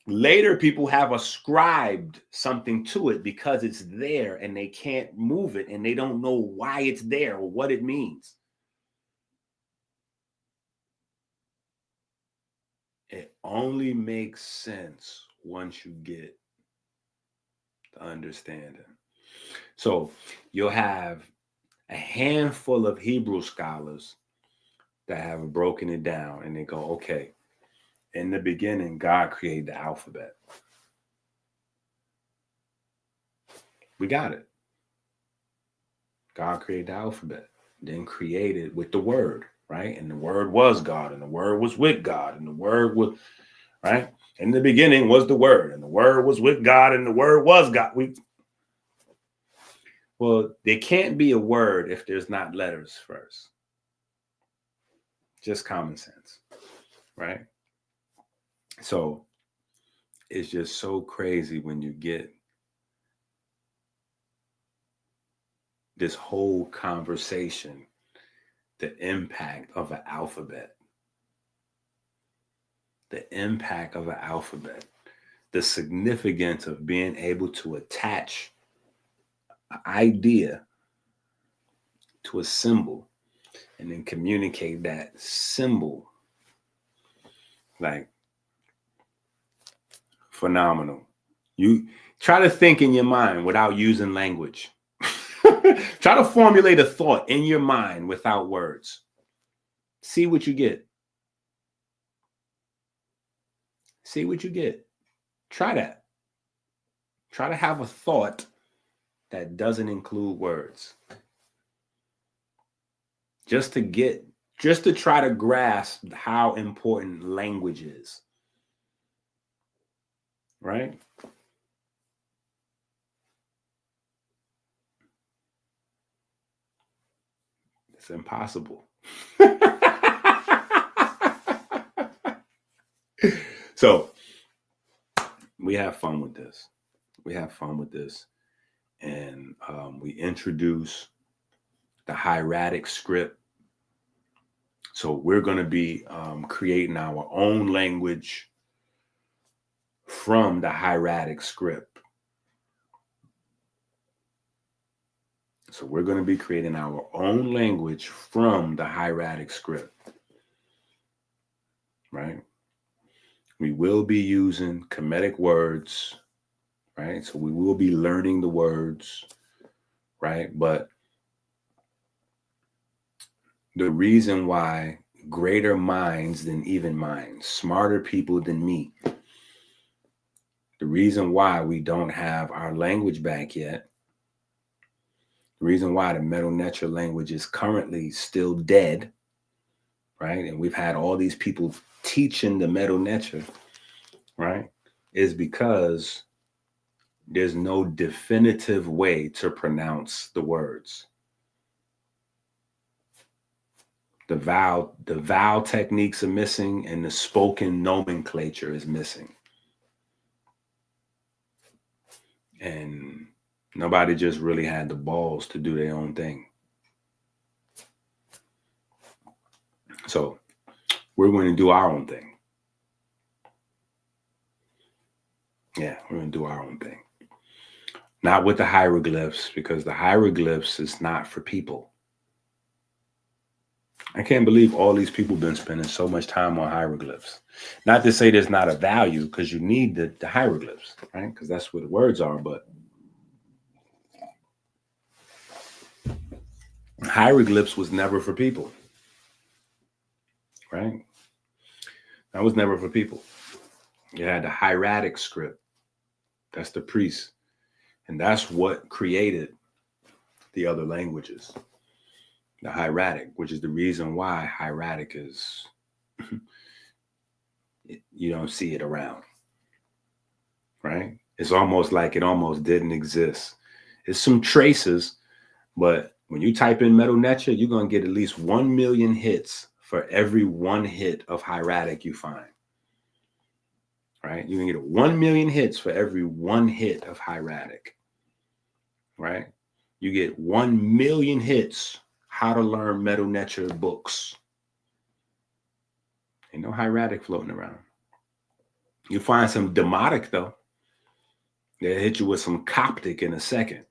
Later, people have ascribed something to it because it's there and they can't move it and they don't know why it's there or what it means. It only makes sense once you get the understanding. So you'll have a handful of Hebrew scholars that have broken it down and they go, okay, in the beginning, God created the alphabet. We got it. God created the alphabet, then created with the word, right? And the word was God, and the word was with God, and the word was, right? In the beginning was the word, and the word was with God, and the word was God. Well, there can't be a word if there's not letters first. Just common sense, right? So it's just so crazy when you get this whole conversation, the impact of an alphabet. The impact of an alphabet. The significance of being able to attach an idea to a symbol and then communicate that symbol. Like, phenomenal. You try to think in your mind without using language. Try to formulate a thought in your mind without words. See what you get. See what you get. Try that. Try to have a thought that doesn't include words. Just to try to grasp how important language is. Right? It's impossible. So we have fun with this. And we introduce the hieratic script. So we're going to be creating our own language from the hieratic script. So we're going to be creating our own language from the hieratic script, right? We will be using Kemetic words, right? So we will be learning the words, right? But the reason why greater minds than even minds, smarter people than me, the reason why we don't have our language back yet, the reason why the Medu Neter language is currently still dead, right? And we've had all these people teaching the Medu Neter, right? Is because there's no definitive way to pronounce the words. The vowel techniques are missing, and the spoken nomenclature is missing. And nobody just really had the balls to do their own thing. So we're going to do our own thing. Yeah, we're going to do our own thing. Not with the hieroglyphs, because the hieroglyphs is not for people. I can't believe all these people been spending so much time on hieroglyphs. Not to say there's not a value, because you need the hieroglyphs, right? Because that's where the words are, but hieroglyphs was never for people, right? That was never for people. You had the hieratic script. That's the priest. And that's what created the other languages. The hieratic, which is the reason why hieratic is, you don't see it around, right? It's almost like it almost didn't exist. It's some traces, but when you type in Medu Neter, you're going to get at least 1 million hits for every one hit of hieratic you find, right? You're going to get 1 million hits for every one hit of hieratic, right? You get 1 million hits how to learn Medu Neter books. Ain't no hieratic floating around. You find some Demotic, though. They'll hit you with some Coptic in a second.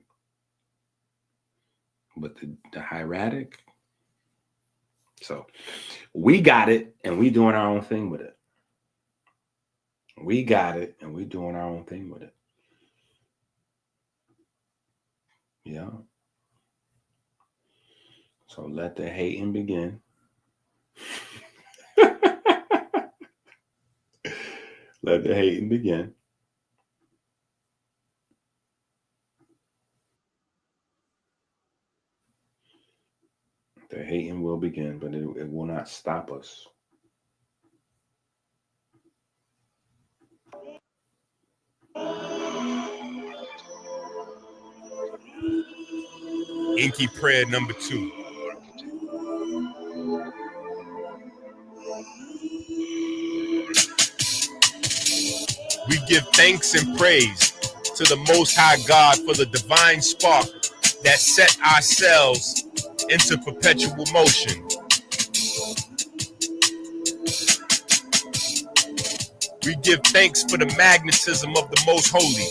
But the hieratic. So we got it, and we doing our own thing with it. We got it, and we doing our own thing with it. Yeah. So let the hating begin. Let the hating begin. The hating will begin, but it will not stop us. EnQi prayer number 2. We give thanks and praise to the Most High God for the divine spark that set ourselves into perpetual motion. We give thanks for the magnetism of the Most Holy,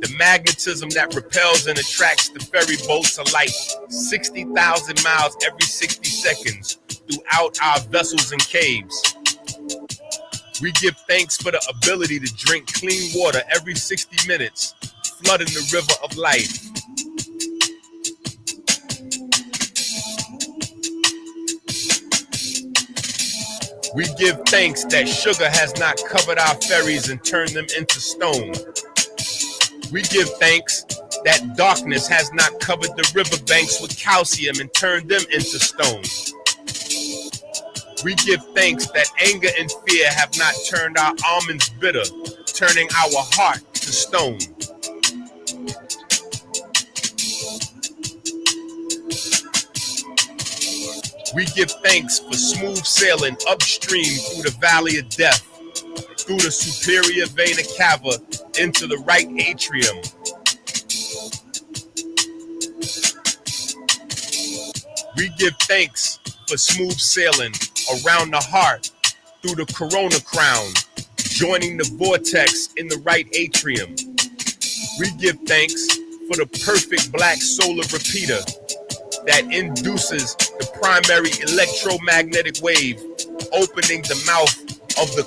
the magnetism that repels and attracts the ferry boats of light 60,000 miles every 60 seconds throughout our vessels and caves. We give thanks for the ability to drink clean water every 60 minutes, flooding the river of life. We give thanks that sugar has not covered our ferries and turned them into stone. We give thanks that darkness has not covered the riverbanks with calcium and turned them into stone. We give thanks that anger and fear have not turned our almonds bitter, turning our heart to stone. We give thanks for smooth sailing upstream through the valley of death, through the superior vena cava into the right atrium. We give thanks for smooth sailing around the heart through the corona crown, joining the vortex in the right atrium. We give thanks for the perfect black solar repeater that induces the primary electromagnetic wave, opening the mouth of the